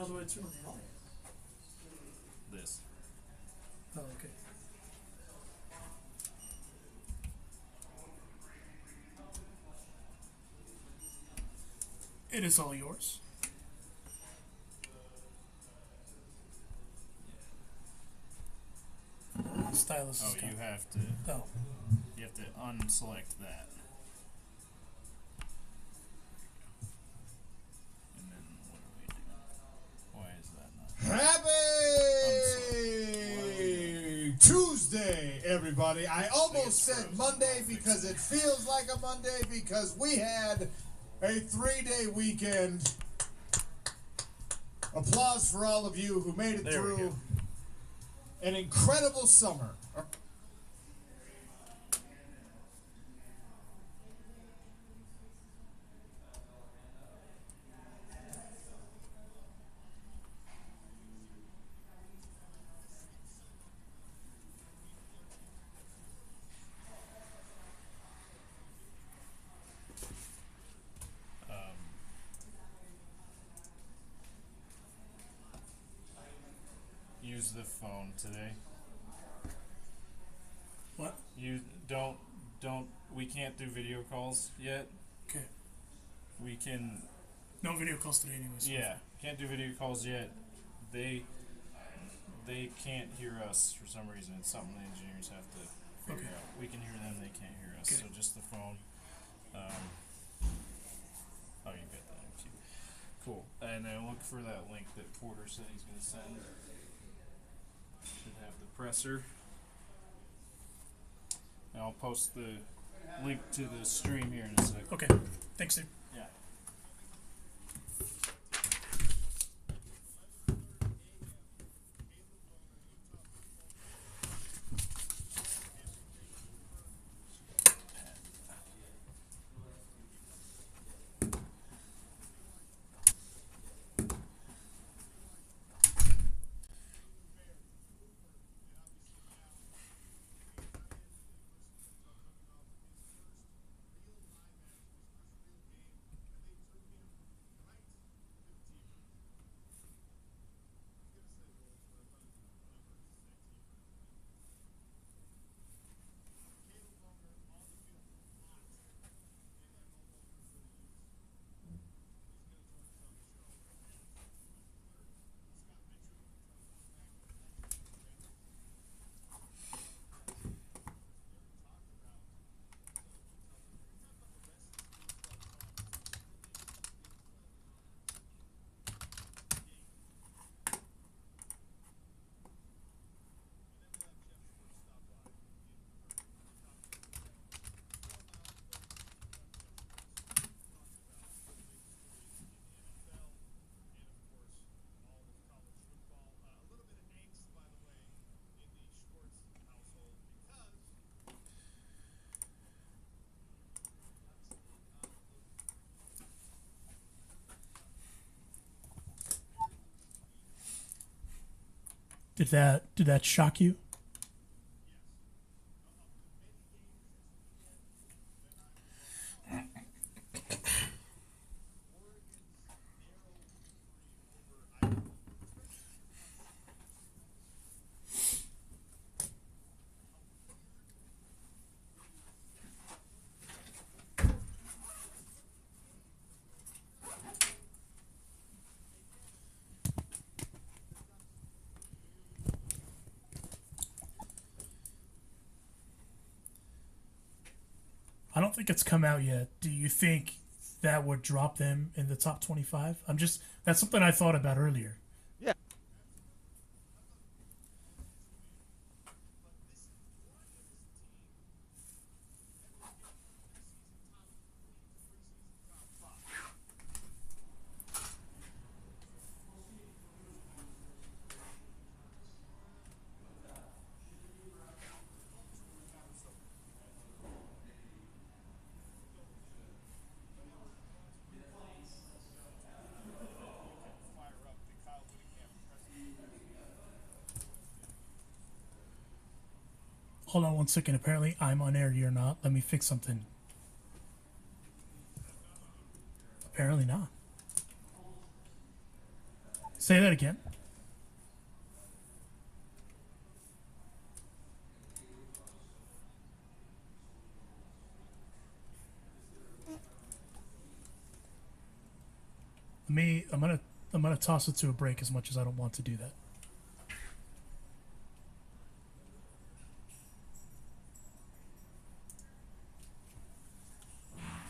hell do I turn it on? This. Oh, okay. It is all yours. Stylus Oh, is you have to. Oh. You have to unselect that. And then what are we doing? Why is that not? Happy Tuesday, everybody. I almost said Monday because it feels like a Monday because we had a 3-day weekend. Applause for all of you who made it through an incredible summer. Use the phone today. What? You don't. We can't do video calls yet. Okay. We can. No video calls today, anyways. Yeah, can't do video calls yet. They can't hear us for some reason. It's something the engineers have to figure out. We can hear them, they can't hear us. Okay. So just the phone. Oh, you got that too. Cool. And then look for that link that Porter said he's going to send. Should have the presser. And I'll post the link to the stream here in a sec. Okay. Thanks, dude. Yeah. Did that shock you? I don't think it's come out yet. Do you think that would drop them in the top 25? That's something I thought about earlier. Yeah. Hold on one second. Apparently I'm on air. You're not. Let me fix something. Apparently not. Say that again. I'm gonna toss it to a break as much as I don't want to do that.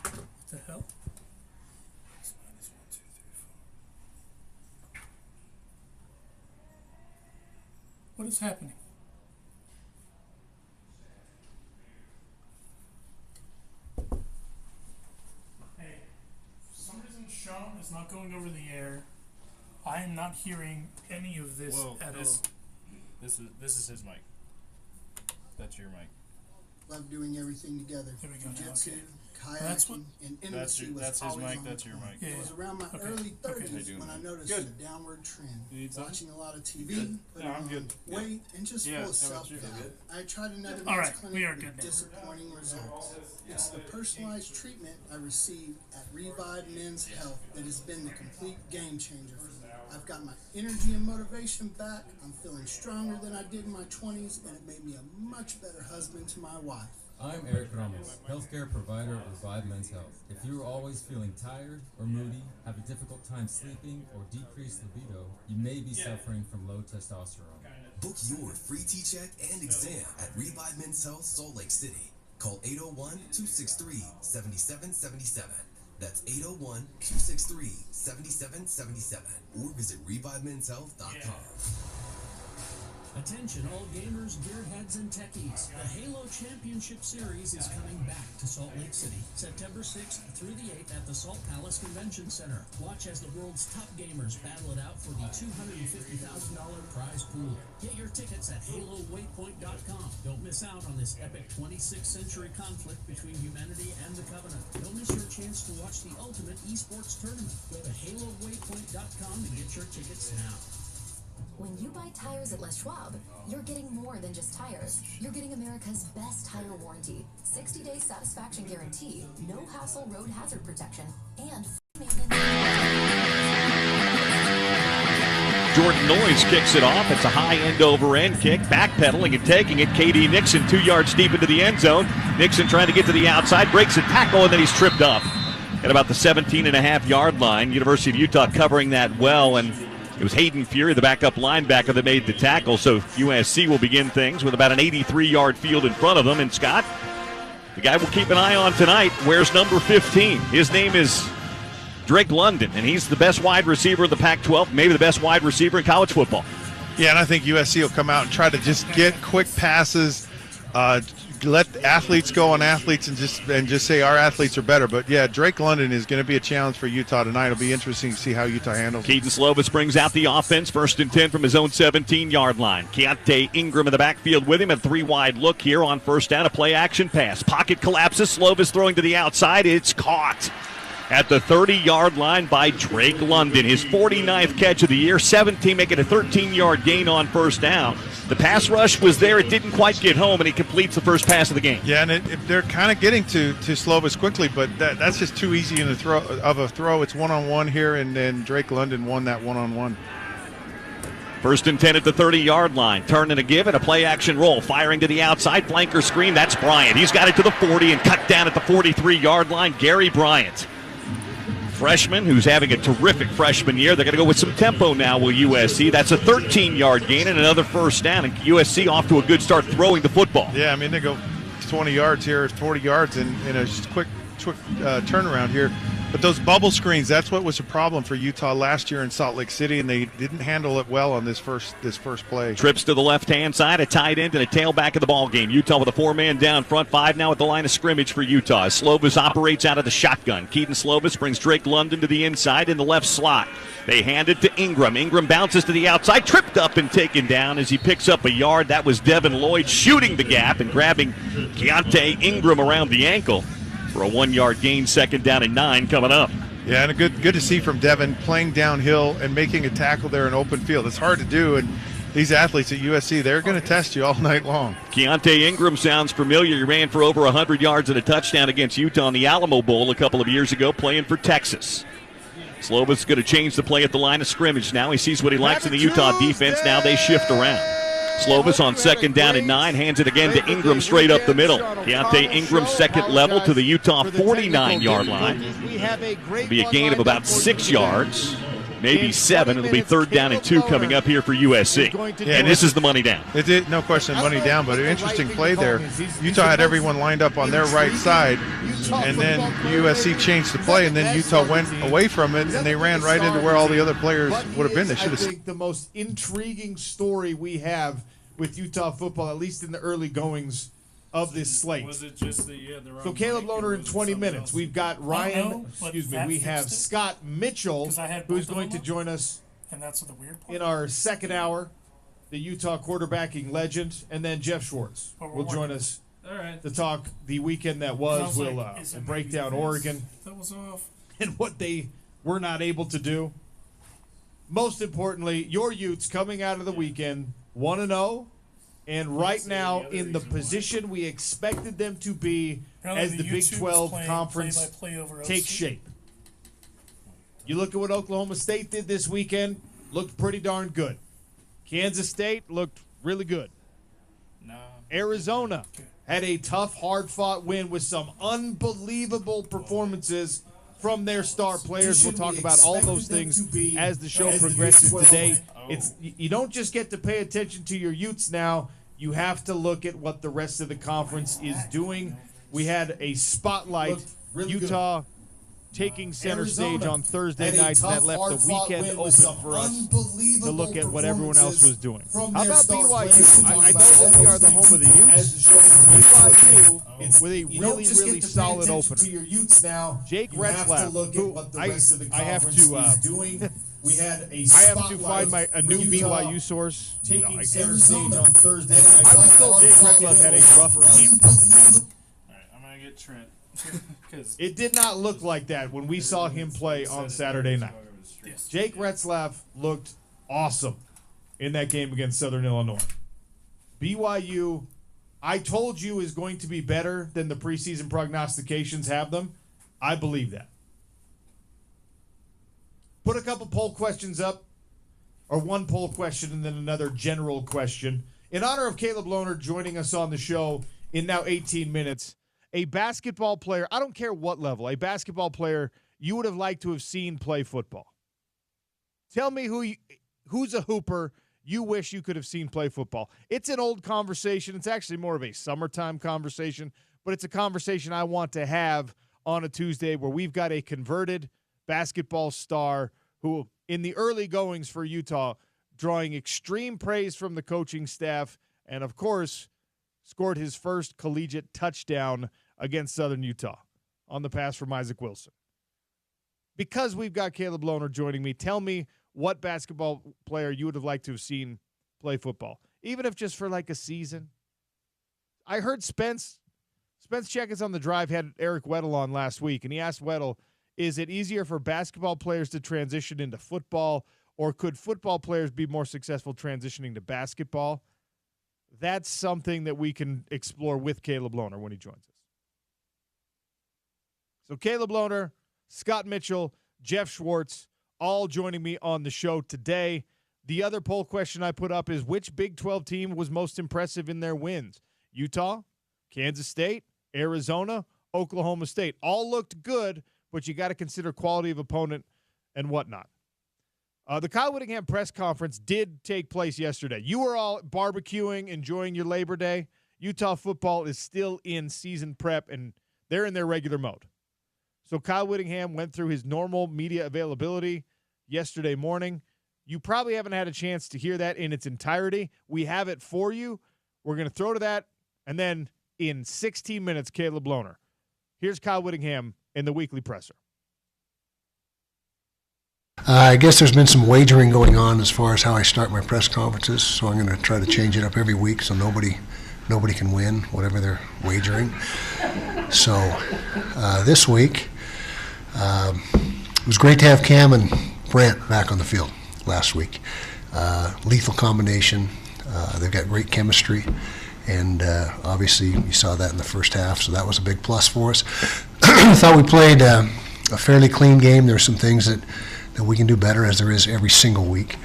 What the hell? What is happening? Hey, for some reason Sean is not going over the air. I am not hearing any of this at all. This is his mic. That's your mic. Love doing everything together. There we go. Jiu-jitsu, Okay. kayaking, and intimacy was That's his always mic. on That's the your point. mic. Yeah, It was yeah. around my Okay. early Okay. 30s How you when I doing? noticed Good. a downward trend. You need something? Watching a lot of TV, Good? putting No, I'm on good. weight, and just Yeah, full of how about you? self-doubt. Good? I tried another All men's right, clinic we are with good now. disappointing results. It's the personalized treatment I received at Revive Men's Health that has been the complete game changer for me. I've got my energy and motivation back. I'm feeling stronger than I did in my 20s, and it made me a much better husband to my wife. I'm Eric Ramos, healthcare provider at Revive Men's Health. If you're always feeling tired or moody, have a difficult time sleeping, or decreased libido, you may be suffering from low testosterone. Book your free T-check and exam at Revive Men's Health, Salt Lake City. Call 801-263-7777. That's 801-263-7777. Or visit ReviveMen'sHealth.com. Attention all gamers, gearheads, and techies. The Halo Championship Series is coming back to Salt Lake City, September 6th through the 8th at the Salt Palace Convention Center. Watch as the world's top gamers battle it out for the $250,000 prize pool. Get your tickets at HaloWaypoint.com. Don't miss out on this epic 26th century conflict between humanity and the Covenant. Don't miss your chance to watch the ultimate esports tournament. Go to HaloWaypoint.com to get your tickets now. When you buy tires at Les Schwab, you're getting more than just tires. You're getting America's best tire warranty, 60-day satisfaction guarantee, no hassle road hazard protection, and maintenance. Jordan Noyes kicks it off. It's a high end-over-end kick, backpedaling and taking it. KD Nixon 2 yards deep into the end zone. Nixon trying to get to the outside, breaks a tackle, and then he's tripped up at about the 17.5-yard line. University of Utah covering that well, and it was Hayden Fury, the backup linebacker, that made the tackle. So USC will begin things with about an 83-yard field in front of them. And Scott, the guy we'll keep an eye on tonight, wears number 15. His name is Drake London, and he's the best wide receiver of the Pac-12, maybe the best wide receiver in college football. Yeah, and I think USC will come out and try to just get quick passes, let athletes go on athletes, and just say our athletes are better. But yeah, Drake London is going to be a challenge for Utah tonight. It'll be interesting to see how Utah handles it. Keaton Slovis brings out the offense, 1st and 10 from his own 17-yard line. Keontae Ingram in the backfield with him, a 3-wide look here on 1st down, a play-action pass. Pocket collapses, Slovis throwing to the outside. It's caught at the 30-yard line by Drake London. His 49th catch of the year, 17, making a 13-yard gain on 1st down. The pass rush was there. It didn't quite get home, and he completes the first pass of the game. Yeah, and they're kind of getting to Slovis quickly, but that's just too easy in a throw. It's one-on-one here, and then Drake London won that one-on-one. 1st and 10 at the 30-yard line. Turn and a give and a play-action roll. Firing to the outside. Flanker screen. That's Bryant. He's got it to the 40 and cut down at the 43-yard line. Gary Bryant, freshman who's having a terrific freshman year. They're going to go with some tempo now with USC. That's a 13-yard gain and another 1st down. And USC off to a good start throwing the football. Yeah, I mean, they go to 20 yards here, 40 yards in a quick turnaround here. But those bubble screens, that's what was a problem for Utah last year in Salt Lake City, and they didn't handle it well on this first play. Trips to the left-hand side, a tight end and a tailback of the ball game. Utah with a 4-man down front, 5 now at the line of scrimmage for Utah. Slovis operates out of the shotgun. Keaton Slovis brings Drake London to the inside in the left slot. They hand it to Ingram. Ingram bounces to the outside, tripped up and taken down as he picks up a yard. That was Devin Lloyd shooting the gap and grabbing Keontae Ingram around the ankle for a 1-yard gain, 2nd down and 9 coming up. Yeah, and good to see from Devin playing downhill and making a tackle there in open field. It's hard to do, and these athletes at USC, they're going to test you all night long. Keontae Ingram sounds familiar. He ran for over 100 yards and a touchdown against Utah in the Alamo Bowl a couple of years ago, playing for Texas. Slovis going to change the play at the line of scrimmage now. He sees what he likes in the Utah defense. Now they shift around. Slovis on 2nd down and 9, hands it again to Ingram straight up the middle. Keontae Ingram second level to the Utah 49-yard line. It'll be a gain of about 6 yards, maybe 7. It'll be 3rd down and 2 coming up here for USC. And this is the money down. It did, no question, money down, but an interesting play there. Utah had everyone lined up on their right side, and then USC changed the play, and then Utah went away from it, and they ran right into where all the other players would have been. They should have. I think the most intriguing story we have with Utah football, at least in the early goings of this slate. Was it just so Caleb Lohner in 20 minutes. We've got Ryan, we have Scott Mitchell, who's going to join us and that's the weird part. in our second hour, the Utah quarterbacking legend, and then Jeff Schwartz will join us to talk the weekend that was. We'll break down Oregon that was off. and what they were not able to do. Most importantly, your Utes coming out of the weekend 1-0, and right now in the position we expected them to be as the Big 12 conference takes shape. You look at what Oklahoma State did this weekend, looked pretty darn good. Kansas State looked really good. Arizona had a tough, hard-fought win with some unbelievable performances from their star players. We'll talk about all those things as the show progresses today. You don't just get to pay attention to your Utes now. You have to look at what the rest of the conference is doing. We had a spotlight. Utah taking center stage on Thursday night. That left the weekend open for us to look at what everyone else was doing. How about BYU? I know that we are the home of the Utes. BYU with a really, really solid opener. Jake Retzlaff, who I have to find a new BYU source. I was told Jake Retzlaff had a rough camp. All right, I'm going to get Trent. It did not look like that when we saw him play on Saturday night. Jake Retzlaff looked awesome in that game against Southern Illinois. BYU, I told you, is going to be better than the preseason prognostications have them. I believe that. Put a couple poll questions up, or one poll question and then another general question. In honor of Caleb Lohner joining us on the show in now 18 minutes, a basketball player, I don't care what level, a basketball player you would have liked to have seen play football. Tell me who's a hooper you wish you could have seen play football. It's an old conversation. It's actually more of a summertime conversation, but it's a conversation I want to have on a Tuesday where we've got a converted basketball star who, in the early goings for Utah, drawing extreme praise from the coaching staff and, of course, scored his first collegiate touchdown against Southern Utah on the pass from Isaac Wilson. Because we've got Caleb Lohner joining me, tell me what basketball player you would have liked to have seen play football, even if just for like a season. I heard Spence Checketts on The Drive had Eric Weddle on last week, and he asked Weddle, is it easier for basketball players to transition into football, or could football players be more successful transitioning to basketball? That's something that we can explore with Caleb Lohner when he joins us. So Caleb Lohner, Scott Mitchell, Jeff Schwartz, all joining me on the show today. The other poll question I put up is, which Big 12 team was most impressive in their wins? Utah, Kansas State, Arizona, Oklahoma State. All looked good, but you got to consider quality of opponent and whatnot. The Kyle Whittingham press conference did take place yesterday. You were all barbecuing, enjoying your Labor Day. Utah football is still in season prep, and they're in their regular mode. So Kyle Whittingham went through his normal media availability yesterday morning. You probably haven't had a chance to hear that in its entirety. We have it for you. We're going to throw to that, and then in 16 minutes, Caleb Lohner. Here's Kyle Whittingham in the weekly presser. I guess there's been some wagering going on as far as how I start my press conferences, so I'm going to try to change it up every week so nobody can win whatever they're wagering. So this week, it was great to have Cam and Brant back on the field last week. Lethal combination. They've got great chemistry, and obviously you saw that in the first half, so that was a big plus for us. I thought we played a fairly clean game. There were some things that we can do better, as there is every single week.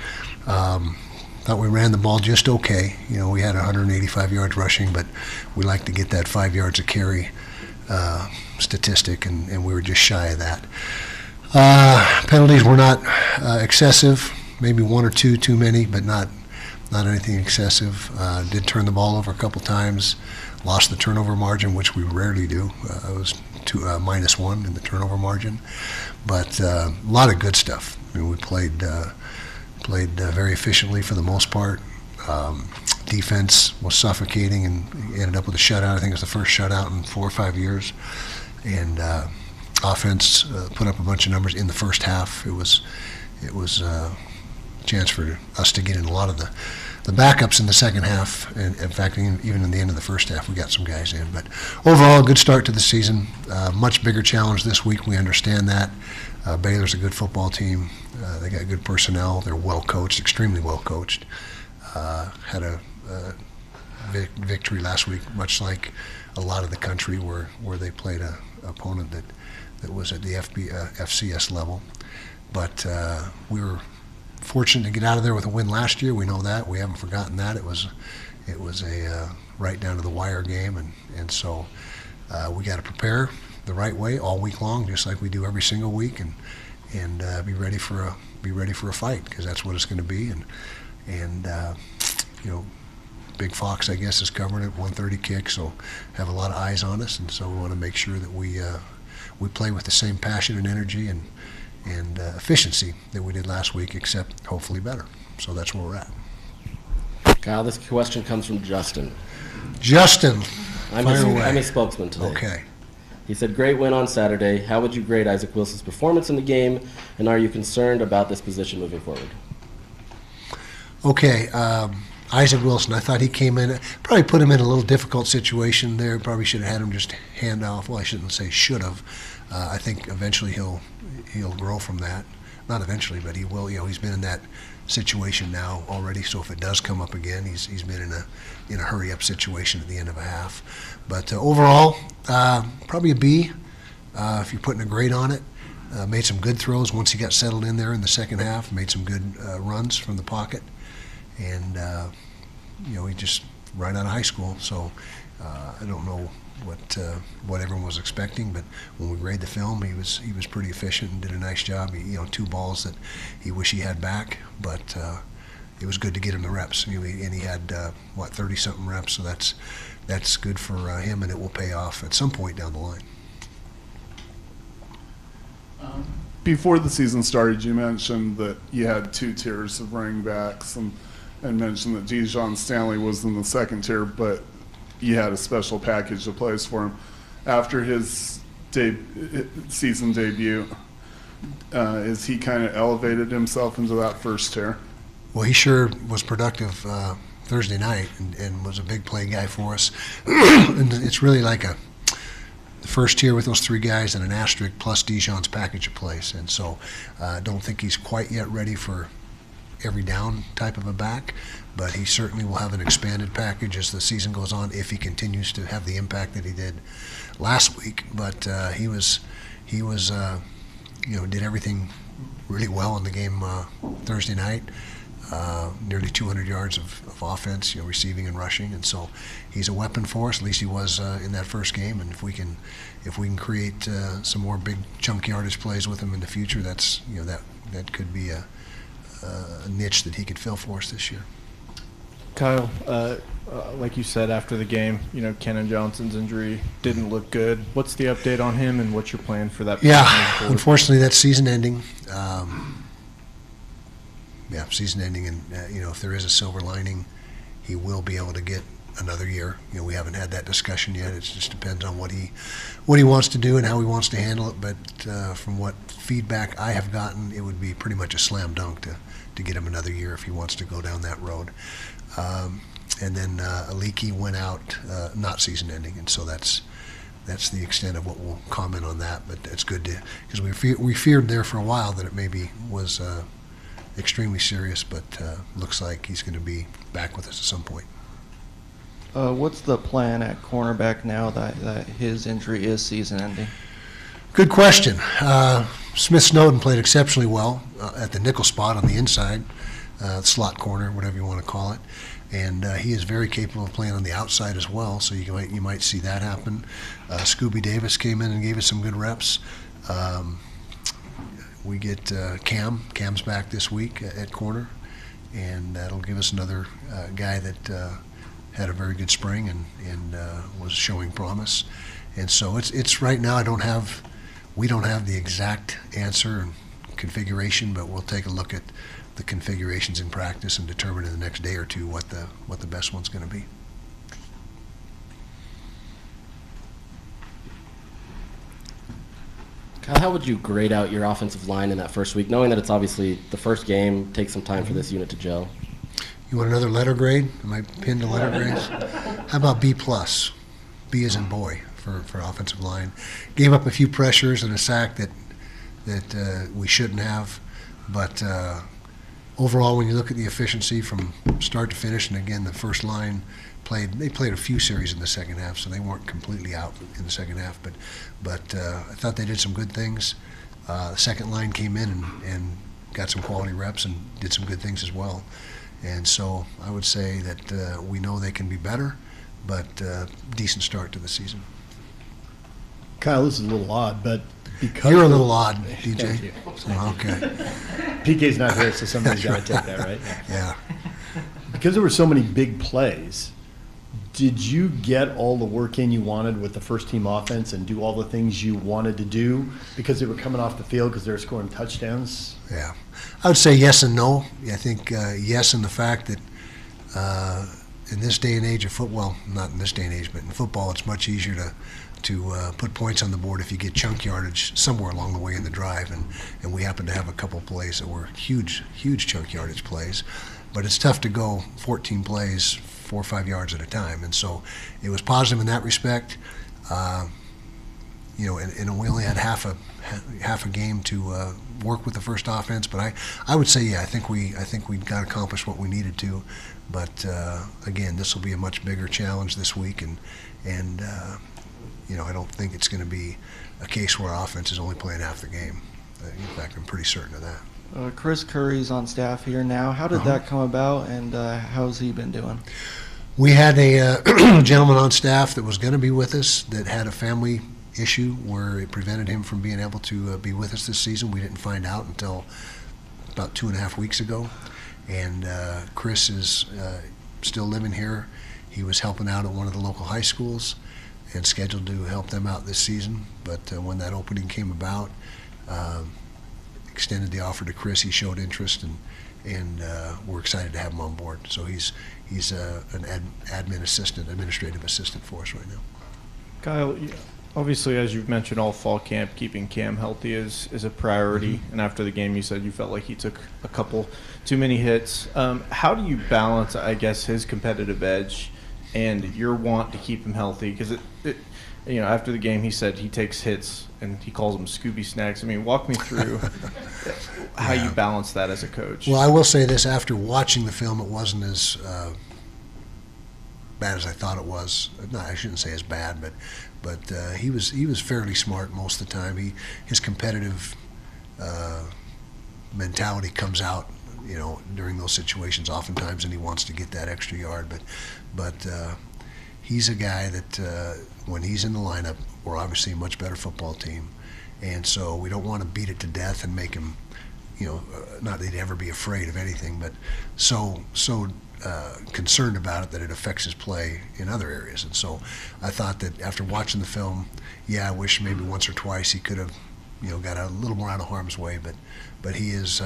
Thought we ran the ball just okay. We had 185 yards rushing, but we like to get that 5 yards a carry statistic, and we were just shy of that. Penalties were not excessive, maybe one or two too many, but not anything excessive. Did turn the ball over a couple times, lost the turnover margin, which we rarely do. It was -1 in the turnover margin, but a lot of good stuff. We played very efficiently for the most part. Defense was suffocating and ended up with a shutout. I think it was the first shutout in 4 or 5 years. And offense put up a bunch of numbers in the first half. It was a chance for us to get in a lot of the backups in the second half. And in fact, even in the end of the first half, we got some guys in. But overall, a good start to the season. Much bigger challenge this week. We understand that. Baylor's a good football team. They got good personnel. They're well coached, extremely well coached. Had a victory last week, much like a lot of the country, where they played a opponent that was at the FCS level. But we were fortunate to get out of there with a win last year. We know that. We haven't forgotten that. It was a right down to the wire game, and so we got to prepare the right way all week long, just like we do every single week, and be ready for a fight, because that's what it's going to be. And Big Fox, I guess, is covering it, 130 kick, so have a lot of eyes on us, and so we want to make sure that we play with the same passion and energy and efficiency that we did last week, except hopefully better. So that's where we're at. Kyle, this question comes from Justin. Justin, I'm his spokesman today. Okay. He said, great win on Saturday. How would you grade Isaac Wilson's performance in the game, and are you concerned about this position moving forward? Okay, Isaac Wilson, I thought he came in, probably put him in a little difficult situation there. Probably should have had him just hand off. Well, I shouldn't say should have. I think eventually he'll grow from that. Not eventually, but he will. He's been in that situation now already. So if it does come up again, he's been in a hurry up situation at the end of a half. But overall, probably a B. If you're putting a grade on it, made some good throws once he got settled in there in the second half. Made some good runs from the pocket, and he just right out of high school. So I don't know what everyone was expecting, but when we grade the film, he was pretty efficient and did a nice job. 2 balls that he wish he had back, but it was good to get him the reps. And he had 30-something reps, so that's good for him, and it will pay off at some point down the line. Before the season started, you mentioned that you had 2 tiers of running backs, and mentioned that Dijon Stanley was in the second tier, but you had a special package of plays for him. After his season debut, is he kind of elevated himself into that first tier? Well, he sure was productive Thursday night and was a big play guy for us. And it's really like the first tier with those 3 guys and an asterisk plus Dijon's package of plays. And so I don't think he's quite yet ready for every down type of a back, but he certainly will have an expanded package as the season goes on if he continues to have the impact that he did last week. But he was did everything really well in the game Thursday night. Nearly 200 yards of offense, receiving and rushing, and so he's a weapon for us. At least he was in that first game. And if we can create some more big chunk yardage plays with him in the future, that's that could be a niche that he could fill for us this year. Kyle, like you said after the game, Kenan Johnson's injury didn't look good. What's the update on him, and what's your plan for that? Yeah, unfortunately, that's season ending. Season ending, and if there is a silver lining, he will be able to get another year. We haven't had that discussion yet. It just depends on what he wants to do and how he wants to handle it. But from what feedback I have gotten, it would be pretty much a slam dunk to get him another year if he wants to go down that road. And then Aliki went out not season ending, and so that's the extent of what we'll comment on that. But it's good because we feared there for a while that it maybe was extremely serious, but looks like he's going to be back with us at some point. What's the plan at cornerback now that his injury is season-ending? Good question. Smith Snowden played exceptionally well at the nickel spot on the inside, slot corner, whatever you want to call it, and he is very capable of playing on the outside as well. So you might see that happen. Scooby Davis came in and gave us some good reps. We get Cam. Cam's back this week at corner, and that'll give us another guy that had a very good spring and was showing promise. And so it's right now we don't have the exact answer and configuration, but we'll take a look at the configurations in practice and determine in the next day or two what the best one's going to be. Kyle, how would you grade out your offensive line in that first week, knowing that it's obviously the first game, takes some time for this unit to gel? You want another letter grade? Am I pinned to letter grades? How about B+? B as in boy for offensive line. Gave up a few pressures and a sack that we shouldn't have, but overall, when you look at the efficiency from start to finish, and again, the first line played a few series in the second half, so they weren't completely out in the second half, but I thought they did some good things. The second line came in and got some quality reps and did some good things as well. And so I would say that we know they can be better, but decent start to the season. Kyle, this is a little odd, but because you're a little odd, DJ. So, okay. PK's not here, so somebody's got to take that, right? Yeah. Because there were so many big plays, did you get all the work in you wanted with the first team offense and do all the things you wanted to do because they were coming off the field because they were scoring touchdowns? Yeah. I would say yes and no. I think yes in the fact that in this day and age of football, not in this day and age, but in football, it's much easier to put points on the board if you get chunk yardage somewhere along the way in the drive. And we happen to have a couple plays that were huge chunk yardage plays. But it's tough to go 14 plays 4 or 5 yards at a time. And so it was positive in that respect. And we only had half a game to work with the first offense. But I would say, yeah, I think we got accomplished what we needed to. But again, this will be a much bigger challenge this week, and I don't think it's going to be a case where our offense is only playing half the game. In fact, I'm pretty certain of that. Chris Curry's on staff here now. How did that come about, and how's he been doing? We had a gentleman on staff that was going to be with us that had a family issue where it prevented him from being able to be with us this season. We didn't find out until about 2.5 weeks ago. And Chris is still living here. He was helping out at one of the local high schools and scheduled to help them out this season. But when that opening came about, extended the offer to Chris. He showed interest, and we're excited to have him on board. So he's an administrative assistant for us right now. Kyle, obviously, as you've mentioned, all fall camp, keeping Cam healthy is a priority. Mm-hmm. And after the game, you said you felt like he took a couple too many hits. How do you balance, I guess, his competitive edge and your want to keep him healthy? Because after the game, he said he takes hits and he calls them Scooby snacks. I mean, walk me through how you balance that as a coach. Well, I will say this: after watching the film, it wasn't as bad as I thought it was. No, I shouldn't say as bad, but he was fairly smart most of the time. His competitive mentality comes out, during those situations oftentimes, and he wants to get that extra yard. But he's a guy that when he's in the lineup, we're obviously a much better football team, and so we don't want to beat it to death and make him, not that he'd ever be afraid of anything, but so concerned about it that it affects his play in other areas. And so I thought that after watching the film, I wish maybe once or twice he could have, got a little more out of harm's way. But he is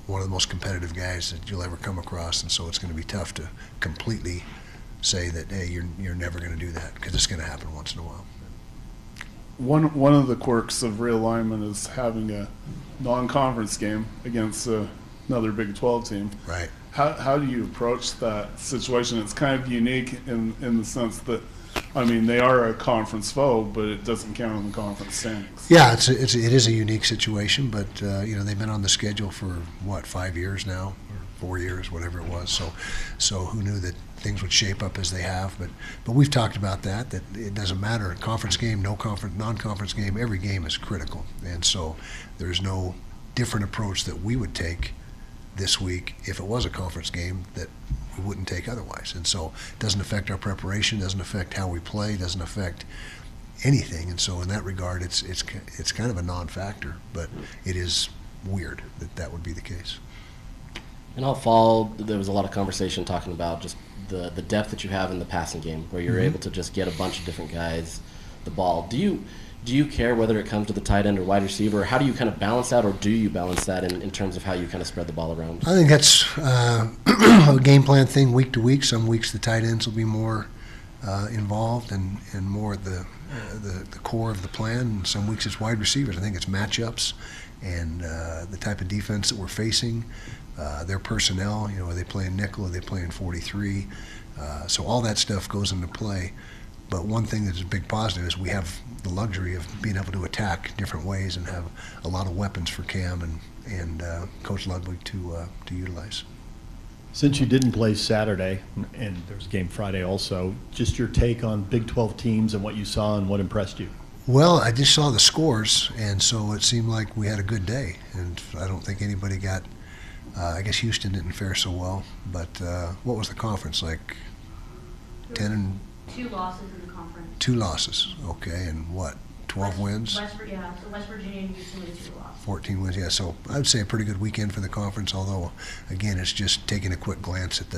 one of the most competitive guys that you'll ever come across, and so it's going to be tough to completely say that, hey, you're never going to do that, because it's going to happen once in a while. One of the quirks of realignment is having a non-conference game against another Big 12 team. Right. How do you approach that situation? It's kind of unique in the sense that, I mean, they are a conference foe, but it doesn't count on the conference standings. Yeah, it is a unique situation, but they've been on the schedule for 5 years now, or 4 years, whatever it was. So who knew that things would shape up as they have? But we've talked about that it doesn't matter. Conference game, non-conference game, every game is critical, and so there's no different approach that we would take this week if it was a conference game that we wouldn't take otherwise. And so it doesn't affect our preparation, doesn't affect how we play, doesn't affect anything. And so in that regard, it's kind of a non-factor, but it is weird that would be the case. In all fall, there was a lot of conversation talking about just the depth that you have in the passing game, where you're able to just get a bunch of different guys the ball. Do you care whether it comes to the tight end or wide receiver? How do you kind of balance that, or do you balance that in terms of how you kind of spread the ball around? I think that's a game plan thing week to week. Some weeks the tight ends will be more involved and more at the core of the plan. And some weeks it's wide receivers. I think it's matchups and the type of defense that we're facing, their personnel. Are they playing nickel? Are they playing 43? So all that stuff goes into play. But one thing that's a big positive is we have the luxury of being able to attack different ways and have a lot of weapons for Cam and Coach Ludwig to utilize. Since you didn't play Saturday, and there's a game Friday also, just your take on Big 12 teams and what you saw and what impressed you? Well, I just saw the scores, and so it seemed like we had a good day. And I don't think anybody got I guess Houston didn't fare so well. But what was the conference like? 10 and 2 losses in the conference. 2 losses, okay, and what, 12 wins? So West Virginia and Houston were the 2 losses. 14 wins, yeah, so I would say a pretty good weekend for the conference, although, again, it's just taking a quick glance at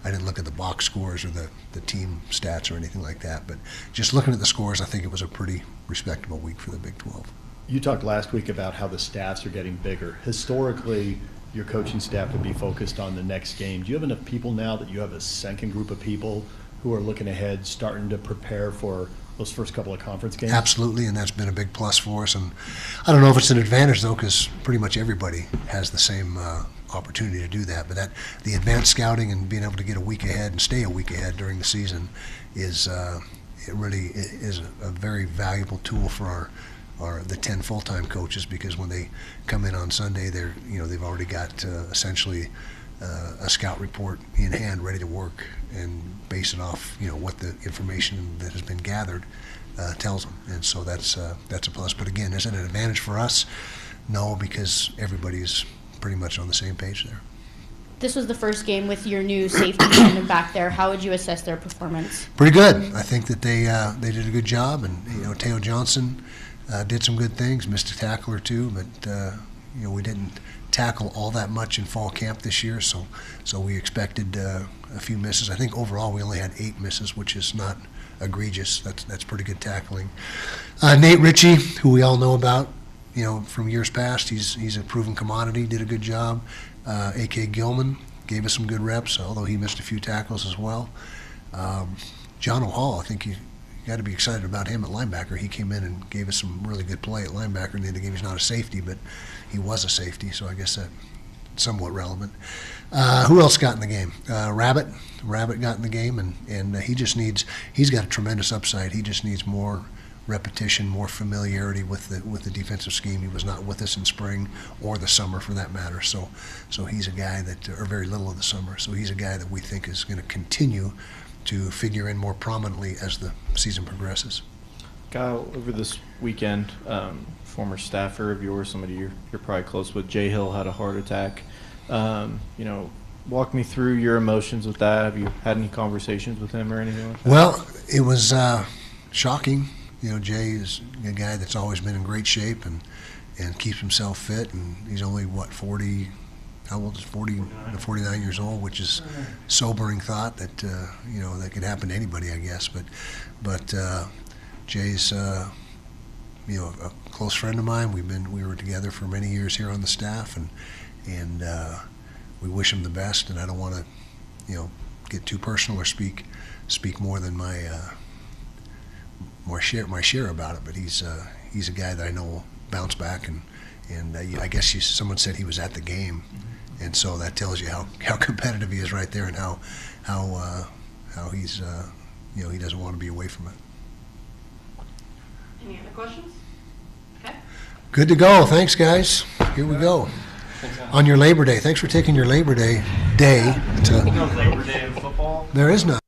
I didn't look at the box scores or the team stats or anything like that, but just looking at the scores, I think it was a pretty respectable week for the Big 12. You talked last week about how the staffs are getting bigger. Historically, your coaching staff would be focused on the next game. Do you have enough people now that you have a second group of people who are looking ahead, starting to prepare for those first couple of conference games? Absolutely, and that's been a big plus for us. And I don't know if it's an advantage, though, because pretty much everybody has the same opportunity to do that. But the advanced scouting and being able to get a week ahead and stay a week ahead during the season is it really is a very valuable tool for the 10 full-time coaches, because when they come in on Sunday, they've already got essentially a scout report in hand, ready to work, and base it off what the information that has been gathered tells them. And so that's a plus. But again, is it an advantage for us? No, because everybody's pretty much on the same page there. This was the first game with your new safety tandem back there. How would you assess their performance? Pretty good. I think that they did a good job, and Teo Johnson did some good things, missed a tackle or two, but we didn't tackle all that much in fall camp this year, so we expected a few misses. I think overall we only had 8 misses, which is not egregious. That's pretty good tackling. Nate Ritchie, who we all know about, from years past, he's a proven commodity, did a good job. A.K. Gilman gave us some good reps, although he missed a few tackles as well. John O'Hall, I think you got to be excited about him at linebacker. He came in and gave us some really good play at linebacker. In the end of the game, he's not a safety, but he was a safety, so I guess that's somewhat relevant. Who else got in the game? Rabbit got in the game, and he's got a tremendous upside. He just needs more repetition, more familiarity with the defensive scheme. He was not with us in spring or the summer, for that matter. So he's a guy or very little of the summer. So he's a guy that we think is going to continue to figure in more prominently as the season progresses. Kyle, over this weekend, former staffer of yours, somebody you're probably close with, Jay Hill, had a heart attack. Walk me through your emotions with that. Have you had any conversations with him or anything like that? Well, it was shocking. Jay is a guy that's always been in great shape and keeps himself fit, and he's only, 43 how old is 40 to 49 years old, which is sobering thought that that could happen to anybody, I guess. But Jay's a close friend of mine. We were together for many years here on the staff, and we wish him the best. And I don't want to get too personal or speak more than my share about it. But he's a guy that I know will bounce back, and I guess someone said he was at the game. And so that tells you how competitive he is right there, and how he's he doesn't want to be away from it. Any other questions? Okay. Good to go. Thanks, guys. Here we go. On your Labor Day. Thanks for taking your Labor Day to. No Labor Day in football. There is none.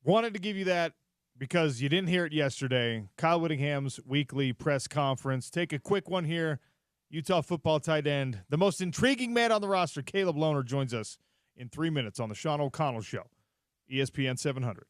Wanted to give you that because you didn't hear it yesterday. Kyle Whittingham's weekly press conference. Take a quick one here. Utah football tight end, the most intriguing man on the roster, Caleb Lohner, joins us in 3 minutes on the Sean O'Connell Show, ESPN 700.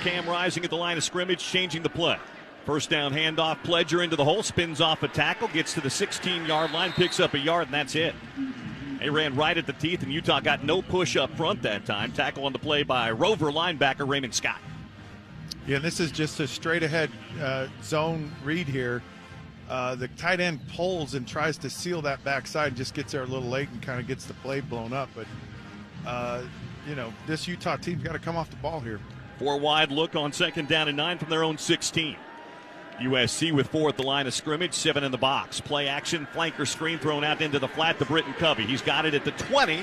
Cam Rising at the line of scrimmage, changing the play. First down handoff, Pledger into the hole, spins off a tackle, gets to the 16-yard line, picks up a yard, and that's it. They ran right at the teeth, and Utah got no push up front that time. Tackle on the play by Rover linebacker Raymond Scott. Yeah, this is just a straight-ahead zone read here. The tight end pulls and tries to seal that backside and just gets there a little late and kind of gets the play blown up. But, this Utah team's got to come off the ball here. 4 wide look on 2nd down and 9 from their own 16. USC with 4 at the line of scrimmage, 7 in the box. Play action, flanker screen thrown out into the flat to Britton Covey. He's got it at the 20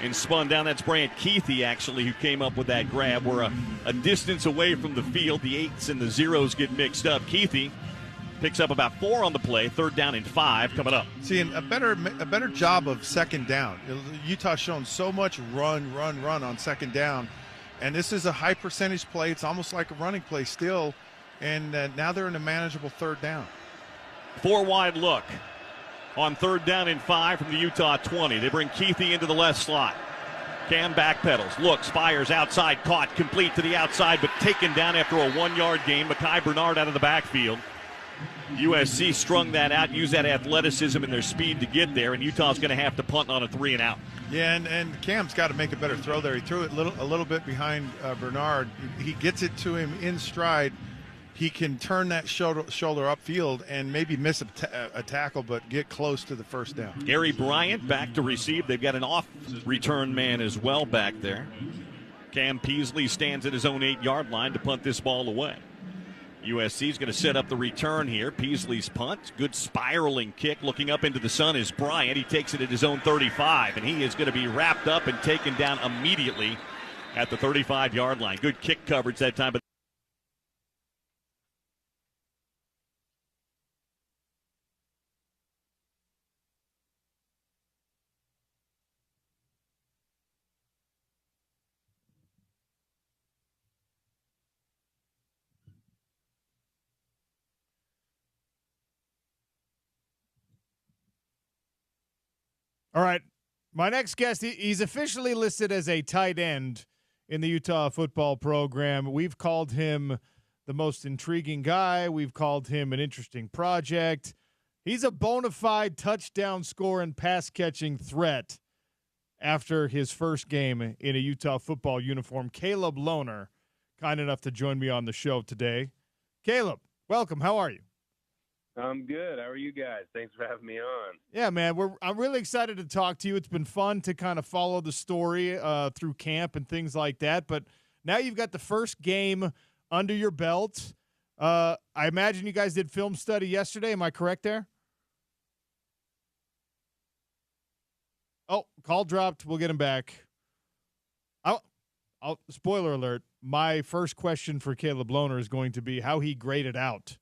and spun down. That's Brant Keithy, actually, who came up with that grab. We're a distance away from the field. The 8s and the 0s get mixed up. Keithy picks up about 4 on the play. 3rd down and 5 coming up. Seeing a better job of 2nd down. Utah's shown so much run on 2nd down. And this is a high percentage play. It's almost like a running play still. And now they're in a manageable 3rd down. 4 wide look on 3rd down and 5 from the Utah 20. They bring Keithy into the left slot. Cam backpedals, looks, fires outside, caught, complete to the outside, but taken down after a 1-yard gain. Mekhi Bernard out of the backfield. USC strung that out, used that athleticism and their speed to get there, and Utah's going to have to punt on a 3 and out. Yeah, and Cam's got to make a better throw there. He threw it a little bit behind Bernard. He gets it to him in stride. he can turn that shoulder upfield and maybe miss a tackle, but get close to the first down. Gary Bryant back to receive. They've got an off-return man as well back there. Cam Peasley stands at his own 8-yard line to punt this ball away. USC is going to set up the return here. Peasley's punt. Good spiraling kick. Looking up into the sun is Bryant. He takes it at his own 35, and he is going to be wrapped up and taken down immediately at the 35-yard line. Good kick coverage that time. But All right. My next guest, he's officially listed as a tight end in the Utah football program. We've called him the most intriguing guy. We've called him an interesting project. He's a bona fide touchdown score and pass-catching threat after his first game in a Utah football uniform. Caleb Lohner, kind enough to join me on the show today. Caleb, welcome. How are you? I'm good. How are you guys? Thanks for having me on. Yeah, man, I'm really excited to talk to you. It's been fun to kind of follow the story through camp and things like that. But now you've got the first game under your belt. I imagine you guys did film study yesterday. Am I correct there? Oh, call dropped. We'll get him back. I'll spoiler alert. My first question for Caleb Lohner is going to be how he graded out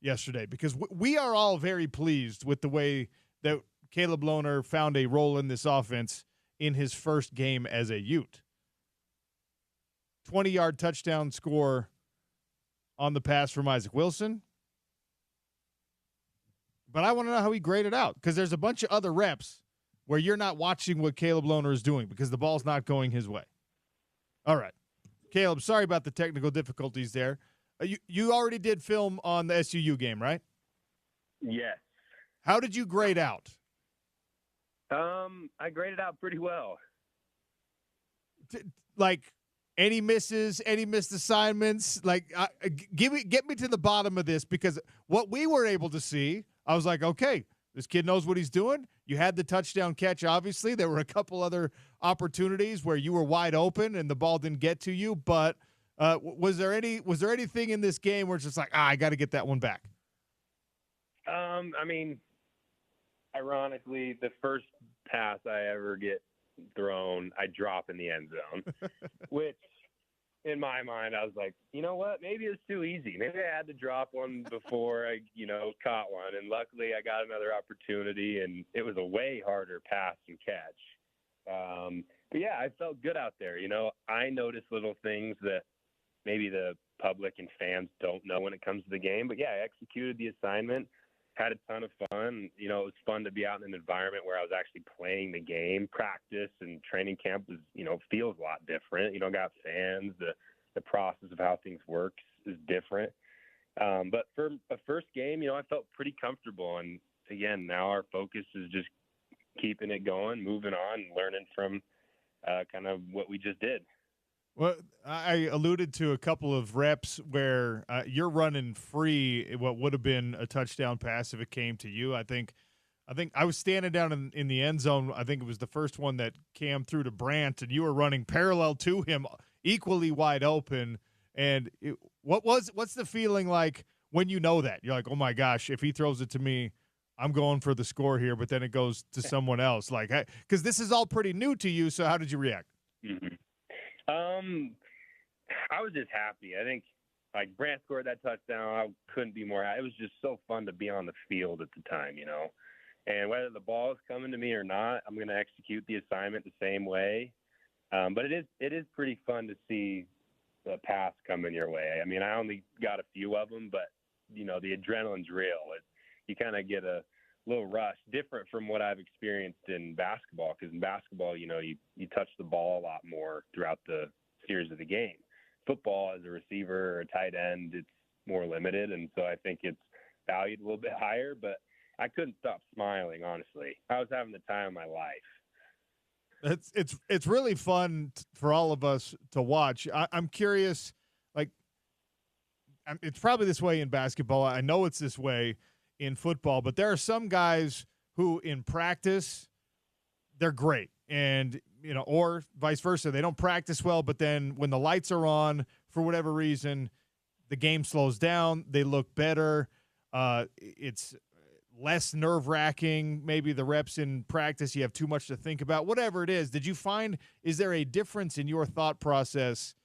yesterday, because we are all very pleased with the way that Caleb Lohner found a role in this offense in his first game as a Ute. 20-yard touchdown score on the pass from Isaac Wilson. But I want to know how he graded out, because there's a bunch of other reps where you're not watching what Caleb Lohner is doing because the ball's not going his way. All right. Caleb, sorry about the technical difficulties there. You already did film on the SUU game, right? Yes. How did you grade out? I graded out pretty well. Like any misses, any missed assignments? Like, get me to the bottom of this, because what we were able to see, I was like, okay, this kid knows what he's doing. You had the touchdown catch, obviously. There were a couple other opportunities where you were wide open and the ball didn't get to you, but was there anything in this game where it's just like, I got to get that one back? I mean, ironically, the first pass I ever get thrown, I drop in the end zone, which in my mind, I was like, you know what? Maybe it's too easy. Maybe I had to drop one before I, caught one. And luckily I got another opportunity, and it was a way harder pass and catch. But yeah, I felt good out there. I noticed little things that maybe the public and fans don't know when it comes to the game. But yeah, I executed the assignment, had a ton of fun. It was fun to be out in an environment where I was actually playing the game. Practice and training camp is, feels a lot different. Got fans. The process of how things work is different. But for a first game, I felt pretty comfortable. And again, now our focus is just keeping it going, moving on, learning from kind of what we just did. Well, I alluded to a couple of reps where you're running free what would have been a touchdown pass if it came to you. I think I was standing down in the end zone. I think it was the first one that Cam threw to Brandt, and you were running parallel to him, equally wide open. And what's the feeling like when you know that? You're like, oh my gosh, if he throws it to me, I'm going for the score here, but then it goes to someone else. Like, because this is all pretty new to you, so how did you react? Mm-hmm. I was just happy. I think Brandt scored that touchdown. I couldn't be more happy. It was just so fun to be on the field at the time, and whether the ball is coming to me or not, I'm going to execute the assignment the same way. But it is pretty fun to see the pass coming your way. I mean, I only got a few of them, but the adrenaline's real. You kind of get a little rush, different from what I've experienced in basketball, because in basketball, you touch the ball a lot more throughout the series of the game. Football, as a receiver or a tight end, it's more limited, and so I think it's valued a little bit higher, but I couldn't stop smiling, honestly. I was having the time of my life. It's really fun for all of us to watch. I'm curious, like, it's probably this way in basketball. I know it's this way in football, but there are some guys who in practice they're great, and or vice versa. They don't practice well, but then when the lights are on, for whatever reason, the game slows down. They look better. It's less nerve-wracking. Maybe the reps in practice, you have too much to think about. Whatever it is, did you find, is there a difference in your thought process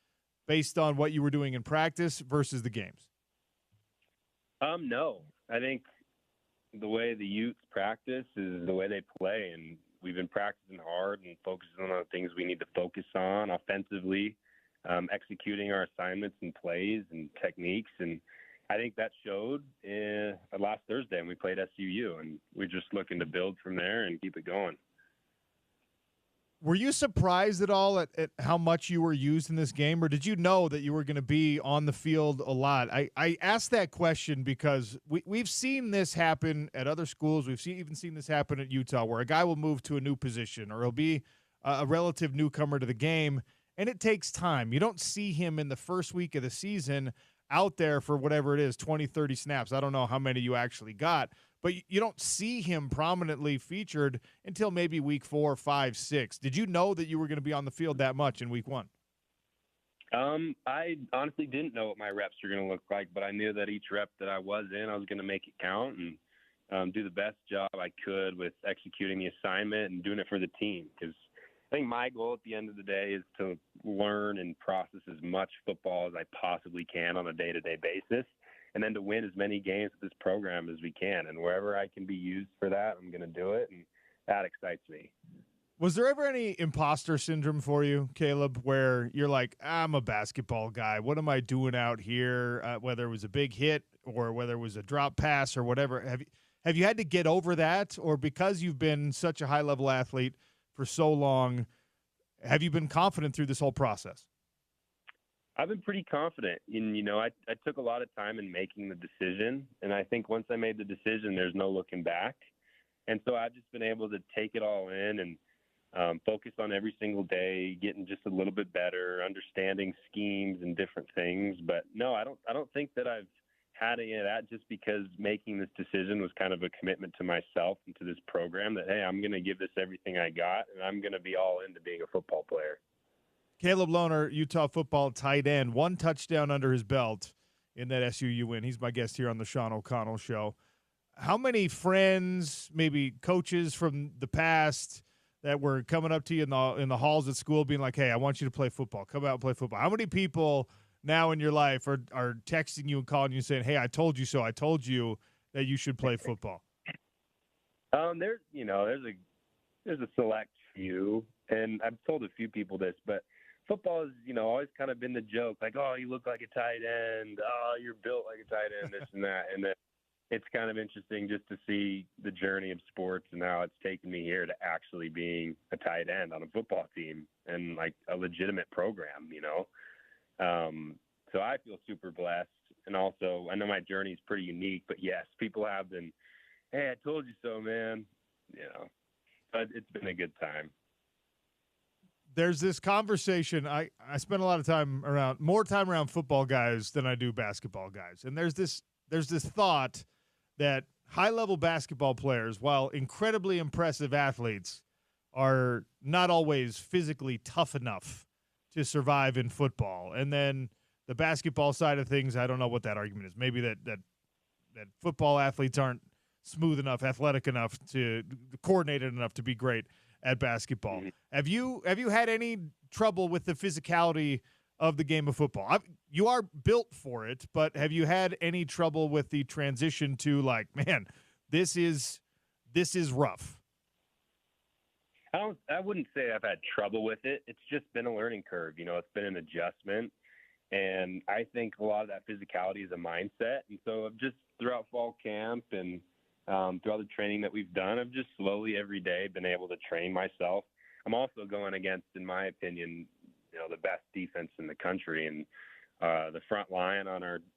based on what you were doing in practice versus the games? No. I think the way the Utes practice is the way they play, and we've been practicing hard and focusing on the things we need to focus on offensively, executing our assignments and plays and techniques. And I think that showed last Thursday when we played SUU, and we're just looking to build from there and keep it going. Were you surprised at all at how much you were used in this game, or did you know that you were going to be on the field a lot? I asked that question because we've seen this happen at other schools. We've even seen this happen at Utah, where a guy will move to a new position or he'll be a relative newcomer to the game, and it takes time. You don't see him in the first week of the season out there for whatever it is, 20, 30 snaps. I don't know how many you actually got, but you don't see him prominently featured until maybe week 4, 5, 6. Did you know that you were going to be on the field that much in week 1? I honestly didn't know what my reps were going to look like, but I knew that each rep that I was in, I was going to make it count and do the best job I could with executing the assignment and doing it for the team. Because I think my goal at the end of the day is to learn and process as much football as I possibly can on a day-to-day basis, and then to win as many games with this program as we can. And wherever I can be used for that, I'm going to do it, and that excites me. Was there ever any imposter syndrome for you, Caleb, where you're like, I'm a basketball guy. What am I doing out here? Whether it was a big hit or whether it was a drop pass or whatever. Have you had to get over that? Or because you've been such a high-level athlete for so long, have you been confident through this whole process? I've been pretty confident. And, I took a lot of time in making the decision. And I think once I made the decision, there's no looking back. And so I've just been able to take it all in and focus on every single day, getting just a little bit better, understanding schemes and different things. But no, I don't think that I've had any of that, just because making this decision was kind of a commitment to myself and to this program that, hey, I'm going to give this everything I got, and I'm going to be all into being a football player. Caleb Lohner, Utah football tight end, 1 touchdown under his belt in that SUU win. He's my guest here on the Sean O'Connell Show. How many friends, maybe coaches from the past that were coming up to you in the halls at school being like, hey, I want you to play football. Come out and play football. How many people now in your life are texting you and calling you and saying, hey, I told you so. I told you that you should play football? There's a select few, and I've told a few people this, but football has, always kind of been the joke, like, oh, you look like a tight end. Oh, you're built like a tight end, this and that. And then it's kind of interesting just to see the journey of sports and how it's taken me here to actually being a tight end on a football team and like a legitimate program, So I feel super blessed. And also, I know my journey is pretty unique, but yes, people have been, hey, I told you so, man. But it's been a good time. There's this conversation. I spend a lot of more time around football guys than I do basketball guys. And there's this thought that high-level basketball players, while incredibly impressive athletes, are not always physically tough enough to survive in football. And then the basketball side of things, I don't know what that argument is. Maybe that football athletes aren't smooth enough, athletic enough, coordinated enough to be great at basketball. Have you had any trouble with the physicality of the game of football? You are built for it, but have you had any trouble with the transition to like, man, this is rough? I wouldn't say I've had trouble with it. It's just been a learning curve. It's been an adjustment. And I think a lot of that physicality is a mindset. And so I've just throughout fall camp and throughout the training that we've done, I've just slowly every day been able to train myself. I'm also going against, in my opinion, the best defense in the country, and the front line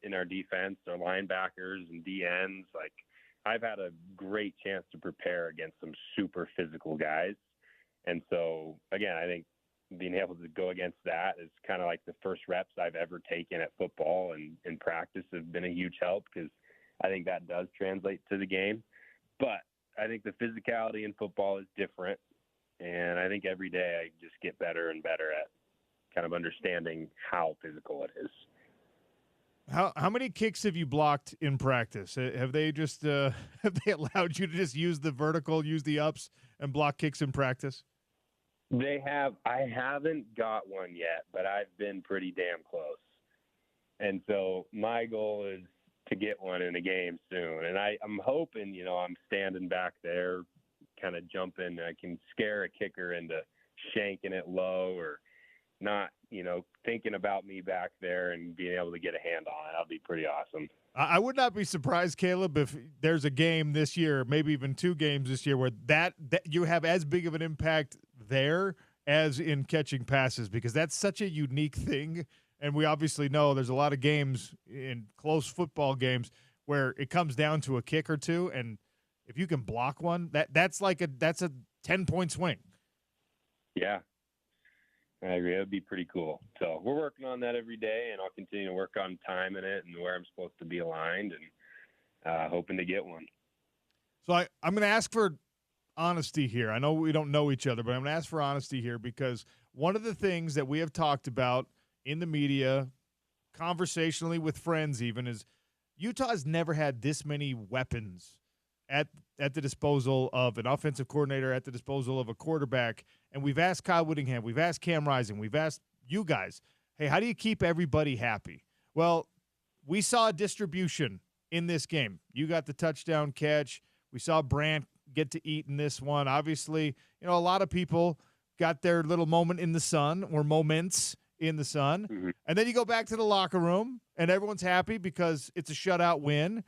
in our defense, our linebackers and DNs. Like, I've had a great chance to prepare against some super physical guys. And so, again, I think being able to go against that is kind of like the first reps I've ever taken at football and in practice have been a huge help because I think that does translate to the game. But I think the physicality in football is different. And I think every day I just get better and better at kind of understanding how physical it is. How many kicks have you blocked in practice? Have they just have they allowed you to just use the vertical, use the ups, and block kicks in practice? They have. I haven't got one yet, but I've been pretty damn close. And so my goal is to get one in a game soon. And I'm hoping, I'm standing back there, kind of jumping. I can scare a kicker into shanking it low or not, thinking about me back there and being able to get a hand on it. That'll be pretty awesome. I would not be surprised, Caleb, if there's a game this year, maybe even 2 games this year, where that you have as big of an impact there as in catching passes, because that's such a unique thing. And we obviously know there's a lot of games in close football games where it comes down to a kick or two, and if you can block one, that's a 10-point swing. Yeah. I agree. It would be pretty cool. So we're working on that every day, and I'll continue to work on timing it and where I'm supposed to be aligned and hoping to get one. So I'm going to ask for honesty here. I know we don't know each other, but I'm going to ask for honesty here because one of the things that we have talked about in the media, conversationally with friends even, is Utah has never had this many weapons at the disposal of an offensive coordinator, at the disposal of a quarterback. And we've asked Kyle Whittingham, we've asked Cam Rising, we've asked you guys, hey, how do you keep everybody happy? Well, we saw a distribution in this game. You got the touchdown catch. We saw Brandt get to eat in this one. Obviously, a lot of people got their little moment in the sun or moments in the sun. Mm-hmm. And then you go back to the locker room and everyone's happy because it's a shutout win.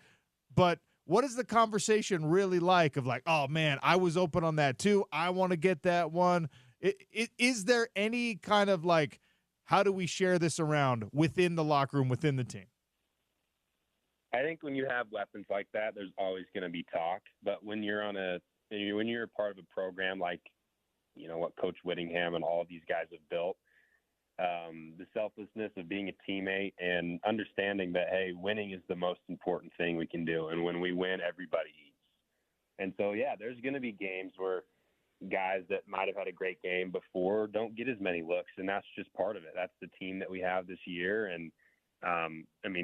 But what is the conversation really like of like, oh, man, I was open on that too. I want to get that one. Is there any kind of like, how do we share this around within the locker room, within the team? I think when you have weapons like that, there's always going to be talk. But when you're when you're a part of a program like, what Coach Whittingham and all of these guys have built, the selflessness of being a teammate and understanding that, hey, winning is the most important thing we can do. And when we win, everybody eats. And so, yeah, there's going to be games where guys that might have had a great game before don't get as many looks. And that's just part of it. That's the team that we have this year. And,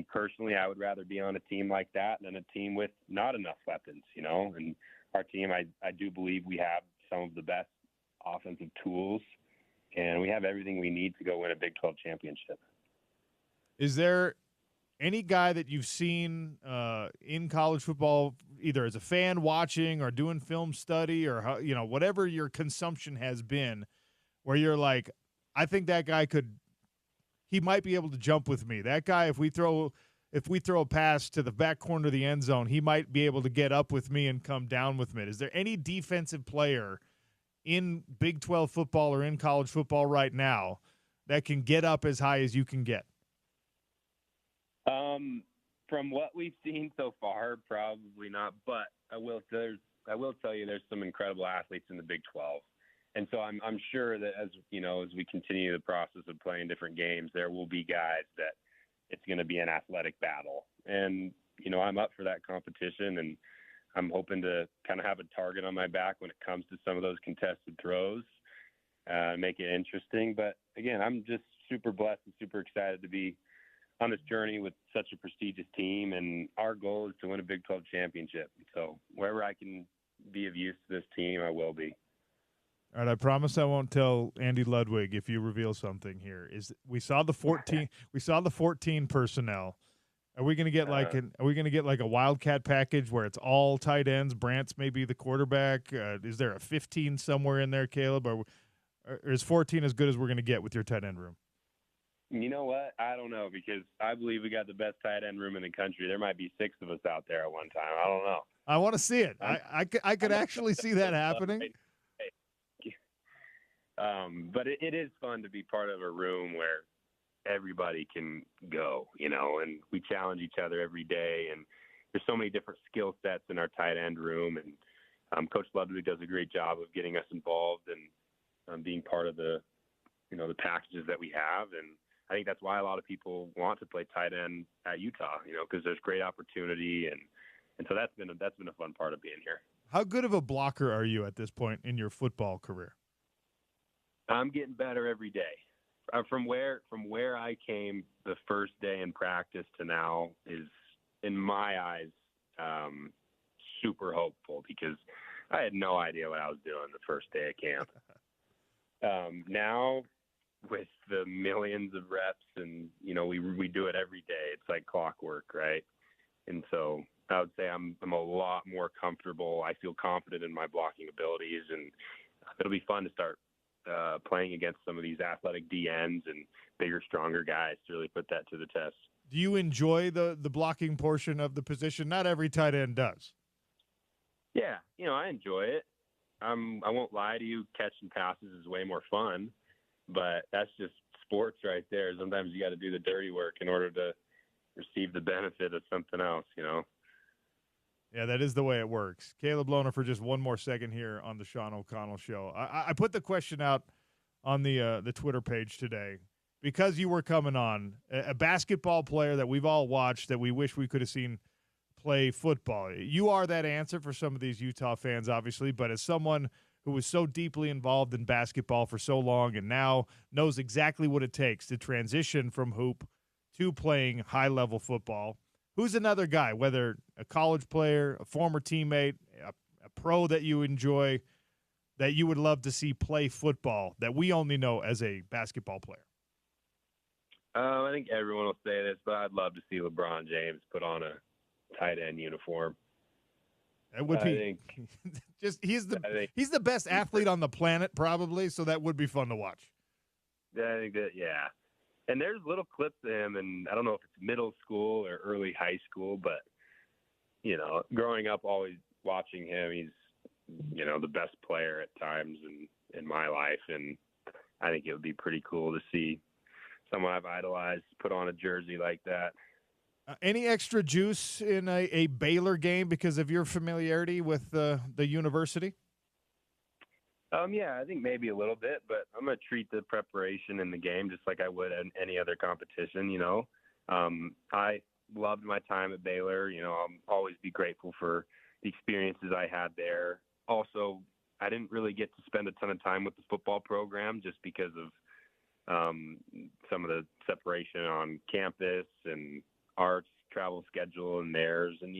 personally, I would rather be on a team like that than a team with not enough weapons, And our team, I do believe we have some of the best offensive tools. And we have everything we need to go win a Big 12 championship. Is there any guy that you've seen in college football, either as a fan watching or doing film study or whatever your consumption has been, where you're like, I think that guy he might be able to jump with me. That guy, if we throw a pass to the back corner of the end zone, he might be able to get up with me and come down with me. Is there any defensive player in Big 12 football or in college football right now that can get up as high as you can get? From what we've seen so far, probably not. But I will tell you, there's some incredible athletes in the Big 12, and so I'm sure that as we continue the process of playing different games, there will be guys that it's going to be an athletic battle, and I'm up for that competition, and I'm hoping to kind of have a target on my back when it comes to some of those contested throws, make it interesting. But again, I'm just super blessed and super excited to be on this journey with such a prestigious team. And our goal is to win a Big 12 championship. So wherever I can be of use to this team, I will be. All right, I promise I won't tell Andy Ludwig if you reveal something here. We saw the 14 personnel. Are we going to get like a Wildcat package where it's all tight ends? Brandt's maybe the quarterback. Is there a 15 somewhere in there, Caleb? Or is 14 as good as we're going to get with your tight end room? You know what? I don't know, because I believe we got the best tight end room in the country. There might be 6 of us out there at one time. I don't know. I want to see it. I could actually see that happening. But it is fun to be part of a room where everybody can go, and we challenge each other every day. And there's so many different skill sets in our tight end room. And Coach Ludwig does a great job of getting us involved and being part of the the packages that we have. And I think that's why a lot of people want to play tight end at Utah, because there's great opportunity. And so that's been a fun part of being here. How good of a blocker are you at this point in your football career? I'm getting better every day. From where I came the first day in practice to now is, in my eyes, super hopeful, because I had no idea what I was doing the first day of camp. Now, with the millions of reps, and we do it every day. It's like clockwork, right? And so I would say I'm a lot more comfortable. I feel confident in my blocking abilities, and it'll be fun to start playing against some of these athletic DNs and bigger, stronger guys to really put that to the test. Do you enjoy the blocking portion of the position? Not every tight end does. Yeah, I enjoy it. I won't lie to you, catching passes is way more fun, but that's just sports right there. Sometimes you got to do the dirty work in order to receive the benefit of something else, Yeah, that is the way it works. Caleb Lohner for just one more second here on the Sean O'Connell Show. I put the question out on the Twitter page today because you were coming on, a basketball player that we've all watched that we wish we could have seen play football. You are that answer for some of these Utah fans, obviously, but as someone who was so deeply involved in basketball for so long and now knows exactly what it takes to transition from hoop to playing high-level football, who's another guy, whether a college player, a former teammate, a pro that you enjoy, that you would love to see play football that we only know as a basketball player? I think everyone will say this, but I'd love to see LeBron James put on a tight end uniform. It would be just he's the best athlete on the planet probably, so that would be fun to watch. I think that, yeah. And there's little clips of him, and I don't know if it's middle school or early high school, but growing up always watching him, he's the best player at times in my life, and I think it would be pretty cool to see someone I've idolized put on a jersey like that. Any extra juice in a Baylor game because of your familiarity with the university? Yeah, I think maybe a little bit, but I'm going to treat the preparation in the game just like I would in any other competition, I loved my time at Baylor. I'll always be grateful for the experiences I had there. Also, I didn't really get to spend a ton of time with the football program just because of some of the separation on campus and Art's travel schedule and theirs, and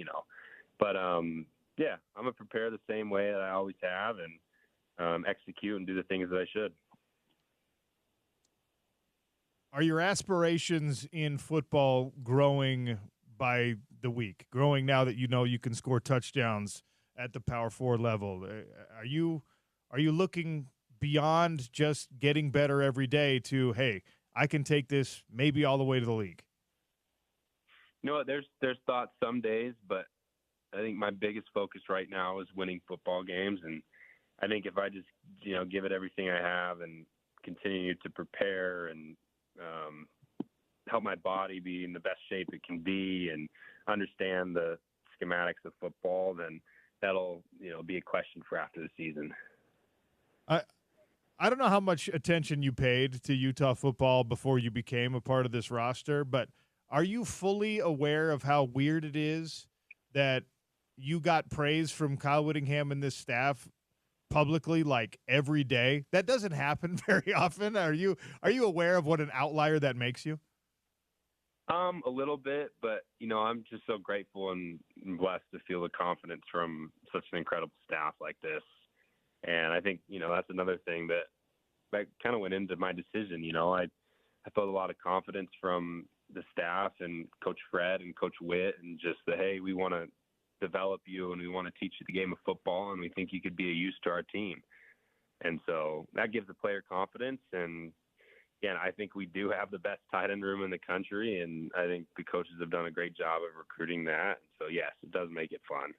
but yeah, I'm gonna prepare the same way that I always have and execute and do the things that I should. Are your aspirations in football growing by the week? Growing now that you can score touchdowns at the Power 4 level? Are you looking beyond just getting better every day to, hey, I can take this maybe all the way to the league? There's thoughts some days, but I think my biggest focus right now is winning football games. And I think if I just, give it everything I have and continue to prepare and help my body be in the best shape it can be and understand the schematics of football, then that'll, be a question for after the season. I don't know how much attention you paid to Utah football before you became a part of this roster, but are you fully aware of how weird it is that you got praise from Kyle Whittingham and this staff publicly like every day? That doesn't happen very often. Are you aware of what an outlier that makes you? A little bit, but I'm just so grateful and blessed to feel the confidence from such an incredible staff like this. And I think, that's another thing that kind of went into my decision. I felt a lot of confidence from the staff and Coach Fred and Coach Witt, and just that, hey, we want to develop you and we want to teach you the game of football, and we think you could be a use to our team. And so that gives the player confidence. And again, I think we do have the best tight end room in the country, and I think the coaches have done a great job of recruiting that. So yes, it does make it fun.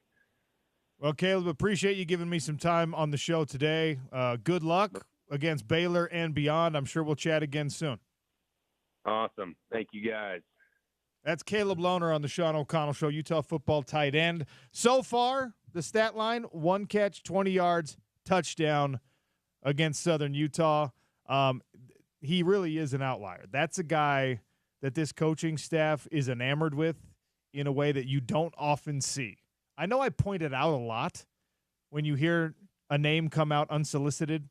Well, Caleb, appreciate you giving me some time on the show today. Good luck against Baylor and beyond. I'm sure we'll chat again soon. Awesome. Thank you, guys. That's Caleb Lohner on the Sean O'Connell Show, Utah football tight end. So far, the stat line, 1 catch, 20 yards, touchdown against Southern Utah. he really is an outlier. That's a guy that this coaching staff is enamored with in a way that you don't often see. I know I pointed out a lot when you hear a name come out unsolicited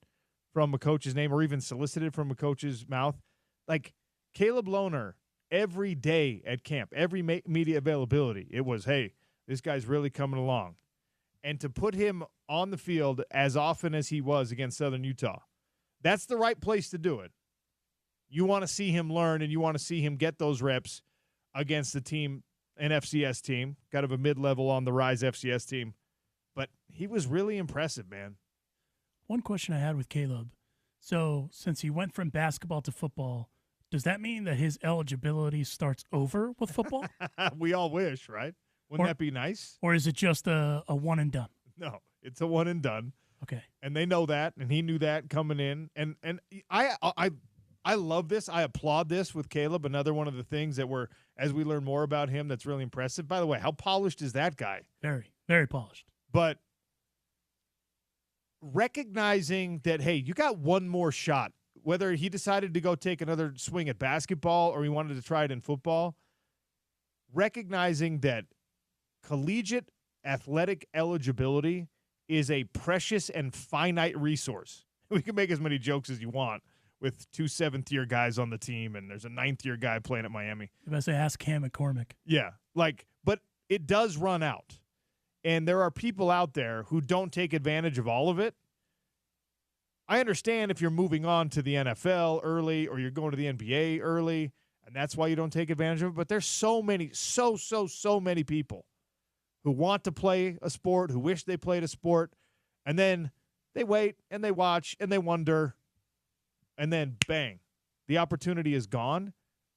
from a coach's name or even solicited from a coach's mouth. Like Caleb Lohner, every day at camp, every media availability, it was, hey, this guy's really coming along. And to put him on the field as often as he was against Southern Utah, that's the right place to do it. You want to see him learn and you want to see him get those reps against the team, an FCS team, kind of a mid-level on the rise FCS team. But he was really impressive, man. One question I had with Caleb. So since he went from basketball to football, does that mean that his eligibility starts over with football? We all wish, right? Wouldn't that be nice? Or is it just a one and done? No, it's a one and done. Okay. And they know that, and he knew that coming in. And I love this. I applaud this with Caleb. Another one of the things that as we learn more about him, that's really impressive. By the way, how polished is that guy? Very, very polished. But recognizing that, hey, you got one more shot, whether he decided to go take another swing at basketball or he wanted to try it in football, recognizing that collegiate athletic eligibility is a precious and finite resource. We can make as many jokes as you want with 2 7th-year guys on the team, and there's a 9th-year guy playing at Miami. You best say ask Cam McCormick. Yeah, but it does run out. And there are people out there who don't take advantage of all of it. I understand if you're moving on to the NFL early or you're going to the NBA early, and that's why you don't take advantage of it. But there's so many, so many people who want to play a sport, who wish they played a sport, and then they wait and they watch and they wonder, and then bang, the opportunity is gone.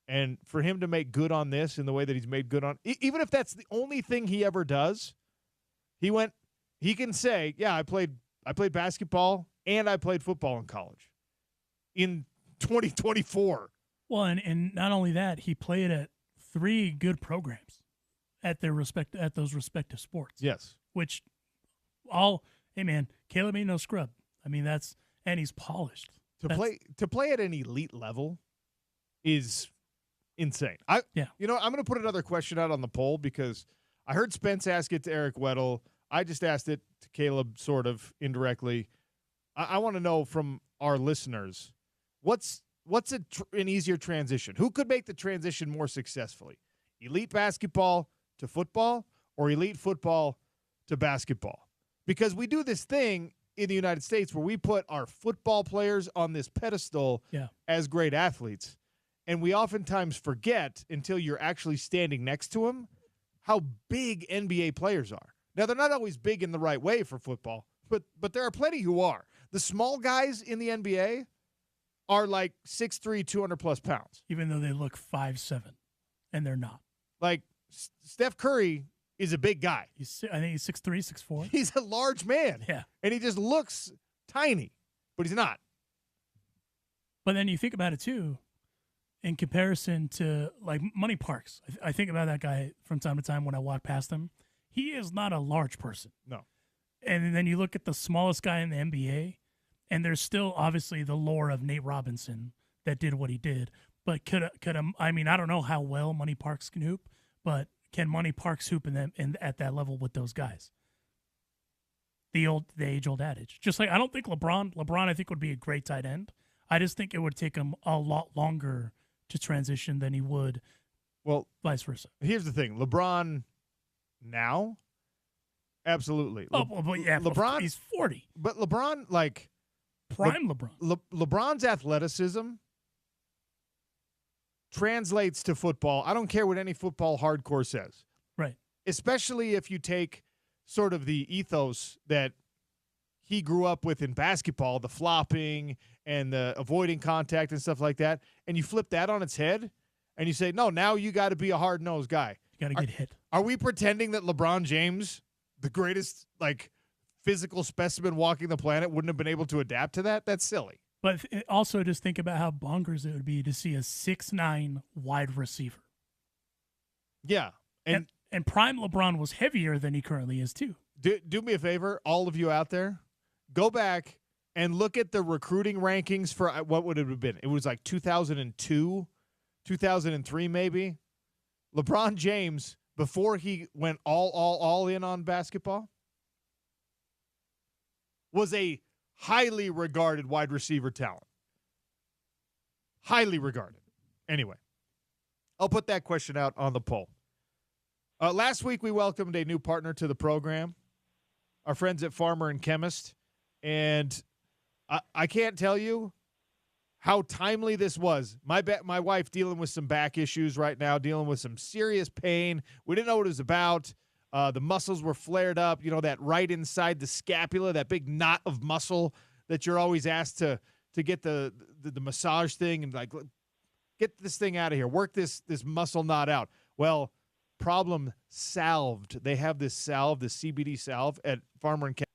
And for him to make good on this in the way that he's made good on, even if that's the only thing he ever does, he can say, yeah, I played basketball and I played football in college in 2024. Well, and not only that, he played at 3 good programs at those respective sports. Yes. Which hey man, Caleb ain't no scrub. I mean, and he's polished. To play at an elite level is insane. I'm going to put another question out on the poll because I heard Spence ask it to Eric Weddle. I just asked it to Caleb sort of indirectly. I want to know from our listeners, what's an easier transition? Who could make the transition more successfully? Elite basketball to football or elite football to basketball? Because we do this thing in the United States where we put our football players on this pedestal as great athletes. And we oftentimes forget until you're actually standing next to them how big NBA players are. Now, they're not always big in the right way for football, but there are plenty who are. The small guys in the NBA are like 6'3", 200-plus pounds. Even though they look 5'7", and they're not. Like, Steph Curry is a big guy. I think he's 6'3", 6'4". He's a large man. Yeah. And he just looks tiny, but he's not. But then you think about it, too, in comparison to, like, Money Parks. I think about that guy from time to time when I walk past him. He is not a large person. No. And then you look at the smallest guy in the NBA, and there's still obviously the lore of Nate Robinson that did what he did. But I don't know how well Money Parks can hoop, but can Money Parks hoop at that level with those guys? The age-old adage. Just like I don't think LeBron I think would be a great tight end. I just think it would take him a lot longer to transition than he would. Well, vice versa. Here's the thing: LeBron now, absolutely. LeBron, he's 40. But LeBron, like prime LeBron. LeBron's athleticism translates to football. I don't care what any football hardcore says. Right. Especially if you take sort of the ethos that he grew up with in basketball, the flopping and the avoiding contact and stuff like that, and you flip that on its head and you say, no, now you got to be a hard-nosed guy. You got to get hit. Are we pretending that LeBron James, the greatest physical specimen walking the planet, wouldn't have been able to adapt to that? That's silly. But also just think about how bonkers it would be to see a 6'9" wide receiver. Yeah. And prime LeBron was heavier than he currently is, too. Do me a favor, all of you out there, go back and look at the recruiting rankings for what would it have been? It was like 2002, 2003 maybe. LeBron James, before he went all in on basketball, was a highly regarded wide receiver talent. Highly regarded. Anyway, I'll put that question out on the poll. Last week, we welcomed a new partner to the program, our friends at Farmer and Chemist. And I can't tell you how timely this was. My wife dealing with some back issues right now, dealing with some serious pain. We didn't know what it was about. The muscles were flared up, that right inside the scapula, that big knot of muscle that you're always asked to get the massage thing and like get this thing out of here, work this muscle knot out. Well, problem salved. They have this salve, the CBD salve at Farmer and Chemist.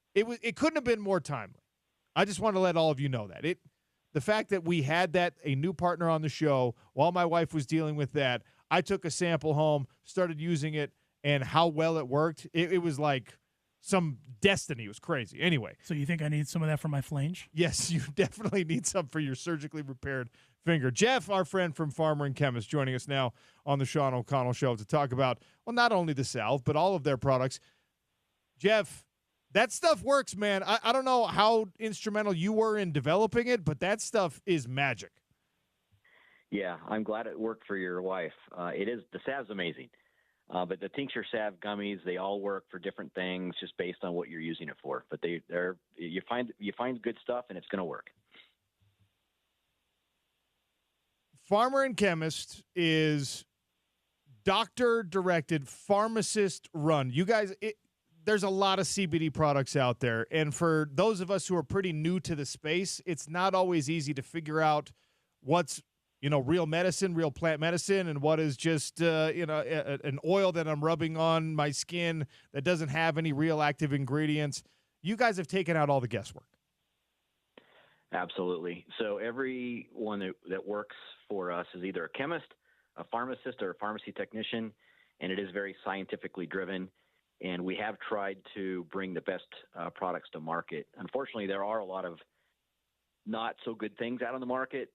It couldn't have been more timely. I just want to let all of you know that. The fact that we had a new partner on the show while my wife was dealing with that, I took a sample home, started using it, and how well it worked. It was like some destiny. It was crazy. Anyway. So you think I need some of that for my flange? Yes, you definitely need some for your surgically repaired finger. Jeff, our friend from Farmer and Chemist, joining us now on the Sean O'Connell Show to talk about, well, not only the salve, but all of their products. Jeff, that stuff works, man. I don't know how instrumental you were in developing it, but that stuff is magic. Yeah, I'm glad it worked for your wife. The salve's amazing. But the tincture salve gummies, they all work for different things just based on what you're using it for. But you find good stuff and it's going to work. Farmer and Chemist is doctor-directed, pharmacist-run. You guys, there's a lot of CBD products out there, and for those of us who are pretty new to the space, it's not always easy to figure out what's real medicine, real plant medicine, and what is just an oil that I'm rubbing on my skin that doesn't have any real active ingredients. You guys have taken out all the guesswork. Absolutely. So everyone that works for us is either a chemist, a pharmacist, or a pharmacy technician, and it is very scientifically driven. And we have tried to bring the best products to market. Unfortunately, there are a lot of not so good things out on the market,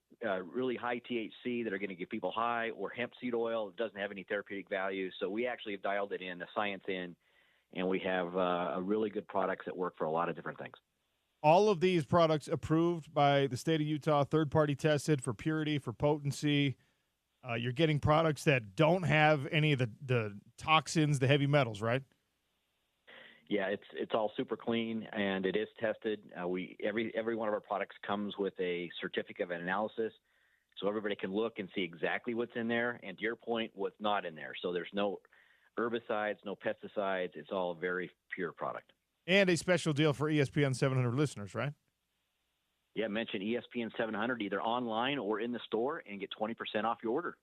really high THC that are going to get people high, or hemp seed oil that doesn't have any therapeutic value. So we actually have dialed it in, the science in, and we have a really good products that work for a lot of different things. All of these products approved by the state of Utah, third-party tested for purity, for potency. You're getting products that don't have any of the toxins, the heavy metals, right? Yeah, it's all super clean and it is tested. Every one of our products comes with a certificate of analysis, so everybody can look and see exactly what's in there. And to your point, what's not in there. So there's no herbicides, no pesticides. It's all a very pure product. And a special deal for ESPN 700 listeners, right? Yeah, mention ESPN 700 either online or in the store and get 20% off your order.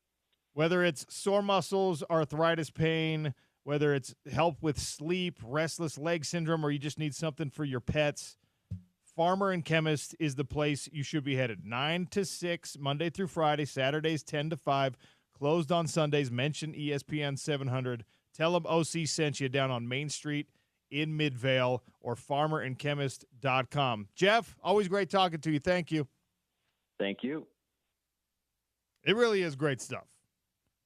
Whether it's sore muscles, arthritis pain, whether it's help with sleep, restless leg syndrome, or you just need something for your pets, Farmer and Chemist is the place you should be headed. 9 to 6, Monday through Friday, Saturdays 10 to 5, closed on Sundays. Mention ESPN 700. Tell them OC sent you down on Main Street in Midvale, or farmerandchemist.com. Jeff, always great talking to you. Thank you. Thank you. It really is great stuff.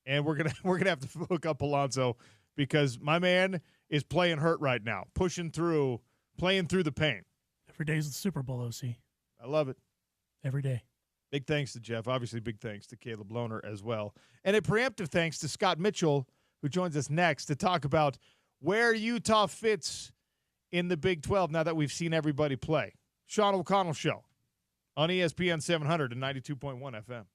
And we're gonna have to hook up Alonso because my man is playing hurt right now, playing through the pain. Every day is the Super Bowl, OC. I love it. Every day. Big thanks to Jeff. Obviously, big thanks to Caleb Lohner as well. And a preemptive thanks to Scott Mitchell, who joins us next to talk about where Utah fits in the Big 12 now that we've seen everybody play. Sean O'Connell Show on ESPN 700 and 92.1 FM.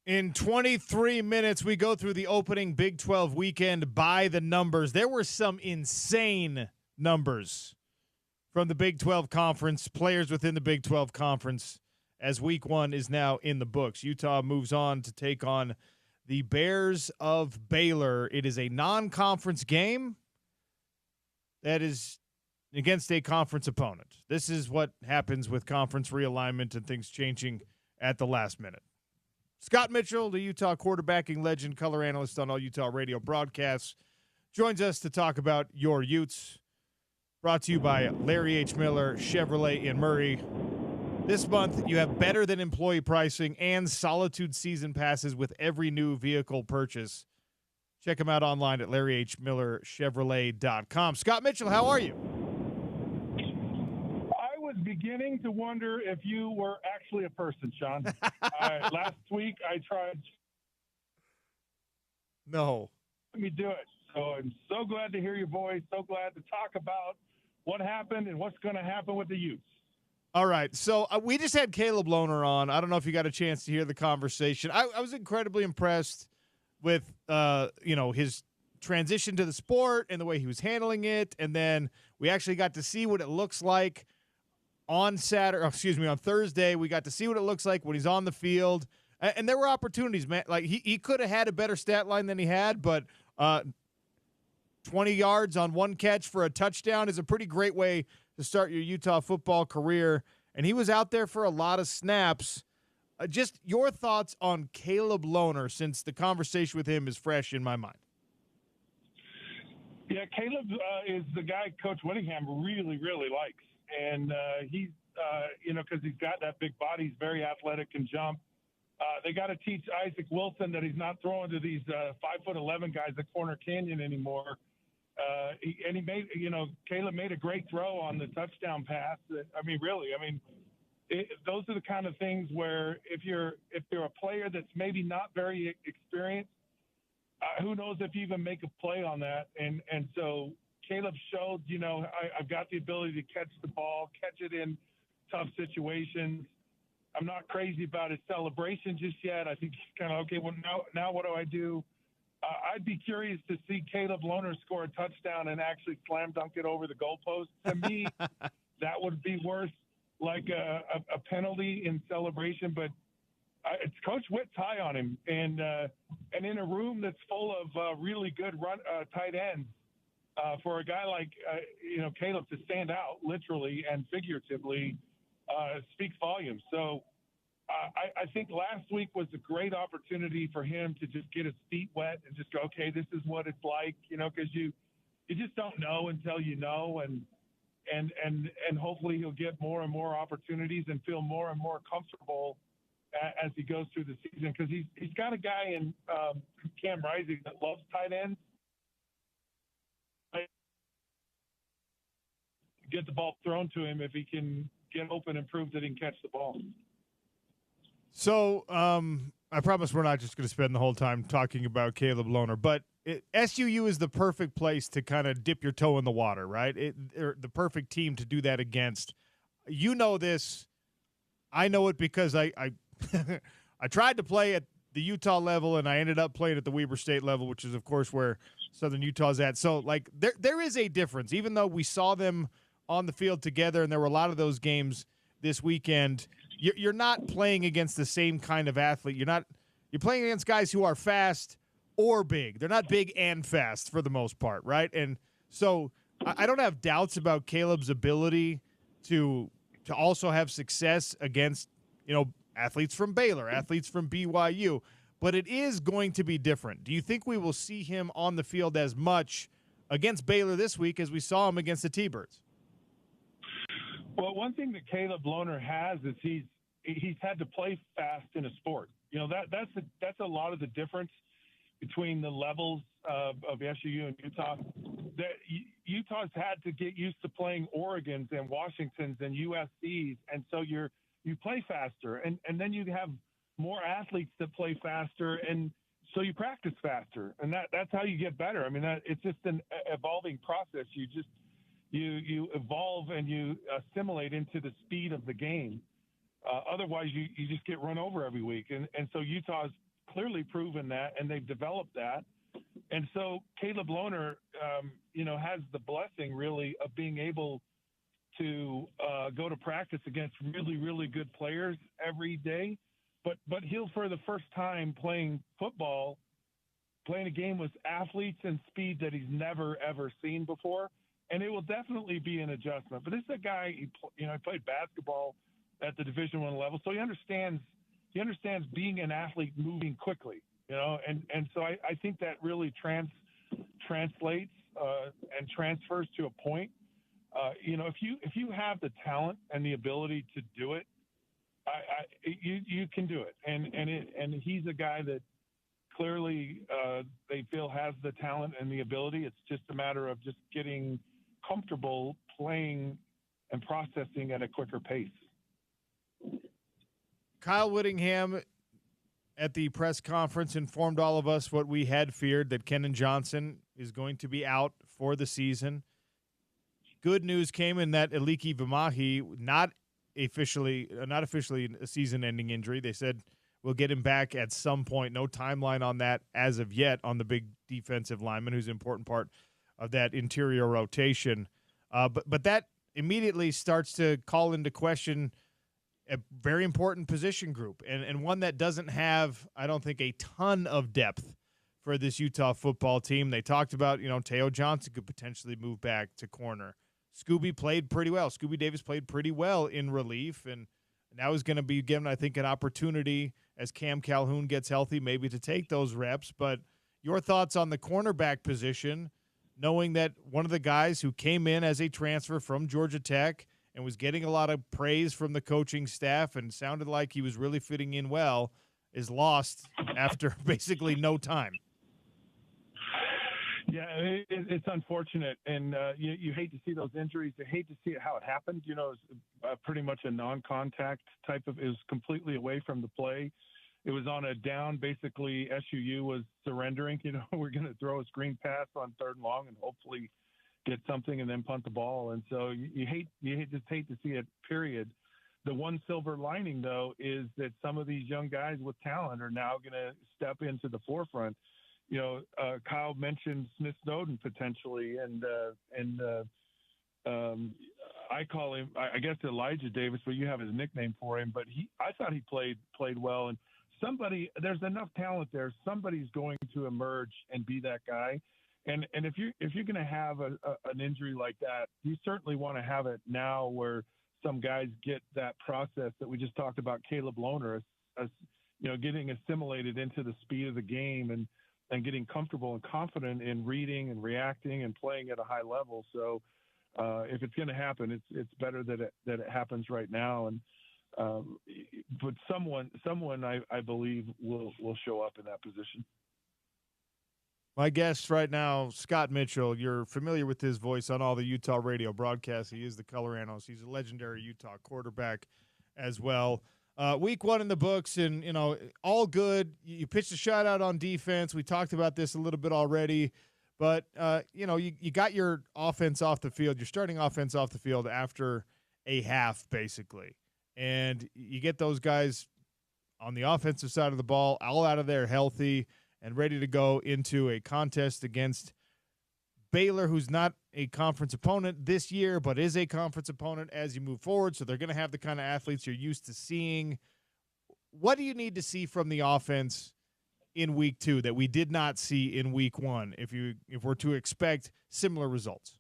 In 23 minutes, we go through the opening Big 12 weekend by the numbers. There were some insane numbers from the Big 12 Conference, players within the Big 12 Conference, as Week 1 is now in the books. Utah moves on to take on the Bears of Baylor. It is a non-conference game that is against a conference opponent. This is what happens with conference realignment and things changing at the last minute. Scott Mitchell, the Utah quarterbacking legend, color analyst on all Utah radio broadcasts, joins us to talk about your Utes. Brought to you by Larry H. Miller, Chevrolet in Murray. This month, you have better than employee pricing and Solitude season passes with every new vehicle purchase. Check them out online at LarryHMillerChevrolet.com. Scott Mitchell, how are you? I was beginning to wonder if you were actually a person, Sean. Last week, I tried. No. Let me do it. So I'm so glad to hear your voice. So glad to talk about what happened and what's going to happen with the Utes. All right. So we just had Caleb Lohner on. I don't know if you got a chance to hear the conversation. I was incredibly impressed with, his transition to the sport and the way he was handling it. And then we actually got to see what it looks like on Thursday. We got to see what it looks like when he's on the field. And there were opportunities, man. Like he could have had a better stat line than he had, but 20 yards on one catch for a touchdown is a pretty great way to start your Utah football career. And he was out there for a lot of snaps. Just your thoughts on Caleb Lohner, since the conversation with him is fresh in my mind. Yeah, Caleb is the guy Coach Whittingham really, really likes. And he's, because he's got that big body, he's very athletic, can jump. They got to teach Isaac Wilson that he's not throwing to these 5'11" guys at Corner Canyon anymore. Caleb made a great throw on the touchdown pass. Those are the kind of things where if you're a player that's maybe not very experienced, who knows if you even make a play on that. And so Caleb showed, I've got the ability to catch the ball, catch it in tough situations. I'm not crazy about his celebration just yet. I think he's kind of, okay, well, now what do I do? I'd be curious to see Caleb Lohner score a touchdown and actually slam dunk it over the goalpost. To me, that would be worth like a penalty in celebration. But it's Coach Witt's high on him, and in a room that's full of really good tight ends, for a guy like Caleb to stand out literally and figuratively speaks volumes. So I think last week was a great opportunity for him to just get his feet wet and just go, okay, this is what it's like, because you just don't know until you know, and hopefully he'll get more and more opportunities and feel more and more comfortable as he goes through the season, because he's got a guy in Cam Rising that loves tight ends. Get the ball thrown to him if he can get open and prove that he can catch the ball. So I promise we're not just going to spend the whole time talking about Caleb Lohner, but SUU is the perfect place to kind of dip your toe in the water, right? They're the perfect team to do that against. You know this. I know it because I I tried to play at the Utah level, and I ended up playing at the Weber State level, which is, of course, where Southern Utah's at. So, like, there is a difference. Even though we saw them on the field together, and there were a lot of those games this weekend, you're not playing against the same kind of athlete. You're playing against guys who are fast or big. They're not big and fast for the most part, right? And so I don't have doubts about Caleb's ability to also have success against, athletes from Baylor, athletes from BYU, but it is going to be different. Do you think we will see him on the field as much against Baylor this week as we saw him against the T-Birds? Well, one thing that Caleb Lohner has is he's had to play fast in a sport. That's a lot of the difference between the levels of SUU and Utah. That Utah's had to get used to playing Oregons and Washingtons and USCs, and so you play faster, and then you have more athletes that play faster, and so you practice faster, and that's how you get better. I mean, it's just an evolving process. You evolve and you assimilate into the speed of the game. Otherwise, you just get run over every week. And so Utah's clearly proven that, and they've developed that. And so Caleb Lohner, has the blessing really of being able to go to practice against really, really good players every day. But he'll, for the first time playing football, playing a game with athletes and speed that he's never, ever seen before. And it will definitely be an adjustment. But this is a guy, he played basketball at the Division I level, so he understands being an athlete moving quickly, and so I think that really translates and transfers to a point. If you have the talent and the ability to do it, you can do it. And he's a guy that clearly they feel has the talent and the ability. It's just a matter of just getting comfortable playing and processing at a quicker pace. Kyle Whittingham at the press conference informed all of us what we had feared, that Kenan Johnson is going to be out for the season. Good news came in that Eliki Vimahi, not officially a season-ending injury. They said we'll get him back at some point. No timeline on that as of yet on the big defensive lineman, who's an important part of that interior rotation. But that immediately starts to call into question a very important position group, and one that doesn't have, I don't think, a ton of depth for this Utah football team. They talked about, Teo Johnson could potentially move back to corner. Scooby played pretty well. Scooby Davis played pretty well in relief, and now he's going to be given, I think, an opportunity as Cam Calhoun gets healthy, maybe to take those reps. But your thoughts on the cornerback position, knowing that one of the guys who came in as a transfer from Georgia Tech and was getting a lot of praise from the coaching staff and sounded like he was really fitting in well, is lost after basically no time. Yeah, it's unfortunate, and you hate to see those injuries. You hate to see how it happened. It's pretty much a non-contact type of. It was completely away from the play. It was on a down. Basically, SUU was surrendering. We're going to throw a screen pass on 3rd and long, and hopefully get something and then punt the ball. And so you hate to see it, period. The one silver lining, though, is that some of these young guys with talent are now going to step into the forefront. Kyle mentioned Smith Snowden potentially, and I call him, I guess, Elijah Davis, but you have his nickname for him. But I thought he played well, and there's enough talent there. Somebody's going to emerge and be that guy. And if you're going to have an injury like that, you certainly want to have it now, where some guys get that process that we just talked about. Caleb Lohner, getting assimilated into the speed of the game and getting comfortable and confident in reading and reacting and playing at a high level. So if it's going to happen, it's better that it happens right now. And but someone I believe will show up in that position. My guest right now, Scott Mitchell. You're familiar with his voice on all the Utah radio broadcasts. He is the color analyst. He's a legendary Utah quarterback as well. Week 1 in the books, and, all good. You pitched a shutout on defense. We talked about this a little bit already. But, you got your offense off the field, your starting offense off the field after a half, basically. And you get those guys on the offensive side of the ball all out of there healthy and ready to go into a contest against Baylor, who's not a conference opponent this year, but is a conference opponent as you move forward. So they're going to have the kind of athletes you're used to seeing. What do you need to see from the offense in week 2 that we did not see in week 1 if we're to expect similar results?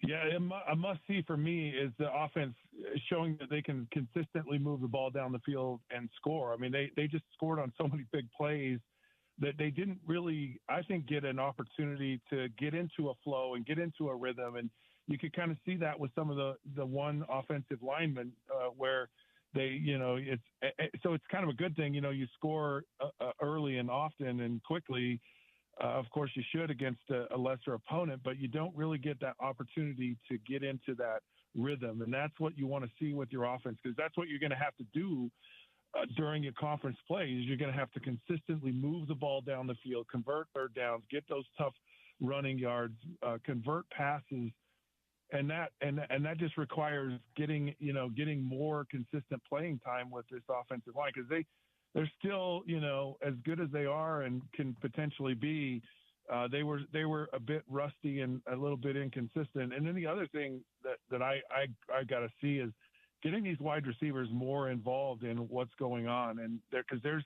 Yeah, a must-see for me is the offense showing that they can consistently move the ball down the field and score. I mean, they just scored on so many big plays that they didn't really, I think, get an opportunity to get into a flow and get into a rhythm. And you could kind of see that with some of the one offensive lineman where they, so it's kind of a good thing, you score early and often and quickly. Of course, you should against a lesser opponent, but you don't really get that opportunity to get into that rhythm. And that's what you want to see with your offense, because that's what you're going to have to do during your conference play. Is you're going to have to consistently move the ball down the field, convert 3rd downs, get those tough running yards, convert passes. And that just requires getting more consistent playing time with this offensive line, because they're still, as good as they are and can potentially be. They were a bit rusty and a little bit inconsistent. And then the other thing that I got to see is getting these wide receivers more involved in what's going on, and because there's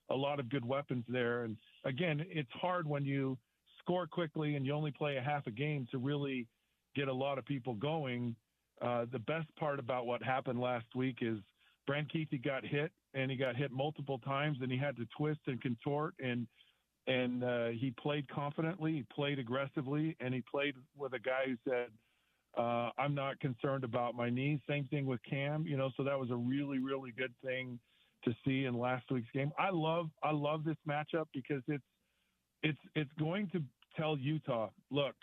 a lot of good weapons there. And again, it's hard when you score quickly and you only play a half a game to really get a lot of people going. The best part about what happened last week is Brand Keithy got hit, and he got hit multiple times, and he had to twist and contort, and he played confidently, he played aggressively, and he played with a guy who said, I'm not concerned about my knees. Same thing with Cam, so that was a really, really good thing to see in last week's game. I love this matchup because it's going to tell Utah, look,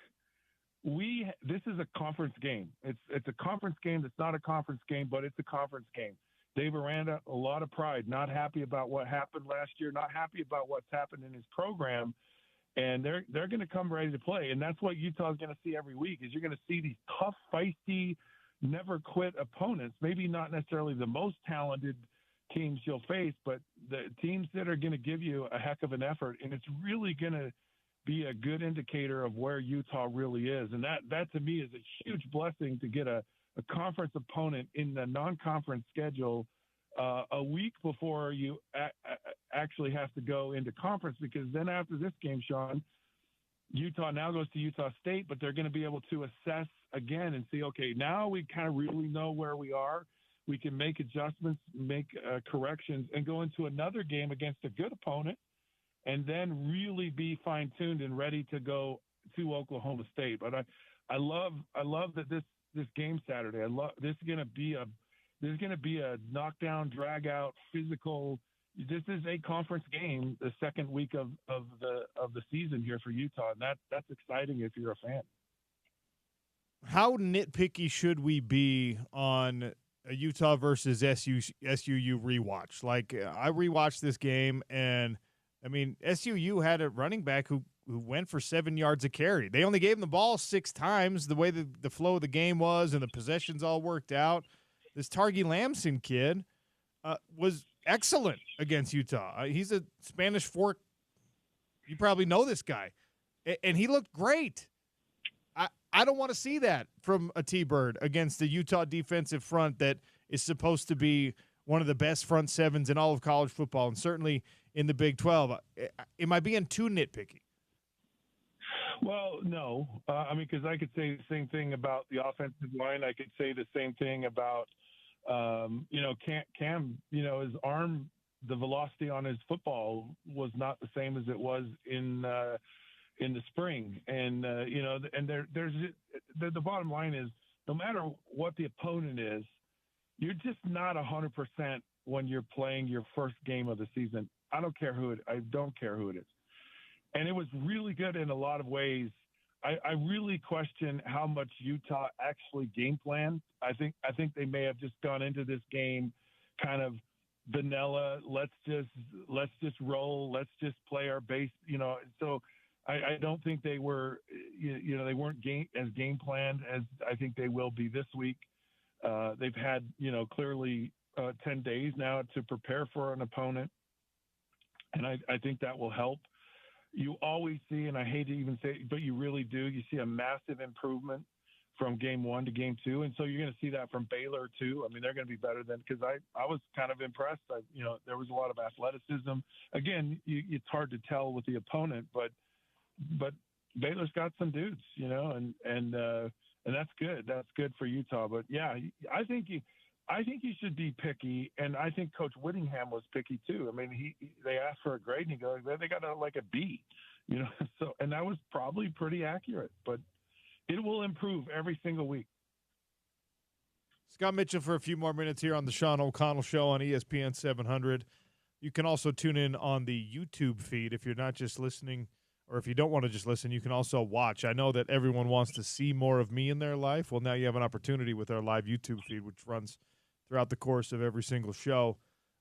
this is a conference game. It's a conference game that's not a conference game, but it's a conference game. Dave Aranda, a lot of pride, not happy about what happened last year, not happy about what's happened in his program, and they're going to come ready to play. And that's what Utah is going to see every week, is you're going to see these tough, feisty, never quit opponents, maybe not necessarily the most talented teams you'll face, but the teams that are going to give you a heck of an effort, and it's really going to be a good indicator of where Utah really is. And that to me is a huge blessing, to get a conference opponent in the non-conference schedule a week before you actually have to go into conference, because then after this game, Sean, Utah now goes to Utah State, but they're going to be able to assess again and see, okay, now we kind of really know where we are. We can make adjustments, make corrections, and go into another game against a good opponent, and then really be fine-tuned and ready to go to Oklahoma State. But I love that this game Saturday. This is going to be a knockdown, drag out, physical. This is a conference game, the second week of the season here for Utah, and that's exciting if you're a fan. How nitpicky should we be on a Utah versus SUU rewatch? Like, I rewatched this game, and I mean, SUU had a running back who went for 7 yards a carry. They only gave him the ball 6 times, the way the flow of the game was and the possessions all worked out. This Targi Lamson kid was excellent against Utah. He's a Spanish Fort. You probably know this guy. And he looked great. I don't want to see that from a T-Bird against the Utah defensive front that is supposed to be one of the best front sevens in all of college football, and certainly in the Big 12. Am I being too nitpicky? Well, no. Because I could say the same thing about the offensive line. I could say the same thing about, Cam, his arm, the velocity on his football was not the same as it was in the spring. And, there's the bottom line is, no matter what the opponent is, you're just not 100% when you're playing your first game of the season. I don't care who it is. And it was really good in a lot of ways. I really question how much Utah actually game planned. I think they may have just gone into this game kind of vanilla. Let's just roll. Let's just play our base. So I don't think they were. They weren't as game planned as I think they will be this week. They've had clearly 10 days now to prepare for an opponent, and I think that will help. You always see, and I hate to even say it, but you really do, you see a massive improvement from game 1 to game 2. And so you're going to see that from Baylor too. I mean, they're going to be better than, because I was kind of impressed. There was a lot of athleticism. Again, it's hard to tell with the opponent, but Baylor's got some dudes, and that's good. That's good for Utah. But yeah, I think you should be picky, and I think Coach Whittingham was picky too. I mean, they asked for a grade, and he goes, they got a B, So, and that was probably pretty accurate, but it will improve every single week. Scott Mitchell for a few more minutes here on the Sean O'Connell Show on ESPN 700. You can also tune in on the YouTube feed if you're not just listening, or if you don't want to just listen, you can also watch. I know that everyone wants to see more of me in their life. Well, now you have an opportunity with our live YouTube feed, which runs throughout the course of every single show.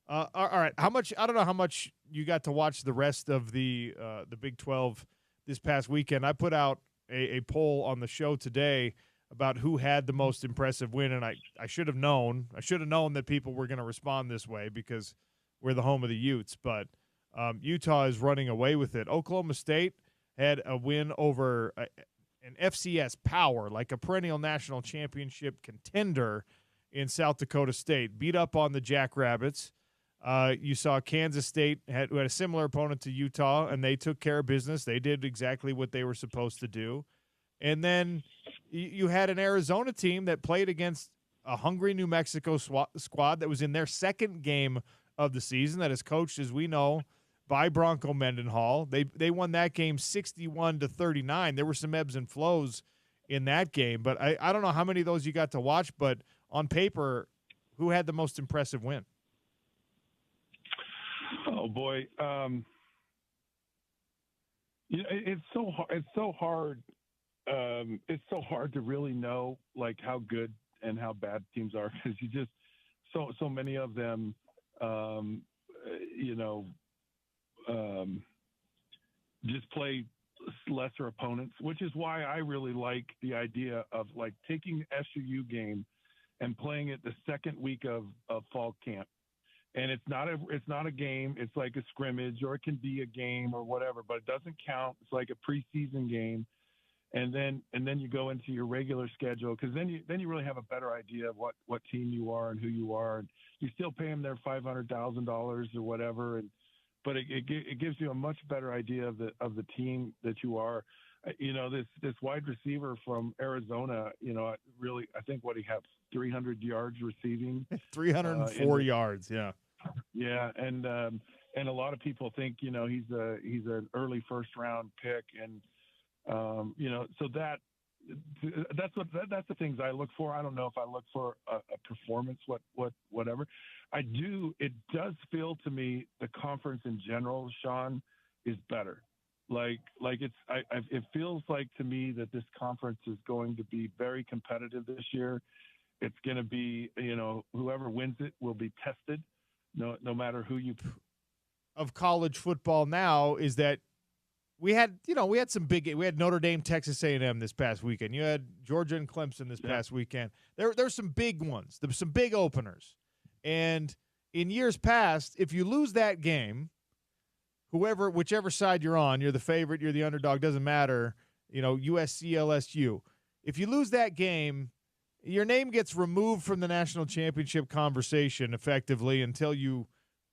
All right, how much? I don't know how much you got to watch the rest of the Big 12 this past weekend. I put out a poll on the show today about who had the most impressive win, and I should have known. I should have known that people were going to respond this way, because we're the home of the Utes. But Utah is running away with it. Oklahoma State had a win over an FCS power, like a perennial national championship contender in South Dakota State. Beat up on the Jackrabbits. You saw Kansas State who had a similar opponent to Utah, and they took care of business. They did exactly what they were supposed to do. And then you had an Arizona team that played against a hungry New Mexico squad that was in their second game of the season, that is coached, as we know, by Bronco Mendenhall. They won that game 61-39. There were some ebbs and flows in that game, but I don't know how many of those you got to watch, but on paper, who had the most impressive win? Oh boy, it's so hard. It's so hard to really know like how good and how bad teams are, because you just so many of them, just play lesser opponents, which is why I really like the idea of like taking the SUU game and playing it the second week of fall camp. And it's not a game. It's like a scrimmage, or it can be a game or whatever, but it doesn't count. It's like a preseason game. And then you go into your regular schedule, because then you really have a better idea of what team you are and who you are. And you still pay them their $500,000 or whatever. But it gives you a much better idea of the team that you are. This wide receiver from Arizona, really, I think he had 300 yards receiving, 304 yards. Yeah. Yeah. And a lot of people think, he's an early first round pick. And, so that's the things I look for. I don't know if I look for a performance, whatever. It does feel to me the conference in general, Sean, is better. It feels like to me that this conference is going to be very competitive this year. It's going to be, whoever wins it will be tested, no matter who you. Of college football now is that we had some big. We had Notre Dame, Texas A&M this past weekend. You had Georgia and Clemson this past weekend. There's some big ones. There's some big openers. And in years past, if you lose that game, whichever side you're on, you're the favorite, you're the underdog, doesn't matter, USC, LSU. If you lose that game, your name gets removed from the national championship conversation effectively until you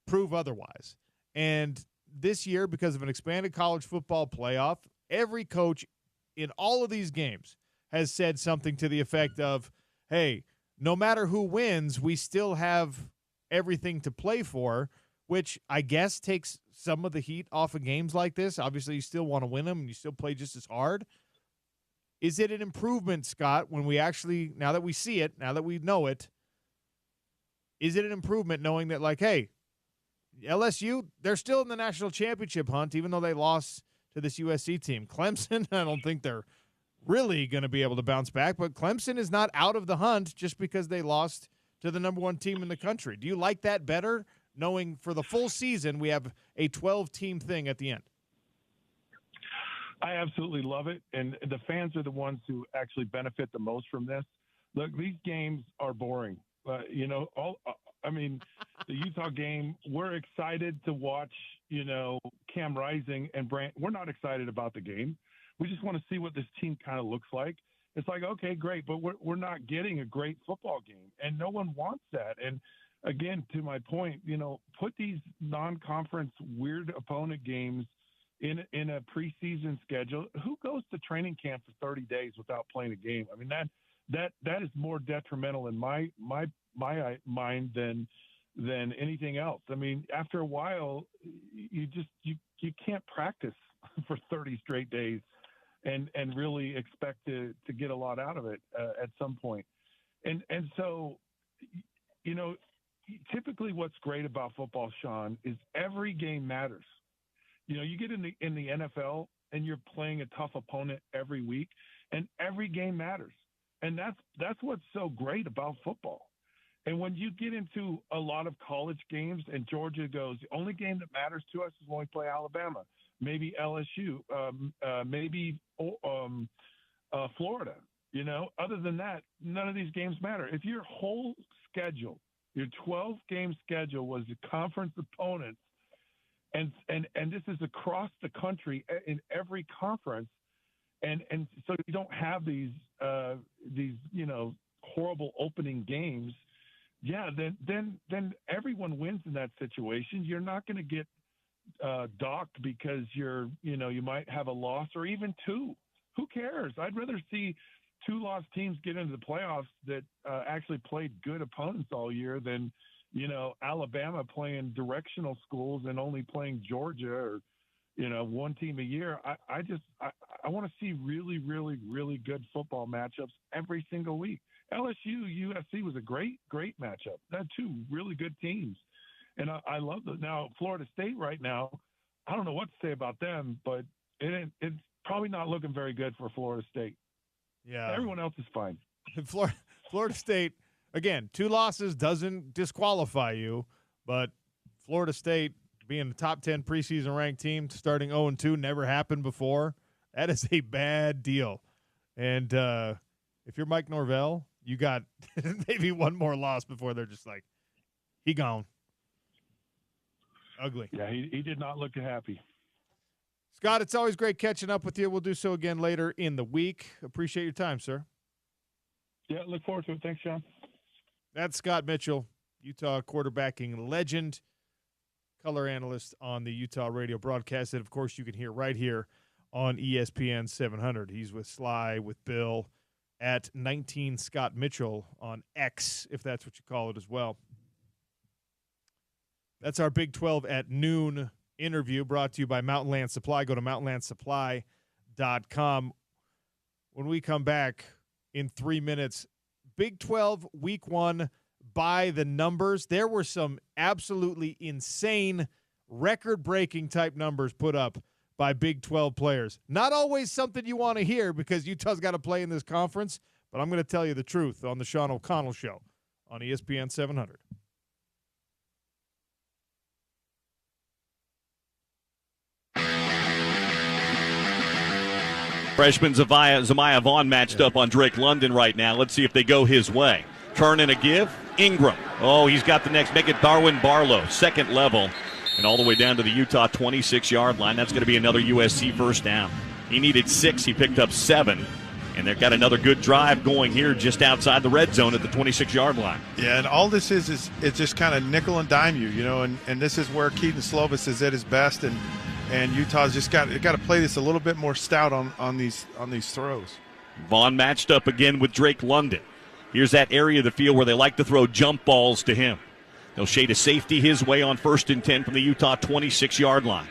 prove otherwise. And this year, because of an expanded college football playoff, every coach in all of these games has said something to the effect of, hey, no matter who wins, we still have everything to play for, which I guess takes some of the heat off of games like this. Obviously, you still want to win them, and you still play just as hard. Is it an improvement, Scott, when we actually, now that we see it, now that we know it, is it an improvement knowing that, like, hey, LSU, they're still in the national championship hunt, even though they lost to this USC team. Clemson, I don't think they're really going to be able to bounce back, but Clemson is not out of the hunt just because they lost to the number one team in the country. Do you like that better, knowing for the full season we have a 12-team thing at the end? I absolutely love it, and the fans are the ones who actually benefit the most from this. Look, these games are boring. The Utah game, we're excited to watch, Cam Rising and Brant. We're not excited about the game. We just want to see what this team kind of looks like. It's like, okay, great, but we're not getting a great football game, and no one wants that. And again, to my point, put these non-conference weird opponent games in a preseason schedule. Who goes to training camp for 30 days without playing a game? I mean, that is more detrimental in my mind than anything else. I mean, after a while, you can't practice for 30 straight days and really expect to get a lot out of it at some point. And so, typically what's great about football, Sean, is every game matters. You get in the NFL and you're playing a tough opponent every week, and every game matters. And that's what's so great about football. And when you get into a lot of college games and Georgia goes, the only game that matters to us is when we play Alabama, maybe LSU, maybe Florida. Other than that, none of these games matter. If your whole schedule Your 12-game schedule was the conference opponents, and this is across the country in every conference, and so you don't have these horrible opening games. Yeah, then everyone wins in that situation. You're not going to get docked because you might have a loss or even two. Who cares? I'd rather see 2 lost teams get into the playoffs that actually played good opponents all year than Alabama playing directional schools and only playing Georgia or one team a year. I want to see really, really, really good football matchups every single week. LSU USC was a great matchup. That 2 really good teams, and I love them. Now Florida State right now, I don't know what to say about them, but it's probably not looking very good for Florida State. Yeah, everyone else is fine. Florida State, again, 2 losses doesn't disqualify you, but Florida State being the top 10 preseason ranked team, starting 0-2, never happened before. That is a bad deal. And if you're Mike Norvell, you got maybe one more loss before they're just like, he gone. Ugly. Yeah, he did not look happy. Scott, it's always great catching up with you. We'll do so again later in the week. Appreciate your time, sir. Yeah, look forward to it. Thanks, Sean. That's Scott Mitchell, Utah quarterbacking legend, color analyst on the Utah radio broadcast that, of course, you can hear right here on ESPN 700. He's with Sly, with Bill, at 19 Scott Mitchell on X, if that's what you call it as well. That's our Big 12 at noon interview brought to you by Mountain Land Supply. Go to mountainlandsupply.com. When we come back in 3 minutes, Big 12 Week 1 by the numbers. There were some absolutely insane, record-breaking type numbers put up by Big 12 players. Not always something you want to hear because Utah's got to play in this conference, but I'm going to tell you the truth on the Sean O'Connell Show on ESPN 700. Freshman Zamiah Vaughn matched up on Drake London right now. Let's see if they go his way. Turn and a give. Ingram. Oh, he's got the next. Make it Darwin Barlow. Second level. And all the way down to the Utah 26-yard line. That's going to be another USC first down. He needed 6. He picked up 7. And they've got another good drive going here just outside the red zone at the 26-yard line. Yeah, and all this is it's just kind of nickel and dime you, and this is where Keaton Slovis is at his best, and Utah's just got to play this a little bit more stout on these throws. Vaughn matched up again with Drake London. Here's that area of the field where they like to throw jump balls to him. They'll shade a safety his way on 1st and 10 from the Utah 26-yard line.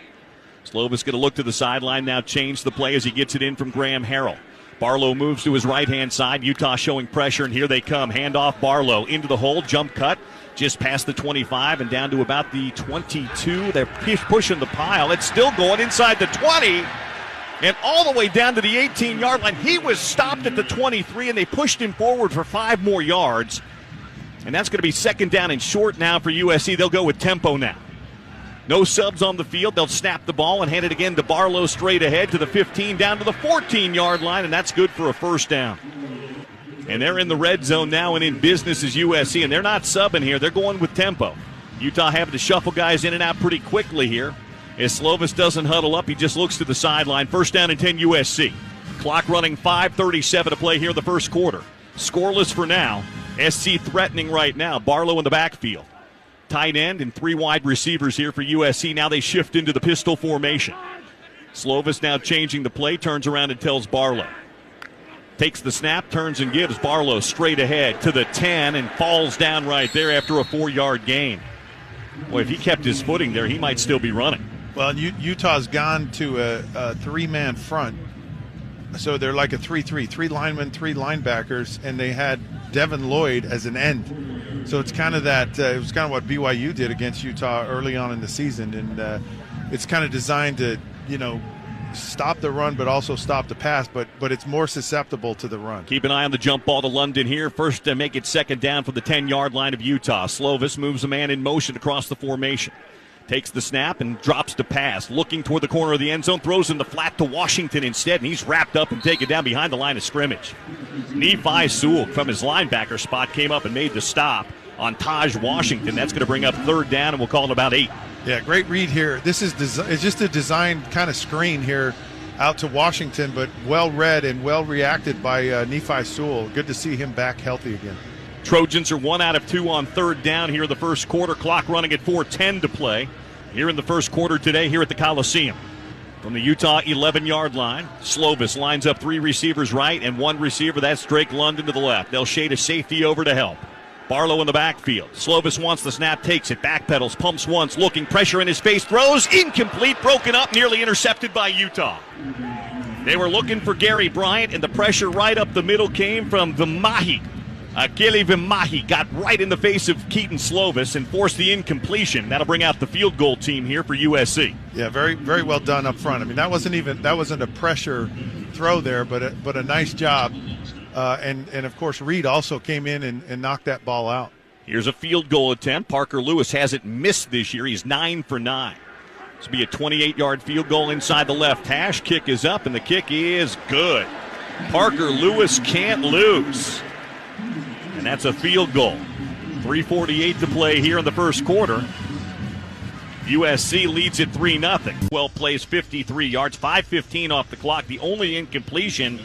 Slovis going to look to the sideline now, change the play as he gets it in from Graham Harrell. Barlow moves to his right-hand side. Utah showing pressure, and here they come. Handoff Barlow into the hole, jump cut, just past the 25 and down to about the 22. They're pushing the pile. It's still going inside the 20 and all the way down to the 18-yard line. He was stopped at the 23, and they pushed him forward for 5 more yards. And that's going to be 2nd down and short now for USC. They'll go with tempo now. No subs on the field. They'll snap the ball and hand it again to Barlow straight ahead to the 15, down to the 14-yard line, and that's good for a first down. And they're in the red zone now and in business as USC, and they're not subbing here. They're going with tempo. Utah having to shuffle guys in and out pretty quickly here. As Slovis doesn't huddle up, he just looks to the sideline. First down and 10 USC. Clock running, 5:37 to play here in the first quarter. Scoreless for now. SC threatening right now. Barlow in the backfield. Tight end and 3 wide receivers here for USC. Now they shift into the pistol formation. Slovis now changing the play, turns around and tells Barlow. Takes the snap, turns and gives. Barlow straight ahead to the 10 and falls down right there after a 4-yard gain. Boy, if he kept his footing there, he might still be running. Well, Utah's gone to a 3-man front. So they're like a 3-3, 3 linemen, 3 linebackers, and they had Devin Lloyd as an end. So it's kind of that. It was kind of what BYU did against Utah early on in the season, and it's kind of designed to, stop the run, but also stop the pass. But it's more susceptible to the run. Keep an eye on the jump ball to London here. First to make it 2nd down for the 10-yard line of Utah. Slovis moves a man in motion across the formation. Takes the snap and drops to pass. Looking toward the corner of the end zone. Throws in the flat to Washington instead. And he's wrapped up and taken down behind the line of scrimmage. Nephi Sewell from his linebacker spot came up and made the stop on Taj Washington. That's going to bring up third down, and we'll call it about 8. Yeah, great read here. This is it's just a design kind of screen here out to Washington, but well read and well reacted by Nephi Sewell. Good to see him back healthy again. Trojans are 1 out of 2 on third down here in the first quarter. Clock running at 4:10 to play here in the first quarter today here at the Coliseum. From the Utah 11-yard line, Slovis lines up 3 receivers right and 1 receiver. That's Drake London to the left. They'll shade a safety over to help. Barlow in the backfield. Slovis wants the snap, takes it, backpedals, pumps once, looking, pressure in his face, throws, incomplete, broken up, nearly intercepted by Utah. They were looking for Gary Bryant, and the pressure right up the middle came from Vimahi. Akeli Vimahi got right in the face of Keaton Slovis and forced the incompletion. That'll bring out the field goal team here for USC. Yeah, very, very well done up front. I mean, that wasn't a pressure throw there, but a nice job. And of course, Reed also came in and knocked that ball out. Here's a field goal attempt. Parker Lewis hasn't missed this year. He's 9 for 9. This will be a 28-yard field goal inside the left hash. Kick is up, and the kick is good. Parker Lewis can't lose. And that's a field goal. 3:48 to play here in the first quarter. USC leads it 3-0. 12 plays, 53 yards, 5:15 off the clock. The only incompletion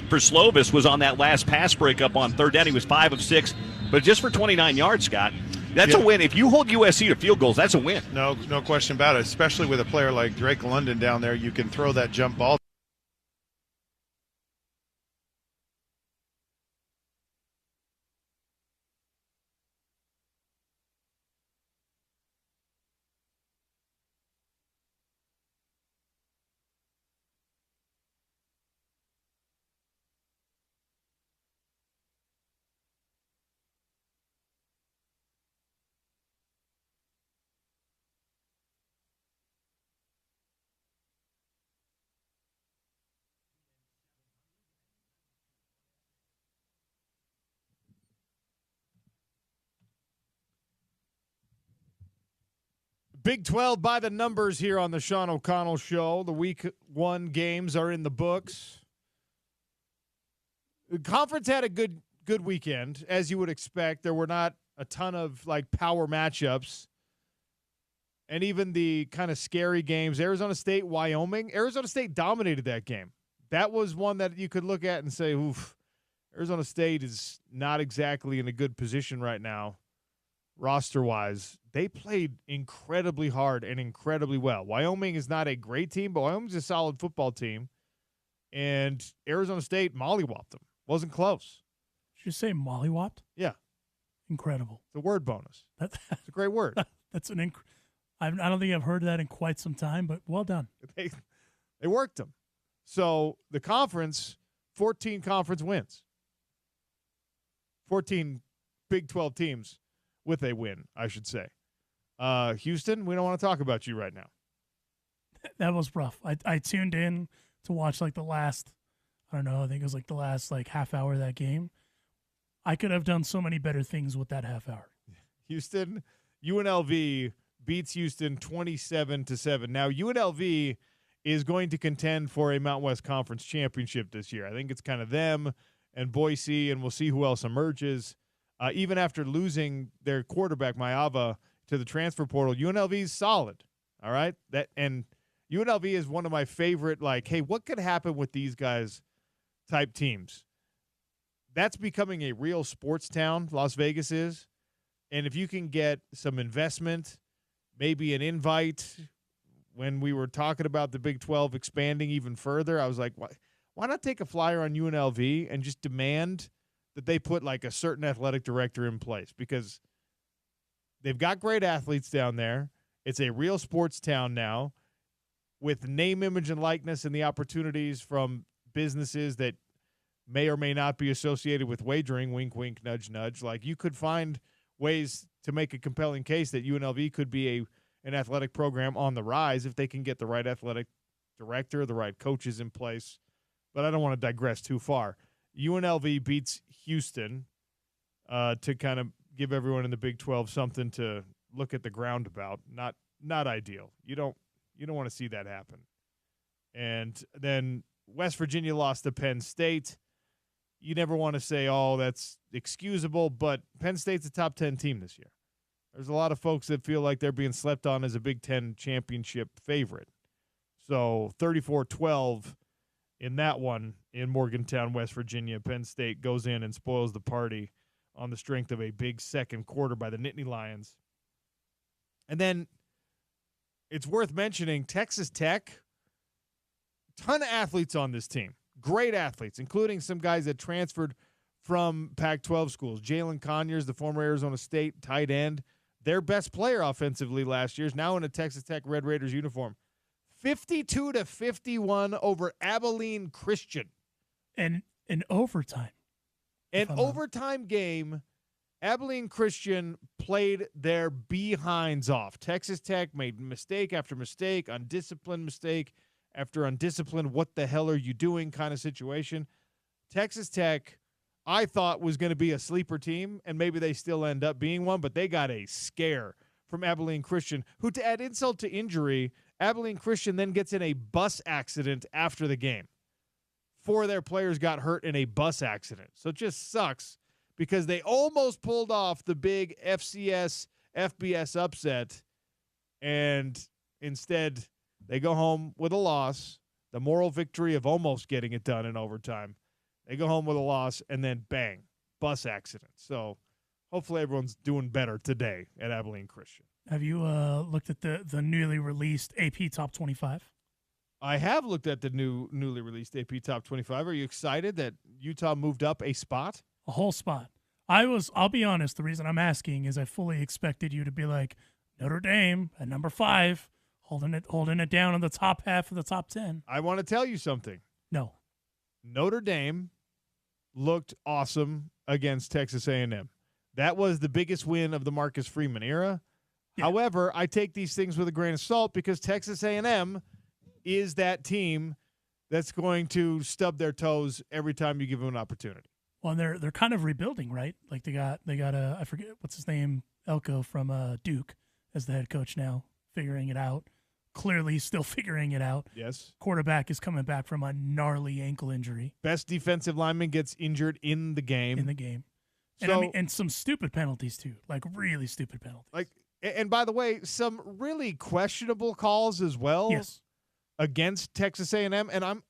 for Slovis was on that last pass breakup on third down. He was 5 of 6, but just for 29 yards, Scott. That's a win. If you hold USC to field goals, that's a win. No question about it, especially with a player like Drake London down there. You can throw that jump ball. Big 12 by the numbers here on the Sean O'Connell Show. The Week 1 games are in the books. The conference had a good weekend, as you would expect. There were not a ton of power matchups. And even the kind of scary games, Arizona State, Wyoming. Arizona State dominated that game. That was one that you could look at and say, oof, Arizona State is not exactly in a good position right now, roster-wise. They played incredibly hard and incredibly well. Wyoming is not a great team, but Wyoming's a solid football team. And Arizona State mollywopped them. Wasn't close. Did you say mollywopped? Yeah. Incredible. It's a word bonus. It's a great word. That's I don't think I've heard that in quite some time, but well done. They worked them. So the conference, 14 conference wins. 14 Big 12 teams with a win, I should say. Houston, we don't want to talk about you right now. That was rough. I tuned in to watch the last, I don't know, I think it was the last half hour of that game. I could have done so many better things with that half hour. Houston, UNLV beats Houston 27-7. Now, UNLV is going to contend for a Mountain West Conference championship this year. I think it's kind of them and Boise, and we'll see who else emerges. Even after losing their quarterback, Maava, to the transfer portal, UNLV is solid. All right? And UNLV is one of my favorite, hey, what could happen with these guys type teams? That's becoming a real sports town, Las Vegas is. And if you can get some investment, maybe an invite, when we were talking about the Big 12 expanding even further, I was like, why not take a flyer on UNLV and just demand that they put a certain athletic director in place? Because they've got great athletes down there. It's a real sports town now with name, image, and likeness and the opportunities from businesses that may or may not be associated with wagering, wink, wink, nudge, nudge. You could find ways to make a compelling case that UNLV could be an athletic program on the rise if they can get the right athletic director, the right coaches in place. But I don't want to digress too far. UNLV beats Houston to kind of give everyone in the Big 12 something to look at the ground about. Not ideal. You don't want to see that happen. And then West Virginia lost to Penn State. you never want to say, oh, that's excusable, but Penn State's a top 10 team this year. There's a lot of folks that feel like they're being slept on as a Big Ten championship favorite. So 34-12 in that one in Morgantown, West Virginia. Penn State goes in and spoils the party on the strength of a big second quarter by the Nittany Lions. And then it's worth mentioning Texas Tech, ton of athletes on this team. Great athletes, including some guys that transferred from Pac-12 schools. Jalen Conyers, the former Arizona State tight end, their best player offensively last year, is now in a Texas Tech Red Raiders uniform. 52-51 over Abilene Christian. And in overtime. An overtime game, Abilene Christian played their behinds off. Texas Tech made mistake after mistake, undisciplined mistake after undisciplined, what the hell are you doing kind of situation. Texas Tech, I thought, was going to be a sleeper team, and maybe they still end up being one, but they got a scare from Abilene Christian, who, to add insult to injury, Abilene Christian then gets in a bus accident after the game. 4 of their players got hurt in a bus accident. So it just sucks because they almost pulled off the big FCS, FBS upset, and instead they go home with a loss, the moral victory of almost getting it done in overtime. They go home with a loss, and then bang, bus accident. So hopefully everyone's doing better today at Abilene Christian. Have you looked at the newly released AP Top 25? I have looked at the newly released AP Top 25. Are you excited that Utah moved up a spot? A whole spot. I'll be honest, the reason I'm asking is I fully expected you to be like Notre Dame at number 5, holding it down in the top half of the top 10. I want to tell you something. No. Notre Dame looked awesome against Texas A&M. That was the biggest win of the Marcus Freeman era. Yeah. However, I take these things with a grain of salt because Texas A&M is that team that's going to stub their toes every time you give them an opportunity. Well, they're kind of rebuilding, right? Like they got I forget what's his name, Elko from Duke as the head coach now, figuring it out. Clearly still figuring it out. Yes. Quarterback is coming back from a gnarly ankle injury. Best defensive lineman gets injured in the game. And and some stupid penalties too, like really stupid penalties. And by the way, some really questionable calls as well. Yes. Against Texas A&M, and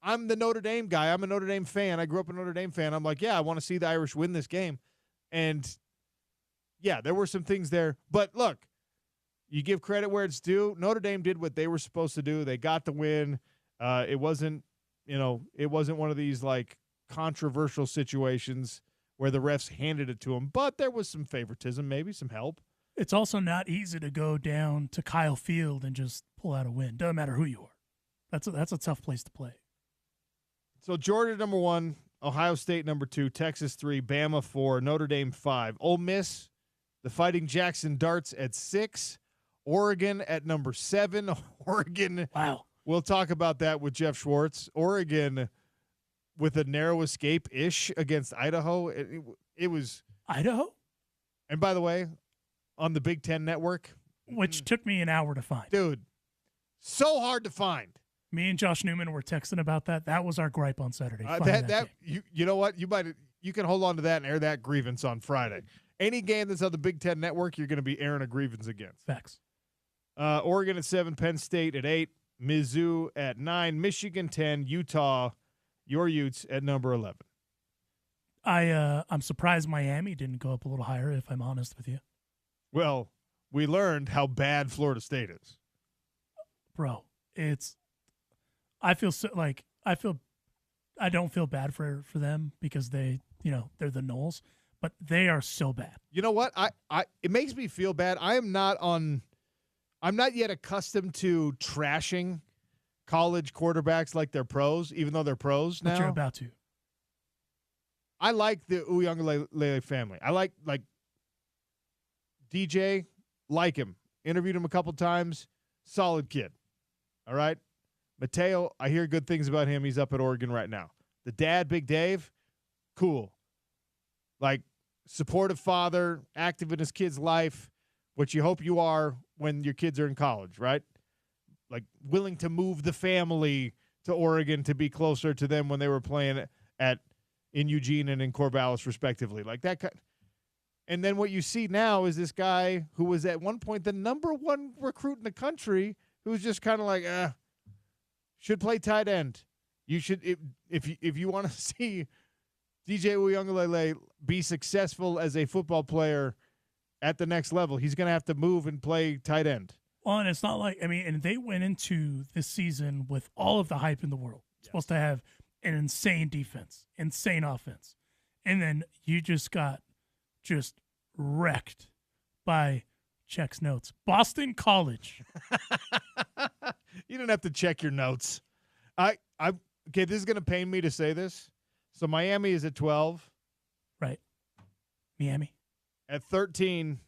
I'm the Notre Dame guy. I'm a Notre Dame fan. I grew up a Notre Dame fan. I'm like, yeah, I want to see the Irish win this game. And, yeah, there were some things there. But, look, you give credit where it's due. Notre Dame did what they were supposed to do. They got the win. It wasn't one of these, like, controversial situations where the refs handed it to them. But there was some favoritism, maybe some help. It's also not easy to go down to Kyle Field and just pull out a win. Doesn't matter who you are. That's a tough place to play. So Georgia number 1, Ohio State number 2, Texas 3, Bama 4, Notre Dame 5, Ole Miss, the Fighting Jackson Darts at 6, Oregon at number 7. Oregon. Wow. We'll talk about that with Jeff Schwartz. Oregon with a narrow escape-ish against Idaho. It was Idaho. And by the way, on the Big Ten Network. Which took me an hour to find. Dude, so hard to find. Me and Josh Newman were texting about that. That was our gripe on Saturday. You know what? You can hold on to that and air that grievance on Friday. Any game that's on the Big Ten Network, you're going to be airing a grievance against. Facts. Oregon at 7, Penn State at 8, Mizzou at 9, Michigan 10, Utah, your Utes at number 11. I'm surprised Miami didn't go up a little higher, if I'm honest with you. Well, we learned how bad Florida State is. Bro, I don't feel bad for them because they're the Noles, but they are so bad. You know what? It makes me feel bad. I'm not yet accustomed to trashing college quarterbacks like they're pros, even though they're pros now. But you're about to. I like the Uiagalelei family. I like DJ, like him. Interviewed him a couple times. Solid kid. All right? Mateo, I hear good things about him. He's up at Oregon right now. The dad, Big Dave, cool. Like, supportive father, active in his kid's life, which you hope you are when your kids are in college, right? Like, willing to move the family to Oregon to be closer to them when they were playing at in Eugene and in Corvallis, respectively. Like that. And then what you see now is this guy who was at one point the number one recruit in the country, who's just kind of like, should play tight end. You should, if you want to see DJ Uyunglele be successful as a football player at the next level, he's going to have to move and play tight end. Well, and it's not like, and they went into this season with all of the hype in the world. Supposed to have an insane defense, insane offense. And then you just got wrecked by Check's notes. Boston College. You didn't have to check your notes. Okay, this is going to pain me to say this. So Miami is at 12. Right. Miami. At 13.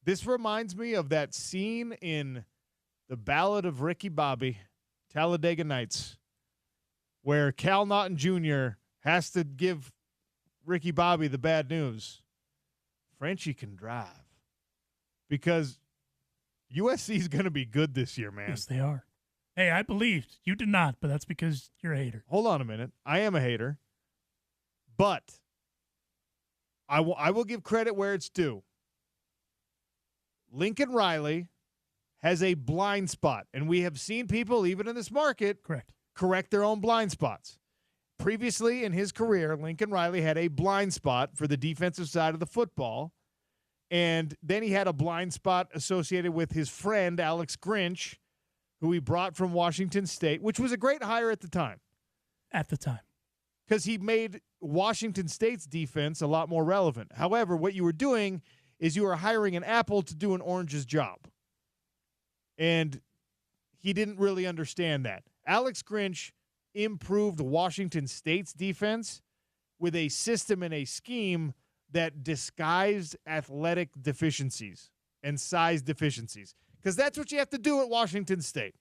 This reminds me of that scene in The Ballad of Ricky Bobby, Talladega Nights, where Cal Naughton Jr. has to give Ricky Bobby the bad news. Frenchie can drive. Because USC is going to be good this year, man. Yes, they are. Hey, I believed. You did not, but that's because you're a hater. Hold on a minute. I am a hater. But I will give credit where it's due. Lincoln Riley has a blind spot, and we have seen people, even in this market, correct their own blind spots. Previously in his career, Lincoln Riley had a blind spot for the defensive side of the football, and then he had a blind spot associated with his friend, Alex Grinch, who he brought from Washington State, which was a great hire at the time. At the time. Because he made Washington State's defense a lot more relevant. However, what you were doing is you were hiring an apple to do an orange's job. And he didn't really understand that. Alex Grinch improved Washington State's defense with a system and a scheme that disguised athletic deficiencies and size deficiencies. Because that's what you have to do at Washington State.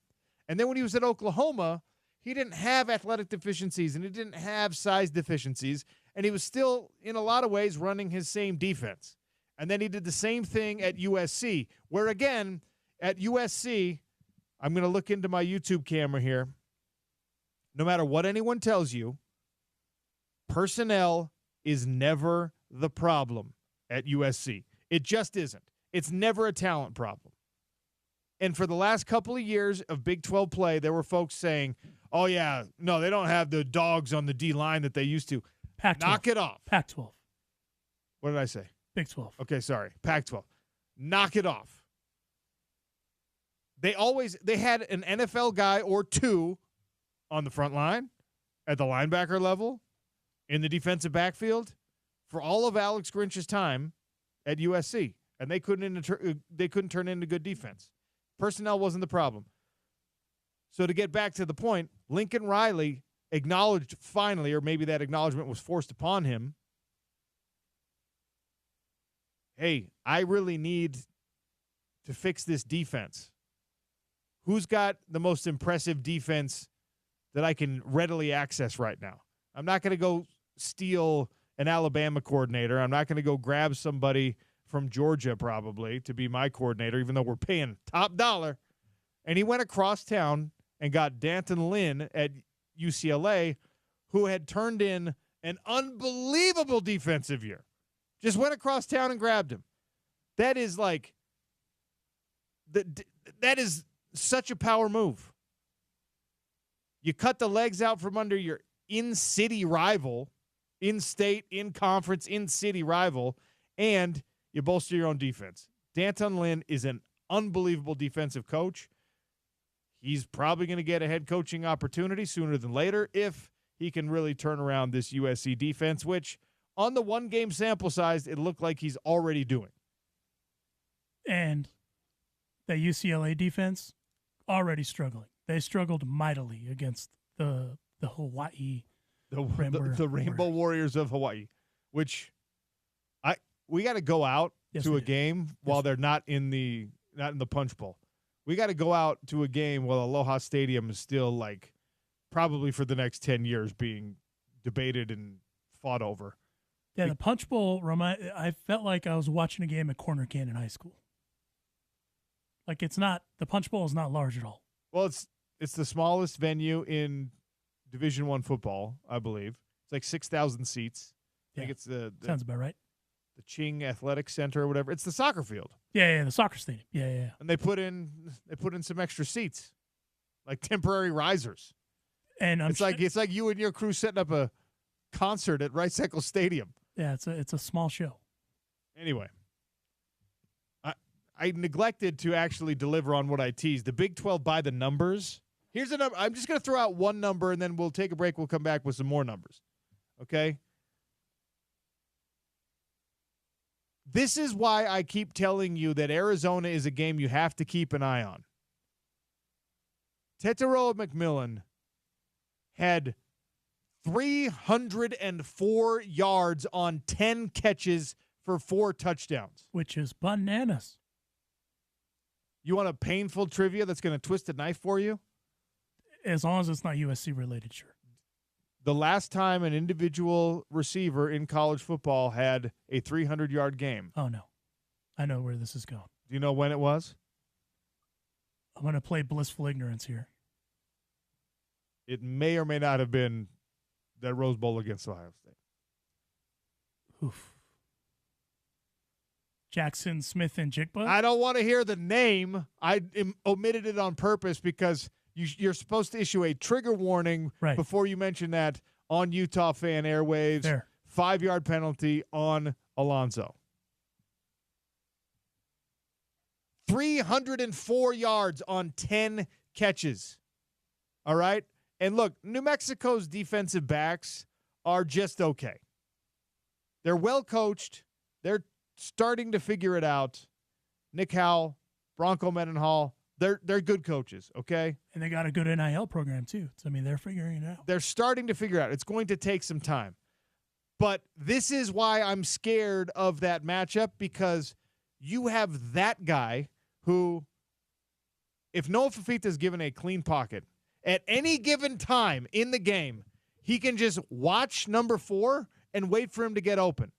And then when he was at Oklahoma, he didn't have athletic deficiencies and he didn't have size deficiencies. And he was still, in a lot of ways, running his same defense. And then he did the same thing at USC, where, again, at USC, I'm going to look into my YouTube camera here. No matter what anyone tells you, personnel is never the problem at USC. It just isn't. It's never a talent problem. And for the last couple of years of Big 12 play, there were folks saying, oh, yeah, no, they don't have the dogs on the D-line that they used to. Pac-12. Knock it off. Pac-12. What did I say? Big 12. Okay, sorry. Pac-12. Knock it off. They had an NFL guy or two on the front line, at the linebacker level, in the defensive backfield, for all of Alex Grinch's time at USC, and they couldn't turn into good defense. Personnel wasn't the problem. So to get back to the point, Lincoln Riley acknowledged finally, or maybe that acknowledgement was forced upon him, hey, I really need to fix this defense. Who's got the most impressive defense that I can readily access right now? I'm not going to go steal an Alabama coordinator. I'm not going to go grab somebody from Georgia probably to be my coordinator, even though we're paying top dollar. And he went across town and got Danton Lynn at UCLA, who had turned in an unbelievable defensive year. Just went across town and grabbed him. That is like that is such a power move. You cut the legs out from under your in-city rival, in-state, in-conference, in-city rival, and you bolster your own defense. Danton Lynn is an unbelievable defensive coach. He's probably going to get a head coaching opportunity sooner than later if he can really turn around this USC defense, which on the one-game sample size, it looked like he's already doing. And the UCLA defense already struggling. They struggled mightily against the Hawaii the Rainbow Warriors of Hawaii, which we got to go out to a game while they're not in the Punch Bowl. We got to go out to a game while Aloha Stadium is still like probably for the next 10 years being debated and fought over. Yeah, the Punch Bowl I felt like I was watching a game at Corner Canyon High School. Like the Punch Bowl is not large at all. Well, it's the smallest venue in Division I football, I believe. It's like 6,000 seats. I think it's the sounds about right. The Ching Athletic Center or whatever. It's the soccer field. Yeah, the soccer stadium. Yeah. And they put in some extra seats, like temporary risers. And it's like you and your crew setting up a concert at Rice Eccles Stadium. Yeah, it's a small show. Anyway, I neglected to actually deliver on what I teased. The Big 12 by the numbers. Here's a number. I'm just going to throw out one number, and then we'll take a break. We'll come back with some more numbers. Okay? This is why I keep telling you that Arizona is a game you have to keep an eye on. Tetairoa McMillan had 304 yards on 10 catches for 4 touchdowns. Which is bananas. You want a painful trivia that's going to twist a knife for you? As long as it's not USC related, sure. The last time an individual receiver in college football had a 300-yard game. Oh, no. I know where this is going. Do you know when it was? I'm going to play blissful ignorance here. It may or may not have been that Rose Bowl against Ohio State. Oof. Jackson Smith and Jigba? I don't want to hear the name. I omitted it on purpose because you're supposed to issue a trigger warning before you mention that on Utah fan airwaves. Fair. 5-yard penalty on Alonzo. 304 yards on 10 catches. All right? And look, New Mexico's defensive backs are just okay. They're well coached. They're starting to figure it out. Nick Howell, Bronco Mendenhall, they're good coaches, okay? And they got a good NIL program, too. So, I mean, they're figuring it out. They're starting to figure it out. It's going to take some time. But this is why I'm scared of that matchup, because you have that guy who, if Noah Fafita is given a clean pocket, at any given time in the game, he can just watch number 4 and wait for him to get open.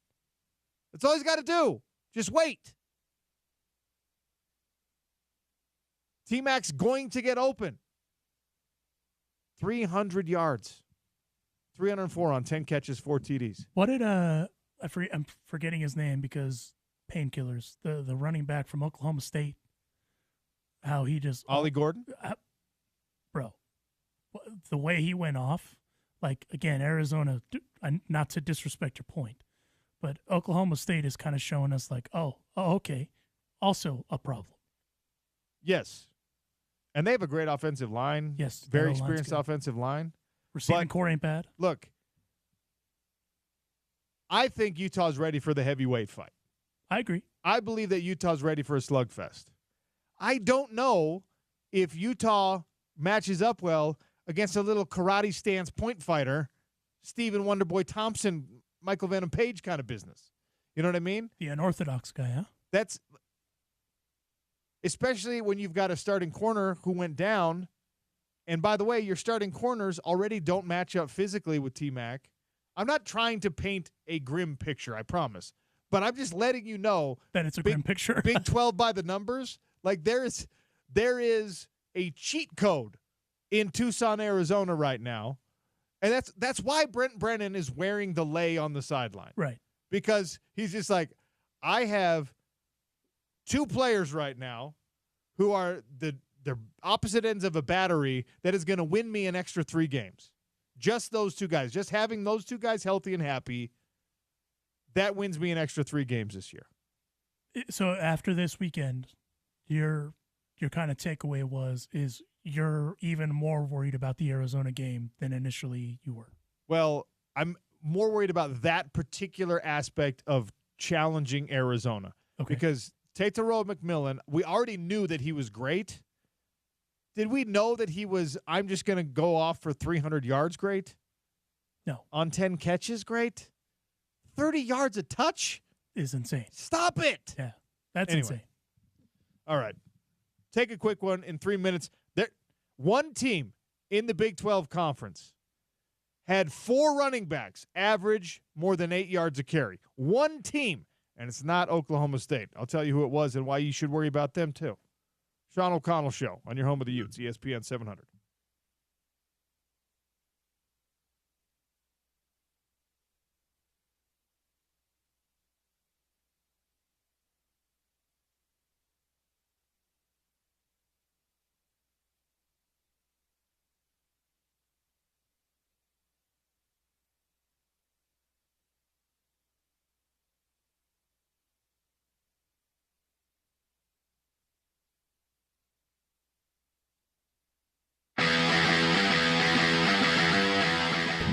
That's all he's got to do. Just wait. T-Mac's going to get open. 300 yards. 304 on 10 catches, 4 TDs. What did I'm forgetting his name because painkillers. The running back from Oklahoma State. How he just Ollie Gordon? Bro. The way he went off, like, again, Arizona, not to disrespect your point, but Oklahoma State is kind of showing us like, oh, okay, also a problem. Yes. And they have a great offensive line. Yes. Very experienced offensive line. Receiving core ain't bad. Look, I think Utah's ready for the heavyweight fight. I agree. I believe that Utah's ready for a slugfest. I don't know if Utah matches up well against a little karate stance point fighter, Stephen Wonderboy Thompson, Michael Venom Page kind of business. You know what I mean? The unorthodox guy, huh? That's especially when you've got a starting corner who went down. And by the way, your starting corners already don't match up physically with T-Mac. I'm not trying to paint a grim picture, I promise. But I'm just letting you know that it's a grim picture. Big 12 by the numbers. Like there is a cheat code in Tucson, Arizona right now. And that's why Brent Brennan is wearing the lei on the sideline. Right. Because he's just like, I have 2 players right now who are the opposite ends of a battery that is going to win me an extra 3 games. Just those 2 guys. Just having those 2 guys healthy and happy, that wins me an extra 3 games this year. So after this weekend, your kind of takeaway is you're even more worried about the Arizona game than initially you were. Well, I'm more worried about that particular aspect of challenging Arizona. Okay. Because Tetairoa McMillan, we already knew that he was great. Did we know that he was, I'm just going to go off for 300 yards great? No. On 10 catches great? 30 yards a touch? Is insane. Stop it. Yeah, that's Anyway. insane. All right. Take a quick one in 3 minutes. One team in the Big 12 Conference had 4 running backs average more than 8 yards a carry. One team, and it's not Oklahoma State. I'll tell you who it was and why you should worry about them too. Sean O'Connell Show on your home of the Utes, ESPN 700.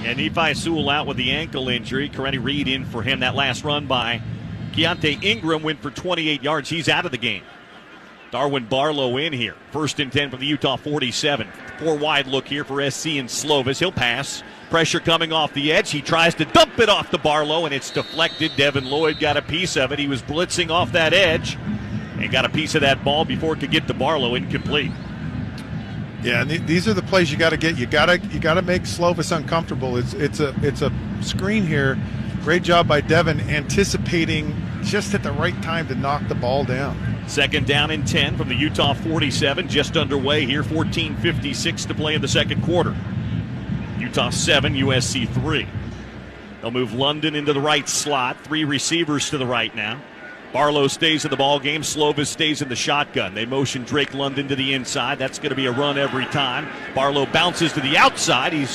And Nephi Sewell out with the ankle injury. Corretti Reed in for him. That last run by Keontae Ingram went for 28 yards. He's out of the game. Darwin Barlow in here. 1st and 10 from the Utah 47. 4-wide look here for SC and Slovis. He'll pass. Pressure coming off the edge. He tries to dump it off to Barlow, and it's deflected. Devin Lloyd got a piece of it. He was blitzing off that edge and got a piece of that ball before it could get to Barlow. Incomplete. Yeah, and these are the plays you got to get. You got to make Slovis uncomfortable. It's a screen here. Great job by Devin, anticipating just at the right time to knock the ball down. 2nd down and 10 from the Utah 47, just underway here. 14:56 to play in the second quarter. Utah 7, USC 3. They'll move London into the right slot. 3 receivers to the right now. Barlow stays in the ball game. Slovis stays in the shotgun. They motion Drake London to the inside. That's going to be a run every time. Barlow bounces to the outside. He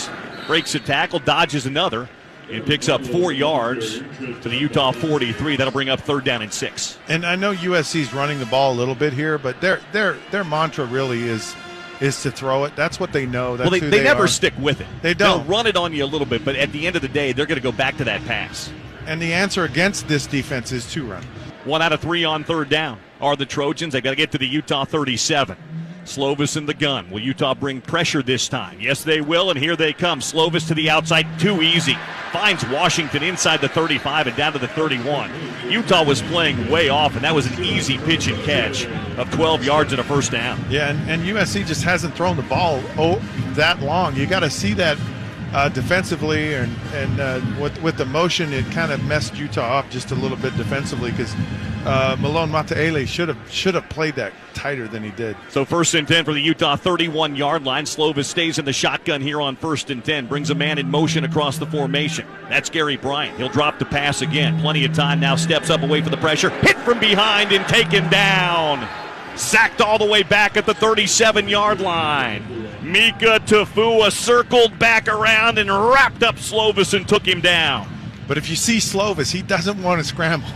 breaks a tackle, dodges another, and picks up 4 yards to the Utah 43. That'll bring up 3rd down and 6. And I know USC's running the ball a little bit here, but their mantra really is to throw it. That's what they know. That's Well, they never stick with it. They don't. They'll run it on you a little bit, but at the end of the day, they're going to go back to that pass. And the answer against this defense is to run. 1 out of 3 on 3rd down are the Trojans. They've got to get to the Utah 37. Slovis in the gun. Will Utah bring pressure this time? Yes, they will, and here they come. Slovis to the outside, too easy. Finds Washington inside the 35 and down to the 31. Utah was playing way off, and that was an easy pitch and catch of 12 yards and a 1st down. Yeah, and USC just hasn't thrown the ball that long. You got to see that defensively, and with the motion, it kind of messed Utah up just a little bit defensively because Malone Mataele should have played that tighter than he did. So 1st and 10 for the Utah 31-yard line. Slovis stays in the shotgun here on 1st and 10. Brings a man in motion across the formation. That's Gary Bryant. He'll drop the pass again. Plenty of time now. Steps up away from the pressure. Hit from behind and taken down. Sacked all the way back at the 37-yard line. Mika Tafua circled back around and wrapped up Slovis and took him down. But if you see Slovis, he doesn't want to scramble.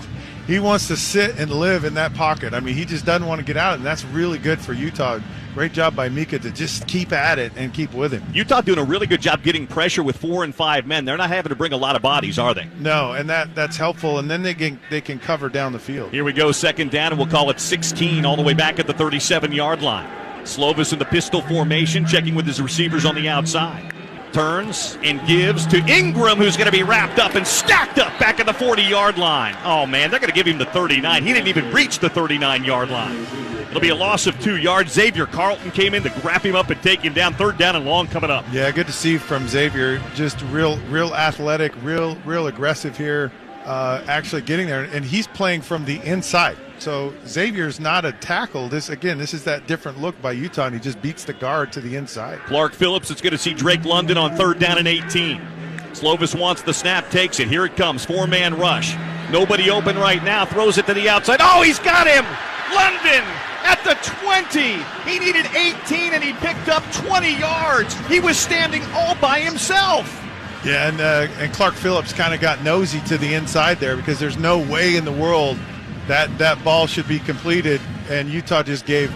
He wants to sit and live in that pocket. I mean, he just doesn't want to get out, and that's really good for Utah. Great job by Mika to just keep at it and keep with him. Utah doing a really good job getting pressure with 4 and 5 men. They're not having to bring a lot of bodies, are they? No, and that's helpful, and then they can cover down the field. Here we go, 2nd down, and we'll call it 16 all the way back at the 37-yard line. Slovis in the pistol formation, checking with his receivers on the outside. Turns and gives to Ingram, who's going to be wrapped up and stacked up back at the 40-yard line. Oh, man, they're going to give him the 39. He didn't even reach the 39-yard line. It'll be a loss of 2 yards. Xavier Carlton came in to wrap him up and take him down. 3rd down and long coming up. Yeah, good to see from Xavier. Just real athletic, real aggressive here, actually getting there. And he's playing from the inside. So Xavier's not a tackle. This is that different look by Utah, and he just beats the guard to the inside. Clark Phillips is going to see Drake London on 3rd down and 18. Slovis wants the snap, takes it. Here it comes, 4-man rush. Nobody open right now, throws it to the outside. Oh, he's got him! London at the 20. He needed 18, and he picked up 20 yards. He was standing all by himself. Yeah, and Clark Phillips kind of got nosy to the inside there because there's no way in the world that ball should be completed, and Utah just gave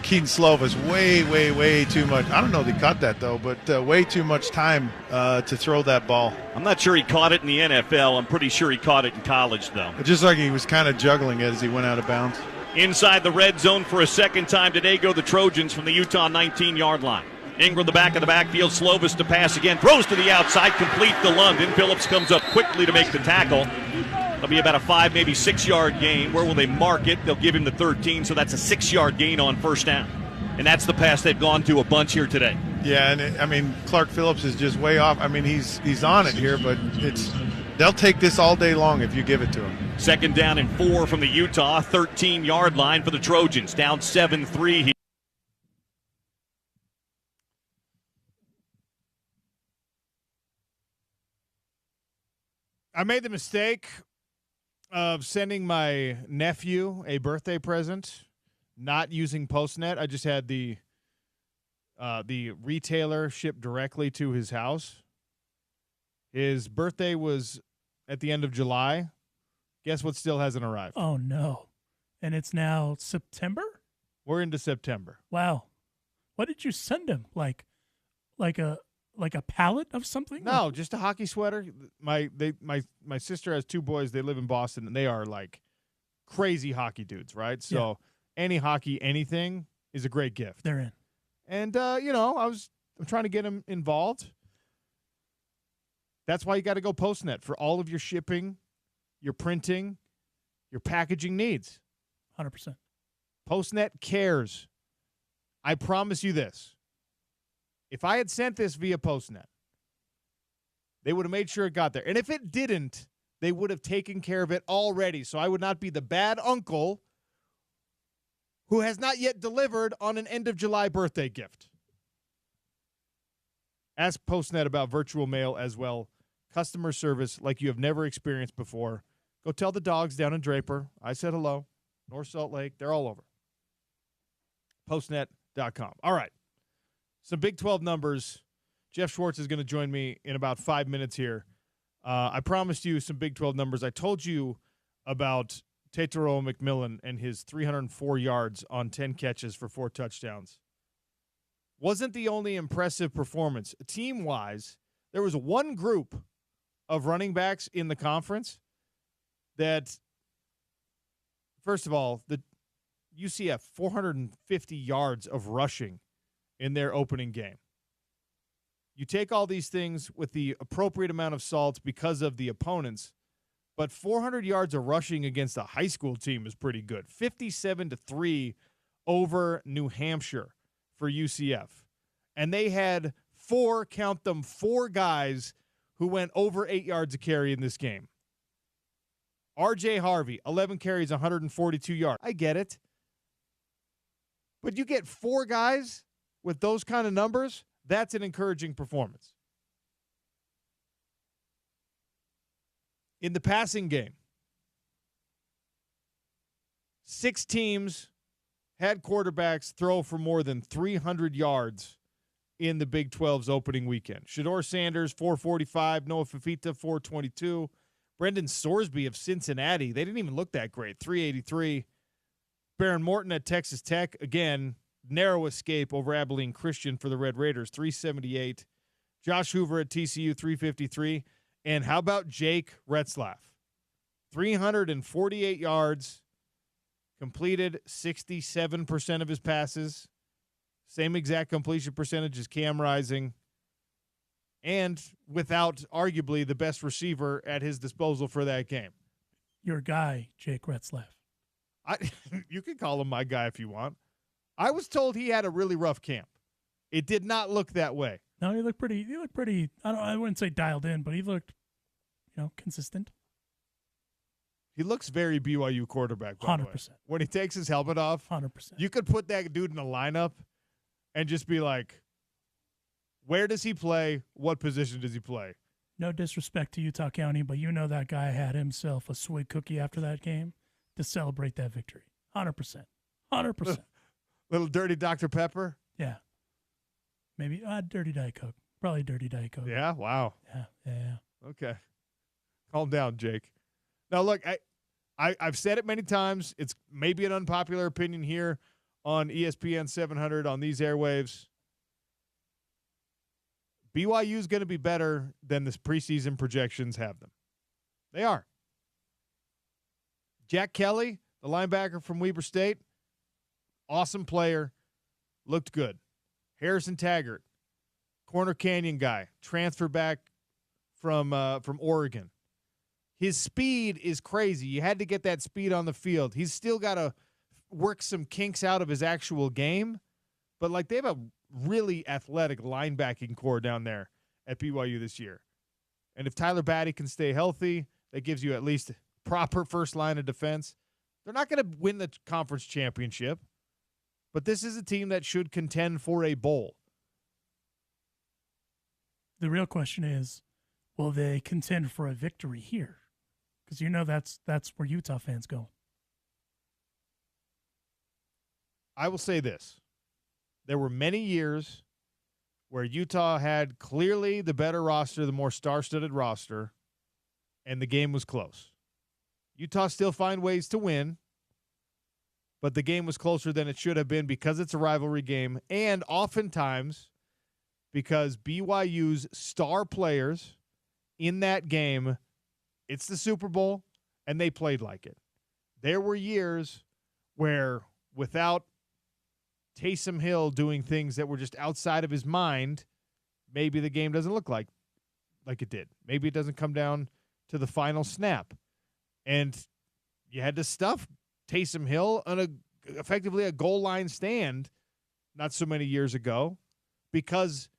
Keaton Slovis way too much. I don't know if he caught that, though, but way too much time to throw that ball. I'm not sure he caught it in the NFL. I'm pretty sure he caught it in college, though. Just like he was kind of juggling it as he went out of bounds. Inside the red zone for a 2nd time today go the Trojans from the Utah 19-yard line. Ingram the back of the backfield, Slovis to pass again, throws to the outside, complete to London. Phillips comes up quickly to make the tackle. It'll be about a 5, maybe 6-yard gain. Where will they mark it? They'll give him the 13, so that's a 6-yard gain on 1st down. And that's the pass they've gone to a bunch here today. Yeah, and Clark Phillips is just way off. I mean, he's on it here, but they'll take this all day long if you give it to him. 2nd down and 4 from the Utah 13-yard line for the Trojans. Down 7-3 here. I made the mistake of sending my nephew a birthday present, not using Postnet. I just had the retailer ship directly to his house. His birthday was at the end of July. Guess what still hasn't arrived? Oh, no. And it's now September? We're into September. Wow. What did you send him? Like a like a pallet of something? No, just a hockey sweater. My sister has 2 boys. They live in Boston, and they are like crazy hockey dudes, right? So any hockey, anything is a great gift. They're in. And I'm trying to get them involved. That's why you got to go Postnet for all of your shipping, your printing, your packaging needs. 100%. Postnet cares. I promise you this. If I had sent this via Postnet, they would have made sure it got there. And if it didn't, they would have taken care of it already. So I would not be the bad uncle who has not yet delivered on an end of July birthday gift. Ask Postnet about virtual mail as well. Customer service like you have never experienced before. Go tell the dogs down in Draper I said hello. North Salt Lake, they're all over. Postnet.com. All right. Some Big 12 numbers. Jeff Schwartz is going to join me in about 5 minutes here. I promised you some Big 12 numbers. I told you about Tetaro McMillan and his 304 yards on 10 catches for 4 touchdowns. Wasn't the only impressive performance. Team-wise, there was one group of running backs in the conference that, first of all, the UCF 450 yards of rushing in their opening game. You take all these things with the appropriate amount of salt because of the opponents, but 400 yards of rushing against a high school team is pretty good. 57-3 over New Hampshire for UCF. And they had 4 guys who went over 8 yards a carry in this game. R.J. Harvey, 11 carries, 142 yards. I get it. But you get 4 guys with those kind of numbers, that's an encouraging performance. In the passing game, 6 teams had quarterbacks throw for more than 300 yards in the Big 12's opening weekend. Shedeur Sanders, 445. Noah Fafita, 422. Brendan Sorsby of Cincinnati, they didn't even look that great, 383. Baron Morton at Texas Tech, again, narrow escape over Abilene Christian for the Red Raiders, 378. Josh Hoover at TCU, 353. And how about Jake Retzlaff? 348 yards, completed 67% of his passes, same exact completion percentage as Cam Rising, and without arguably the best receiver at his disposal for that game. Your guy, Jake Retzlaff. You can call him my guy if you want. I was told he had a really rough camp. It did not look that way. No, he looked pretty. I wouldn't say dialed in, but he looked, consistent. He looks very BYU quarterback, by 100%. the way. When he takes his helmet off, 100%. You could put that dude in the lineup and just be like, where does he play? What position does he play? No disrespect to Utah County, but that guy had himself a sweet cookie after that game to celebrate that victory. 100%. 100%. Little dirty Dr. Pepper? Yeah. Maybe dirty Diet Coke. Probably dirty Diet Coke. Yeah? Wow. Yeah. Okay. Calm down, Jake. Now, look, I've said it many times. It's maybe an unpopular opinion here on ESPN 700 on these airwaves. BYU is going to be better than the preseason projections have them. They are. Jack Kelly, the linebacker from Weber State, awesome player, looked good. Harrison Taggart, Corner Canyon guy, transfer back from Oregon. His speed is crazy. You had to get that speed on the field. He's still got to work some kinks out of his actual game, but they have a really athletic linebacking core down there at BYU this year. And if Tyler Batty can stay healthy, that gives you at least proper first line of defense. They're not going to win the conference championship, but this is a team that should contend for a bowl. The real question is, will they contend for a victory here? Because that's where Utah fans go. I will say this. There were many years where Utah had clearly the better roster, the more star-studded roster, and the game was close. Utah still find ways to win, but the game was closer than it should have been because it's a rivalry game, and oftentimes because BYU's star players in that game, it's the Super Bowl, and they played like it. There were years where without Taysom Hill doing things that were just outside of his mind, maybe the game doesn't look like it did. Maybe it doesn't come down to the final snap. And you had to stuff Taysom Hill on effectively a goal line stand not so many years ago, because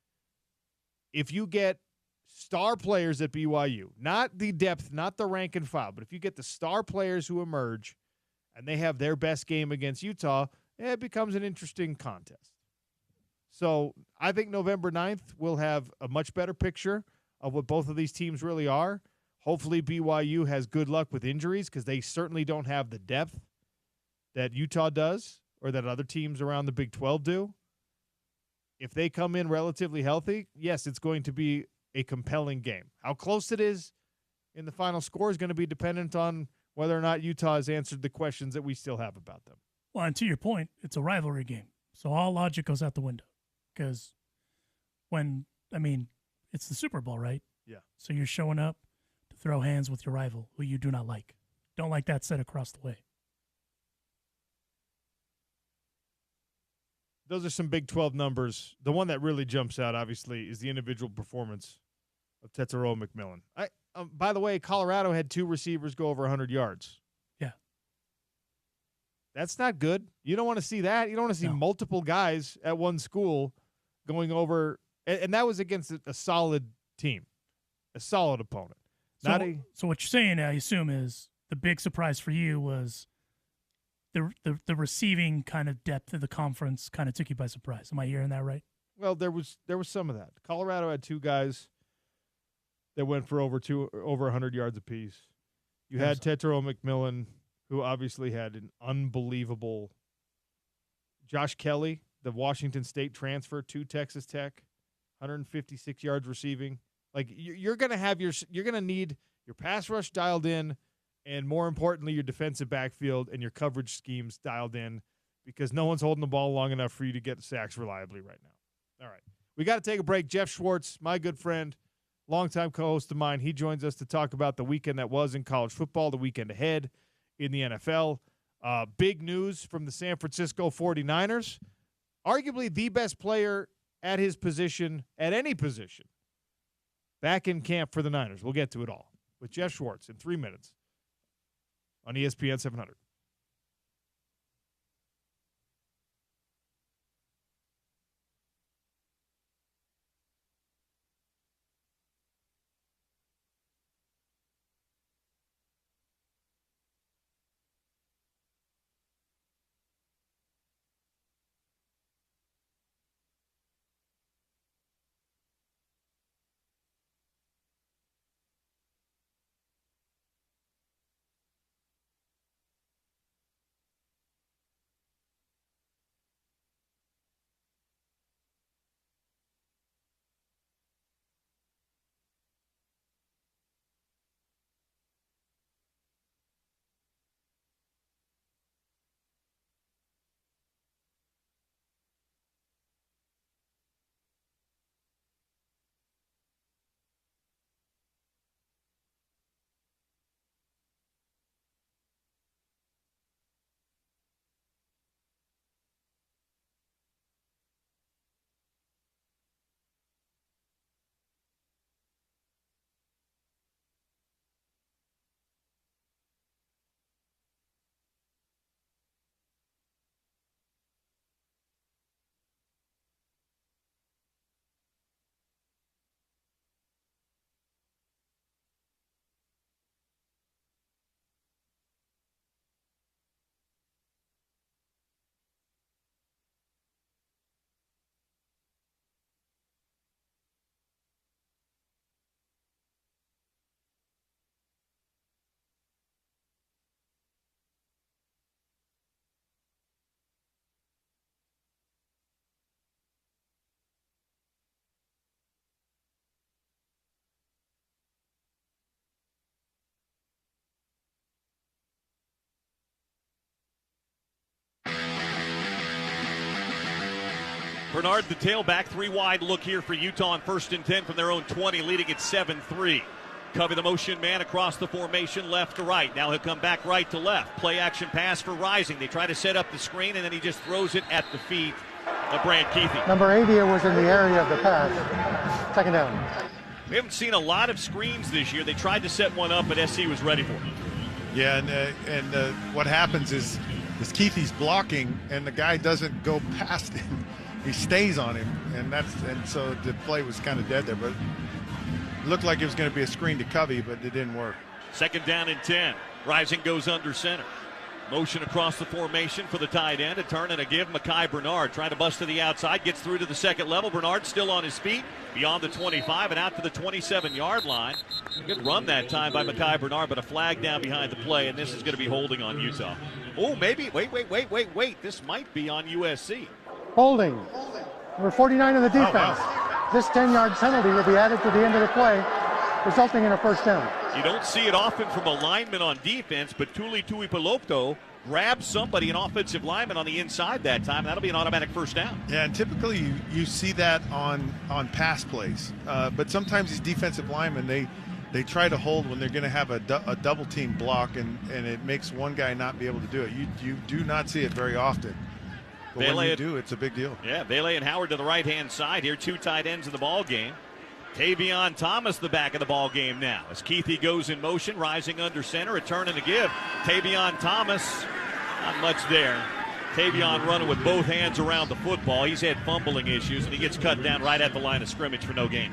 if you get star players at BYU, not the depth, not the rank and file, but if you get the star players who emerge and they have their best game against Utah, it becomes an interesting contest. So I think November 9th we'll have a much better picture of what both of these teams really are. Hopefully BYU has good luck with injuries, because they certainly don't have the depth that Utah does or that other teams around the Big 12 do. If they come in relatively healthy, yes, it's going to be a compelling game. How close it is in the final score is going to be dependent on whether or not Utah has answered the questions that we still have about them. Well, and to your point, it's a rivalry game. So all logic goes out the window, because it's the Super Bowl, right? Yeah. So you're showing up to throw hands with your rival who you do not like. Don't like that set across the way. Those are some Big 12 numbers. The one that really jumps out, obviously, is the individual performance of Tetairoa McMillan. By the way, Colorado had 2 receivers go over 100 yards. Yeah. That's not good. You don't want to see that. You don't want to see multiple guys at one school going over, and that was against a solid team, a solid opponent. So what you're saying, I assume, is the big surprise for you was the receiving kind of depth of the conference kind of took you by surprise. Am I hearing that right? Well, there was some of that. Colorado had 2 guys that went for over 100 yards apiece. You had Tetairoa McMillan, who obviously had an unbelievable. Josh Kelly, the Washington State transfer to Texas Tech, 156 yards receiving. Like, you're going to need your pass rush dialed in, and more importantly, your defensive backfield and your coverage schemes dialed in, because no one's holding the ball long enough for you to get sacks reliably right now. All right. We got to take a break. Jeff Schwartz, my good friend, longtime co-host of mine, he joins us to talk about the weekend that was in college football, the weekend ahead in the NFL. Big news from the San Francisco 49ers. Arguably the best player at his position, at any position, back in camp for the Niners. We'll get to it all with Jeff Schwartz in 3 minutes on ESPN 700. Bernard, the tailback, 3 wide look here for Utah on 1st and 10 from their own 20, leading at 7-3. Covey the motion man across the formation, left to right. Now he'll come back right to left. Play action pass for Rising. They try to set up the screen, and then he just throws it at the feet of Brant Keithy. Number 80 was in the area of the pass. Second down. We haven't seen a lot of screens this year. They tried to set one up, but SC was ready for it. Yeah, and what happens is Keithy's blocking, and the guy doesn't go past him. He stays on him, and so the play was kind of dead there. But it looked like it was going to be a screen to Covey, but it didn't work. 2nd down and 10. Rising goes under center. Motion across the formation for the tight end. A turn and a give. Mekhi Bernard trying to bust to the outside. Gets through to the second level. Bernard still on his feet. Beyond the 25 and out to the 27-yard line. Good run that time by Mekhi Bernard, but a flag down behind the play, and this is going to be holding on Utah. Oh, maybe. Wait. This might be on USC. Holding. Number 49 of the defense. Oh, wow. This 10-yard penalty will be added to the end of the play, resulting in a first down. You don't see it often from a lineman on defense, but Tuli Tuipulotu grabs somebody, an offensive lineman, on the inside that time. That'll be an automatic first down. Yeah, and typically you see that on pass plays. But sometimes these defensive linemen, they try to hold when they're going to have a double team block, and it makes one guy not be able to do it. You do not see it very often. But when you do, it's a big deal. Yeah, Bailey and Howard to the right-hand side here. 2 tight ends in the ball game. Tavion Thomas the back of the ball game now. As Keithy goes in motion, Rising under center, a turn and a give. Tavion Thomas, not much there. Tavion running with both hands around the football. He's had fumbling issues, and he gets cut down right at the line of scrimmage for no gain.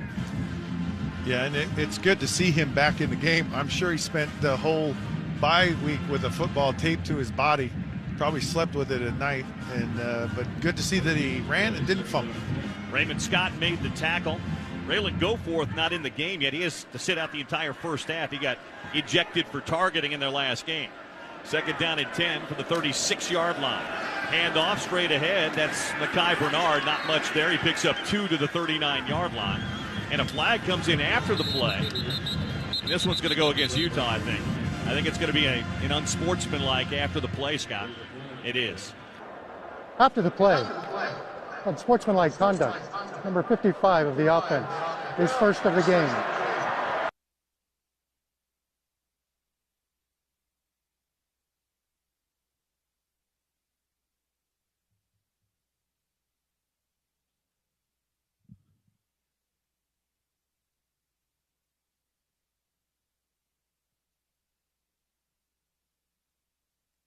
Yeah, and it's good to see him back in the game. I'm sure he spent the whole bye week with a football taped to his body. Probably slept with it at night, but good to see that he ran and didn't fumble. Raymond Scott made the tackle. Raylan Goforth not in the game yet. He has to sit out the entire first half. He got ejected for targeting in their last game. 2nd down and 10 for the 36-yard line. Hand off straight ahead. That's Mekhi Bernard. Not much there. He picks up 2 to the 39-yard line. And a flag comes in after the play. And this one's going to go against Utah, I think. I think it's going to be an unsportsmanlike after the play, Scott. It is. After the play, unsportsmanlike conduct. Number 55 of the offense, his first of the game.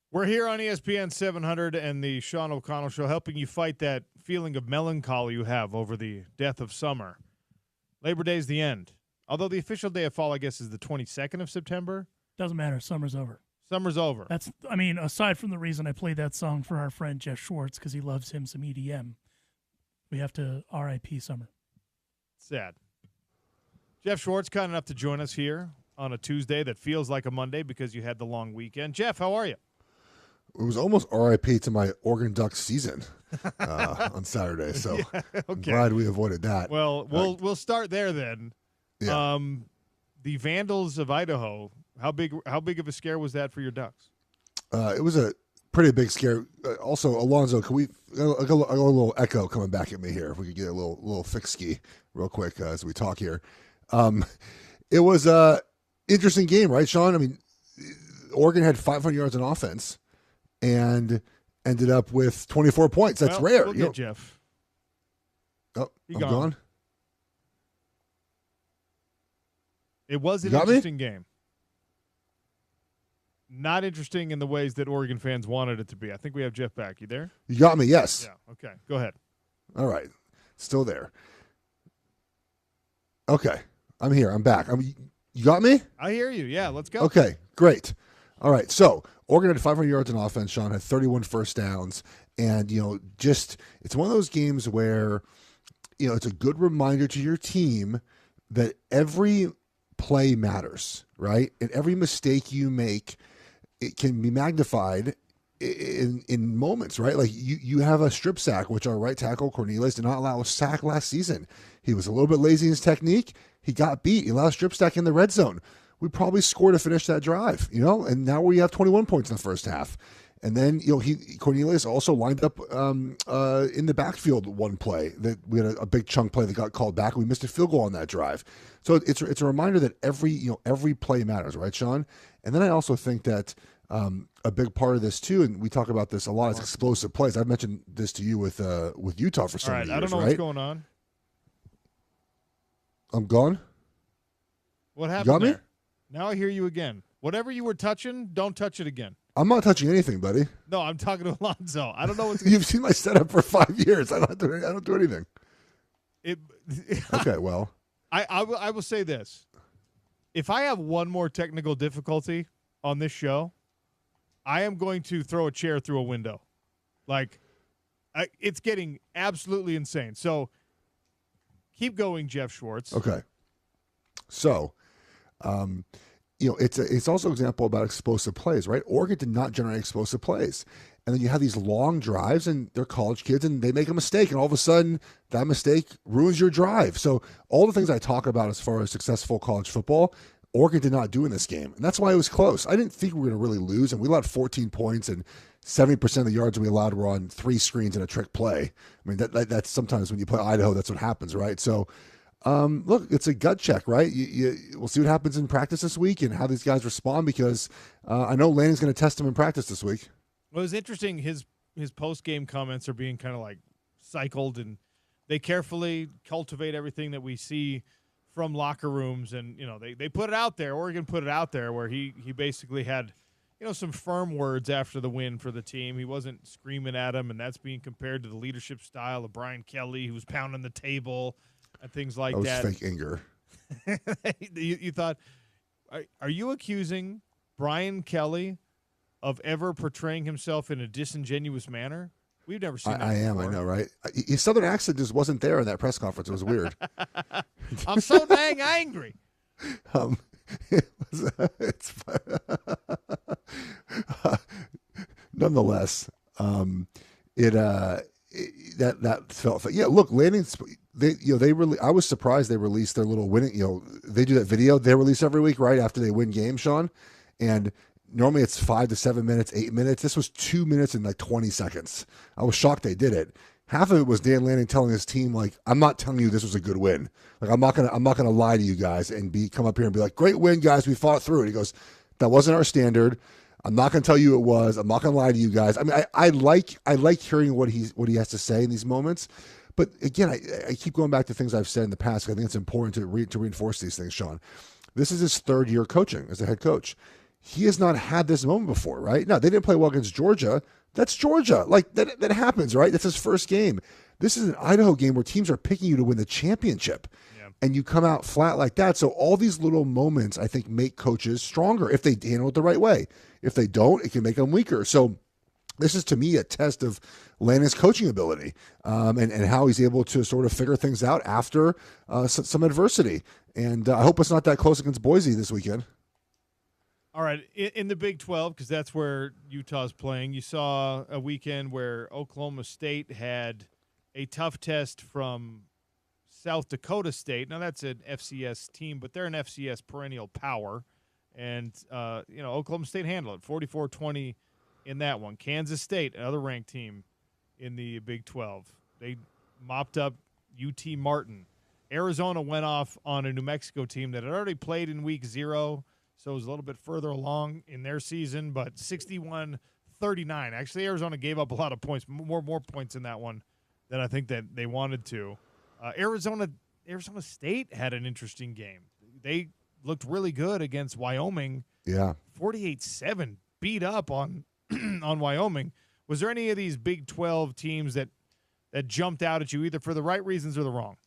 We're here on ESPN 700 and the Sean O'Connell Show, helping you fight that feeling of melancholy you have over the death of summer. Labor Day is the end. Although the official day of fall, I guess, is the 22nd of September. Doesn't matter. Summer's over. Summer's over. Aside from the reason I played that song for our friend Jeff Schwartz, because he loves him some EDM, we have to RIP summer. Sad. Jeff Schwartz, kind enough to join us here on a Tuesday that feels like a Monday because you had the long weekend. Jeff, how are you? It was almost RIP to my Oregon Ducks season on Saturday, so yeah, okay. I'm glad we avoided that. Well, we'll start there then. Yeah. The Vandals of Idaho. How big of a scare was that for your Ducks? It was a pretty big scare. Also, Alonzo, can we a little echo coming back at me here? If we could get a little fix ski real quick as we talk here. It was a interesting game, right, Sean? I mean, Oregon had 500 yards on offense and ended up with 24 points. That's rare. We'll get Jeff. Oh, I'm gone. gone. It was an You got me? interesting game. Not interesting in the ways that Oregon fans wanted it to be. I think we have Jeff back. You there? You got me, yes. Yeah, okay. Go ahead. All right. Still there. Okay. I'm here. I'm back. You got me? I hear you. Yeah, let's go. Okay, great. All right. So Oregon had 500 yards on offense. Sean had 31 first downs. And, it's one of those games where, it's a good reminder to your team that every play matters, right? And every mistake you make, it can be magnified in moments, right? Like you have a strip sack, which our right tackle Cornelius did not allow a sack last season. He was a little bit lazy in his technique. He got beat. He allowed a strip sack in the red zone. We probably scored to finish that drive, and now we have 21 points in the first half. And then, Cornelius also lined up in the backfield one play. That we had a big chunk play that got called back. We missed a field goal on that drive. So it's a reminder that every play matters, right, Sean? And then I also think that a big part of this too, and we talk about this a lot, is explosive plays. I've mentioned this to you with Utah for so many years, I don't know right? what's going on. I'm gone. What happened got me? there? Now I hear you again. Whatever you were touching, don't touch it again. I'm not touching anything, buddy. No, I'm talking to Alonzo. I don't know what's. You've seen my setup for 5 years. I don't do anything. Okay, well, I will say this: if I have one more technical difficulty on this show, I am going to throw a chair through a window. It's getting absolutely insane. So keep going, Jeff Schwartz. Okay. So, it's also an example about explosive plays, right? Oregon did not generate explosive plays. And then you have these long drives, and they're college kids, and they make a mistake, and all of a sudden that mistake ruins your drive. So all the things I talk about as far as successful college football, Oregon did not do in this game. And that's why it was close. I didn't think we were going to really lose, and we allowed 14 points, and 70% of the yards we allowed were on 3 screens and a trick play. I mean, that's sometimes when you play Idaho, that's what happens, right? So, look, it's a gut check, right? We'll see what happens in practice this week and how these guys respond, because I know Lanning's going to test them in practice this week. Well, it was interesting. His post-game comments are being kind of like cycled, and they carefully cultivate everything that we see from locker rooms. And, they put it out there. Oregon put it out there where he basically had, some firm words after the win for the team. He wasn't screaming at him, and that's being compared to the leadership style of Brian Kelly, who was pounding the table and things like that. That was fake anger. You thought, are you accusing Brian Kelly of ever portraying himself in a disingenuous manner? We've never seen that I am, I know, right? His southern accent just wasn't there in that press conference. It was weird. I'm so dang angry. It's nonetheless, that felt. Yeah, look, Lanning's. I was surprised they released their little winning. They do that video they release every week, right after they win games, Sean, and normally it's 5 to 7 minutes, 8 minutes. This was 2 minutes and 20 seconds. I was shocked they did it. Half of it was Dan Lanning telling his team, I'm not telling you this was a good win. I'm not gonna lie to you guys and come up here and be like, great win, guys, we fought through it. He goes, that wasn't our standard. I'm not gonna tell you it was. I'm not gonna lie to you guys. I mean, I like hearing what he has to say in these moments. But again, I keep going back to things I've said in the past. I think it's important to reinforce these things, Sean. This is his 3rd year coaching as a head coach. He has not had this moment before, right? Now, they didn't play well against Georgia. That's Georgia. That happens, right? That's his first game. This is an Idaho game where teams are picking you to win the championship. Yeah. And you come out flat like that. So all these little moments, I think, make coaches stronger if they handle it the right way. If they don't, it can make them weaker. So this is, to me, a test of Lanning's coaching ability and how he's able to sort of figure things out after some adversity. And I hope it's not that close against Boise this weekend. All right, in the Big 12, because that's where Utah's playing, you saw a weekend where Oklahoma State had a tough test from South Dakota State. Now, that's an FCS team, but they're an FCS perennial power. And, Oklahoma State handled it, 44-20 in that one. Kansas State, another ranked team in the Big 12. They mopped up UT Martin. Arizona went off on a New Mexico team that had already played in week 0, so it was a little bit further along in their season, but 61-39. Actually, Arizona gave up a lot of points, more points in that one than I think that they wanted to. Arizona State had an interesting game. They looked really good against Wyoming. Yeah. 48-7, beat up on on Wyoming. Was there any of these Big 12 teams that jumped out at you either for the right reasons or the wrong?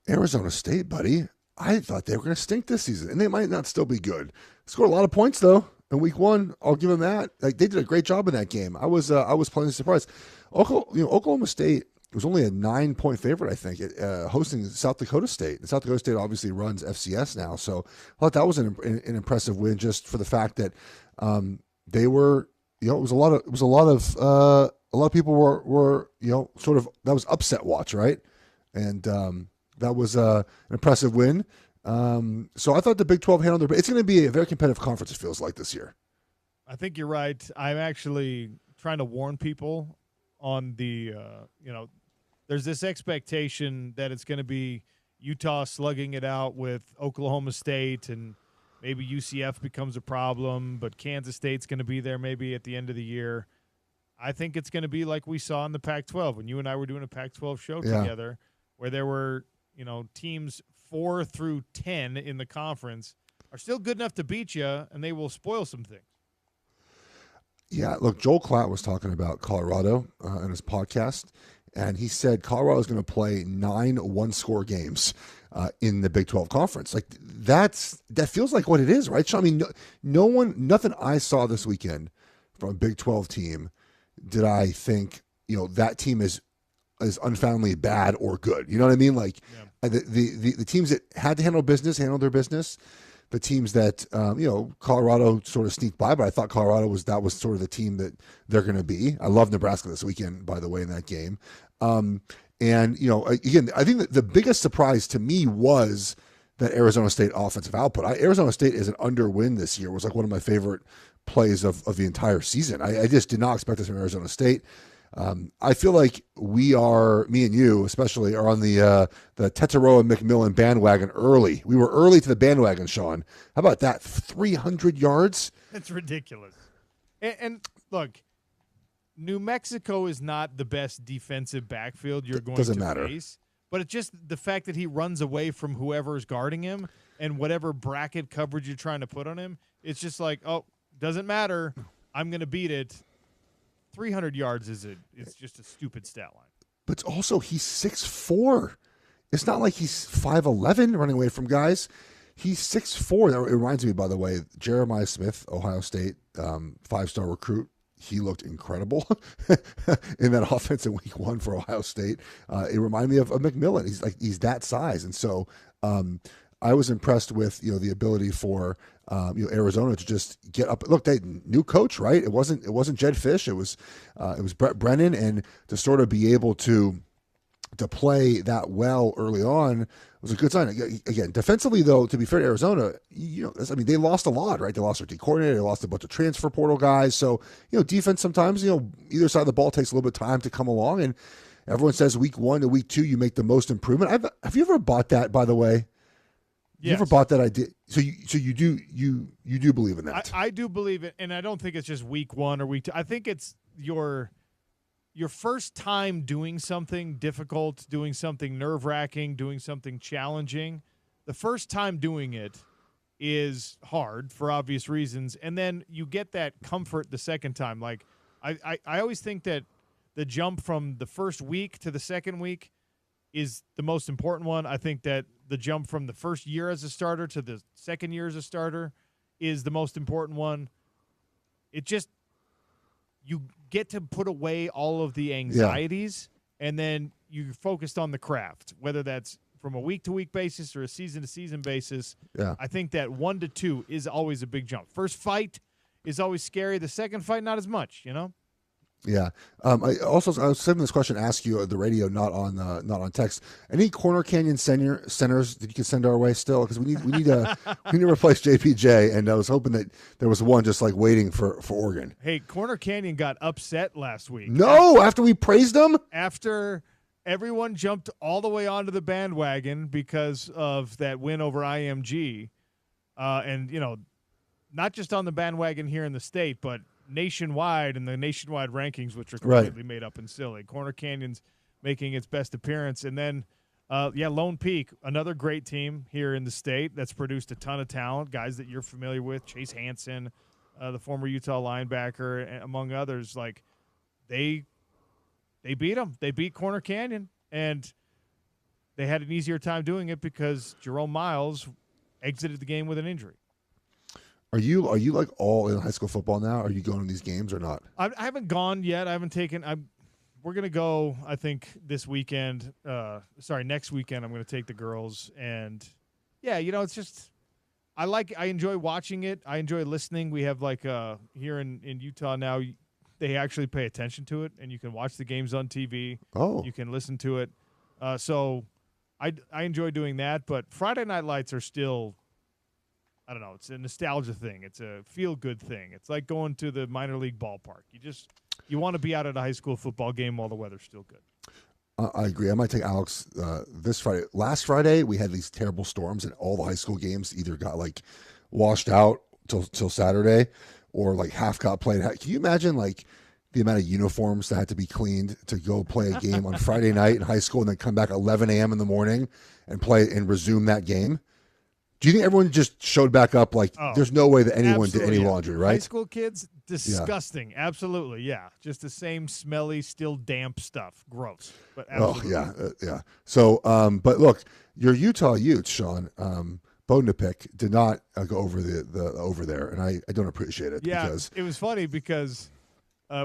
Arizona State, buddy. I thought they were going to stink this season, and they might not still be good. Scored a lot of points, though, in week 1. I'll give them that. They did a great job in that game. I was pleasantly surprised. Oklahoma State was only a 9-point favorite, I think, hosting South Dakota State. And South Dakota State obviously runs FCS now, so I thought that was an impressive win just for the fact that they were. It was a lot of people were sort of, that was upset watch, right? And that was an impressive win. So I thought the Big 12 handled it. It's going to be a very competitive conference, it feels like, this year. I think you're right. I'm actually trying to warn people on the, there's this expectation that it's going to be Utah slugging it out with Oklahoma State, and maybe UCF becomes a problem, but Kansas State's going to be there maybe at the end of the year. I think it's going to be like we saw in the Pac-12 when you and I were doing a Pac-12 show together, where there were, teams 4 through 10 in the conference are still good enough to beat you, and they will spoil some things. Yeah, look, Joel Klatt was talking about Colorado in his podcast, and he said Colorado is going to play 9 one-score games in the Big 12 conference. Like that feels like what it is, right? Sean? I mean, nothing I saw this weekend from a Big 12 team did I think that team is unfoundly bad or good. You know what I mean? Like the teams that had to handled their business. The teams that Colorado sort of sneaked by, but I thought Colorado was sort of the team that they're going to be. I love Nebraska this weekend, by the way, in that game. And again, I think that the biggest surprise to me was that Arizona State offensive output. Arizona State is an underwin this year. It was like one of my favorite plays of the entire season. I just did not expect this from Arizona State. I feel like me and you especially, are on the Tetaroa McMillan bandwagon early. We were early to the bandwagon, Sean. How about that? 300 yards? That's ridiculous. And look, New Mexico is not the best defensive backfield you're going to face. But it's just the fact that he runs away from whoever's guarding him and whatever bracket coverage you're trying to put on him. It's just like, doesn't matter. I'm going to beat it. 300 yards it's just a stupid stat line. But also he's 6'4". It's not like he's 5'11" running away from guys. He's 6'4". That reminds me, by the way, Jeremiah Smith, Ohio State, 5-star recruit. He looked incredible in that offense in week 1 for Ohio State. It reminded me of McMillan. He's that size. And so I was impressed with the ability for Arizona to just get up. Look, new coach, right? It wasn't Jed Fish. It was Brett Brennan, and to sort of be able to play that well early on was a good sign. Again, defensively though, to be fair to Arizona, they lost a lot, right? They lost their D coordinator, they lost a bunch of transfer portal guys. So defense sometimes either side of the ball takes a little bit of time to come along, and everyone says week 1 to week 2 you make the most improvement. Have you ever bought that, by the way? You ever bought that idea? So you do believe in that? I do believe it, and I don't think it's just week 1 or week 2. I think it's your first time doing something difficult, doing something nerve-wracking, doing something challenging. The first time doing it is hard for obvious reasons, and then you get that comfort the second time. Like I always think that the jump from the first week to the second week is the most important one. I think that the jump from the first year as a starter to the second year as a starter is the most important one. It just, you get to put away all of the anxieties, and then you're focused on the craft, whether that's from a week-to-week basis or a season-to-season basis. Yeah. I think that 1 to 2 is always a big jump. First fight is always scary. The second fight, not as much, Yeah. I was saving this question to ask you at the radio, not on text. Any Corner Canyon centers that you can send our way still? Because we need to replace JPJ, and I was hoping that there was one just like waiting for Oregon. Hey, Corner Canyon got upset last week. No, after we praised them? After everyone jumped all the way onto the bandwagon because of that win over IMG, and not just on the bandwagon here in the state, but nationwide, and the nationwide rankings, which are completely made up and silly. Corner Canyon's making its best appearance. And then, Lone Peak, another great team here in the state that's produced a ton of talent, guys that you're familiar with, Chase Hansen, the former Utah linebacker, among others. Like, they beat them. They beat Corner Canyon, and they had an easier time doing it because Jerome Miles exited the game with an injury. Are you like all in high school football now? Are you going to these games or not? I haven't gone yet. I haven't taken. We're gonna go. I think this weekend. Next weekend. I'm gonna take the girls, and it's just. I enjoy watching it. I enjoy listening. We have here in Utah now. They actually pay attention to it, and you can watch the games on TV. Oh, you can listen to it. So I enjoy doing that. But Friday Night Lights are still. I don't know. It's a nostalgia thing. It's a feel-good thing. It's like going to the minor league ballpark. You want to be out at a high school football game while the weather's still good. I agree. I might take Alex this Friday. Last Friday, we had these terrible storms, and all the high school games either got like washed out till Saturday, or like half got played. Can you imagine like the amount of uniforms that had to be cleaned to go play a game on Friday night in high school, and then come back 11 a.m. in the morning and play and resume that game? Do you think everyone just showed back up like there's no way that anyone did any laundry, right? High school kids, disgusting. Yeah. Absolutely, yeah. Just the same smelly, still damp stuff. Gross. But absolutely. Yeah. So, but look, your Utah Utes, Sean, Bodnapick did not go over the over there, and I don't appreciate it. Yeah, because it was funny because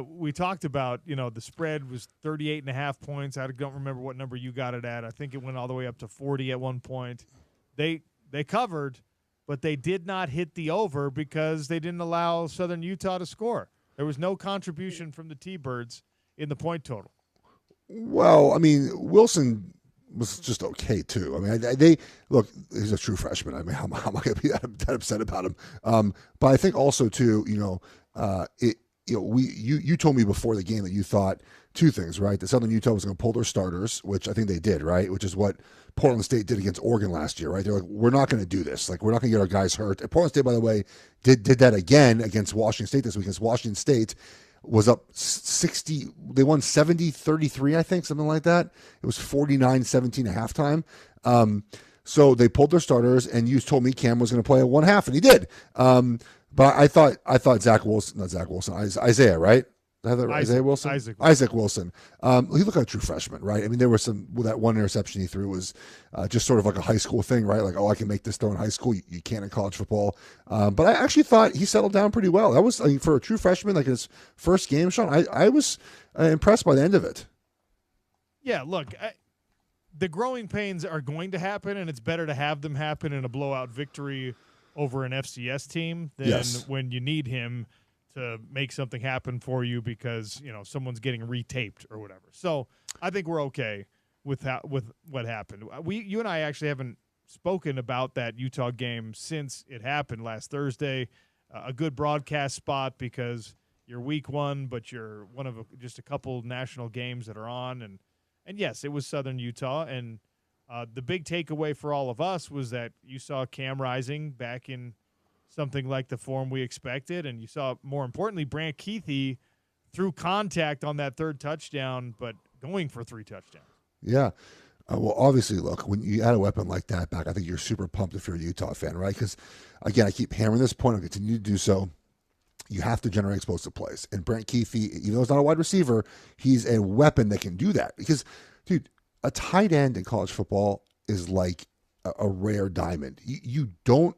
we talked about, the spread was 38.5 points. I don't remember what number you got it at. I think it went all the way up to 40 at one point. They covered, but they did not hit the over because they didn't allow Southern Utah to score. There was no contribution from the T-Birds in the point total. Well, I mean, Wilson was just okay too. I mean, they look. He's a true freshman. I mean, how am I going to be that upset about him? But I think also too, you told me before the game that you thought two things, right? That Southern Utah was going to pull their starters, which I think they did, right? Which is what Portland State did against Oregon last year, right? They're like, we're not going to do this. Like, we're not going to get our guys hurt. And Portland State, by the way, did that again against Washington State this week. Against Washington State was up 60. They won 70-33, I think, something like that. It was 49-17 at halftime. So they pulled their starters, and you told me Cam was going to play at one half, and he did. But I thought Isaiah, right? Isaiah Wilson? Isaac Wilson. He looked like a true freshman, right? I mean, there was that one interception he threw was just sort of like a high school thing, right? Like, I can make this throw in high school. You can't in college football. But I actually thought he settled down pretty well. That was, for a true freshman, like his first game, Sean, I was impressed by the end of it. Yeah, look, the growing pains are going to happen, and it's better to have them happen in a blowout victory over an FCS team than when you need him to make something happen for you because, someone's getting retaped or whatever. So I think we're okay with what happened. You and I actually haven't spoken about that Utah game since it happened last Thursday. A good broadcast spot because you're week one, but you're one of just a couple national games that are on. And yes, it was Southern Utah. And the big takeaway for all of us was that you saw Cam Rising back in something like the form we expected, and you saw, more importantly, Brant Keithy threw contact on that third touchdown, but going for 3 touchdowns. Yeah. Well, obviously, look, when you add a weapon like that back, I think you're super pumped if you're a Utah fan, right? Because, again, I keep hammering this point. I'll continue to do so. You have to generate explosive plays. And Brant Keithy, even though he's not a wide receiver, he's a weapon that can do that. Because, dude, a tight end in college football is like a rare diamond. You don't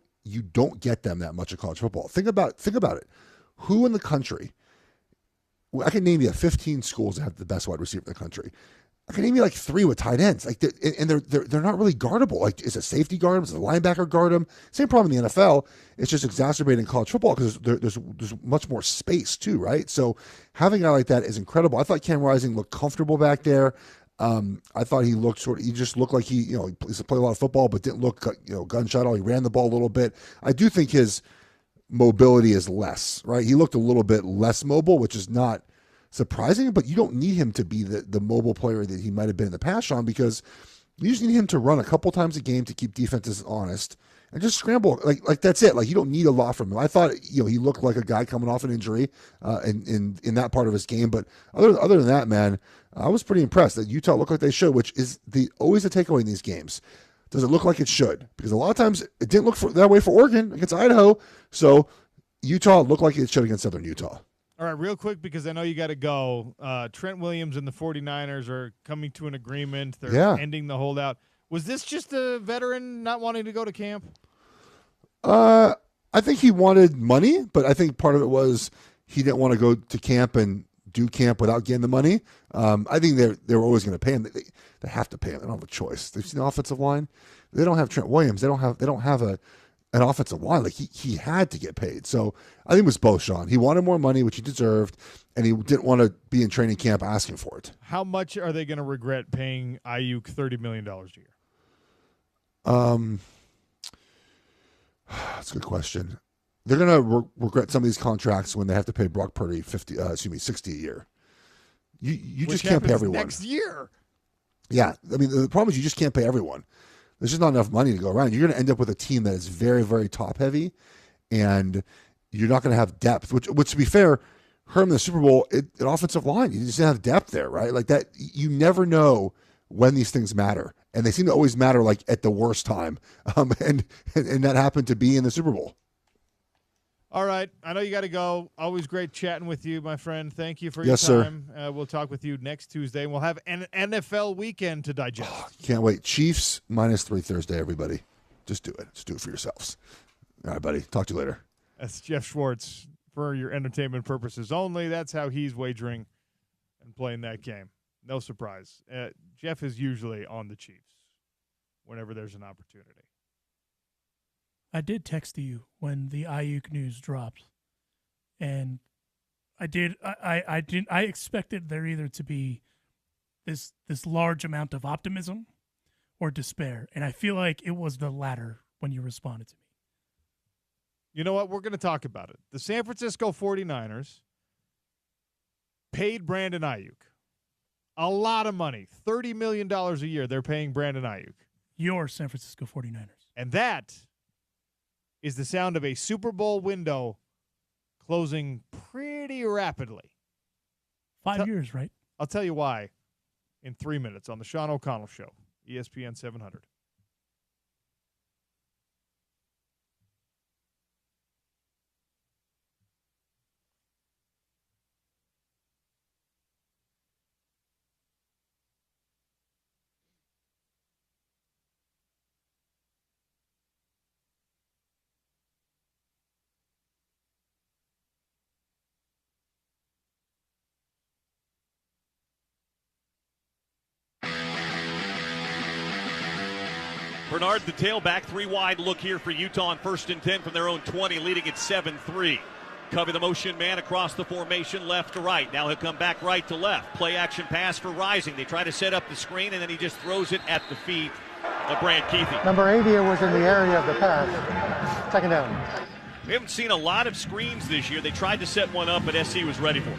get them that much in college football. Think about it. Who in the country? I can name you 15 schools that have the best wide receiver in the country. I can name you like 3 with tight ends. Like, they're not really guardable. Like, is a safety guard them? Is a linebacker guard them? Same problem in the NFL. It's just exacerbated in college football because there's much more space too, right? So having a guy like that is incredible. I thought Cam Rising looked comfortable back there. I thought he looked he just looked like he used to play a lot of football, but didn't look, gunshot. He ran the ball a little bit. I do think his mobility is less, right? He looked a little bit less mobile, which is not surprising, but you don't need him to be the mobile player that he might have been in the past, Sean, because you just need him to run a couple times a game to keep defenses honest and just scramble. Like that's it. Like, you don't need a lot from him. I thought, he looked like a guy coming off an injury in that part of his game, but other than that, man, I was pretty impressed that Utah looked like they should, which is always a takeaway in these games. Does it look like it should? Because a lot of times it didn't look that way for Oregon against Idaho. So Utah looked like it should against Southern Utah. All right, real quick, because I know you got to go. Trent Williams and the 49ers are coming to an agreement. They're ending the holdout. Was this just a veteran not wanting to go to camp? I think he wanted money, but I think part of it was he didn't want to go to camp and do camp without getting the money. I think they're always going to pay him. They have to pay him. They don't have a choice. They've seen the offensive line. They don't have Trent Williams. They don't have an offensive line. Like, he had to get paid. So I think it was both, Sean. He wanted more money, which he deserved, and he didn't want to be in training camp asking for it. How much are they going to regret paying Ayuk $30 million a year? That's a good question. They're going to regret some of these contracts when they have to pay Brock Purdy 60 a year. You just can't pay everyone. Next year. Yeah, I mean, the problem is you just can't pay everyone. There's just not enough money to go around. You're going to end up with a team that is very, very top heavy, and you're not going to have depth. Which, to be fair, Herm in the Super Bowl, an offensive line, you just have depth there, right? Like that, you never know when these things matter, and they seem to always matter like at the worst time. And that happened to be in the Super Bowl. All right. I know you got to go. Always great chatting with you, my friend. Thank you for your time. We'll talk with you next Tuesday, and we'll have an NFL weekend to digest. Can't wait. Chiefs -3 Thursday, everybody. Just do it. Just do it for yourselves. All right, buddy. Talk to you later. That's Jeff Schwartz. For your entertainment purposes only, that's how he's wagering and playing that game. No surprise. Jeff is usually on the Chiefs whenever there's an opportunity. I did text you when the Ayuk news dropped, and I expected there either to be this large amount of optimism or despair, and I feel like it was the latter when you responded to me. You know what? We're going to talk about it. The San Francisco 49ers paid Brandon Ayuk a lot of money, $30 million a year they're paying Brandon Ayuk. Your San Francisco 49ers. And that is the sound of a Super Bowl window closing pretty rapidly. 5 years, right? I'll tell you why in 3 minutes on the Sean O'Connell Show, ESPN 700. Bernard, the tailback, 3 wide look here for Utah on 1st and 10 from their own 20, leading at 7-3. Covey the motion man across the formation, left to right. Now he'll come back right to left. Play action pass for Rising. They try to set up the screen, and then he just throws it at the feet of Brant Keithy. Number 80 was in the area of the pass. Second down. We haven't seen a lot of screens this year. They tried to set one up, but SC was ready for it.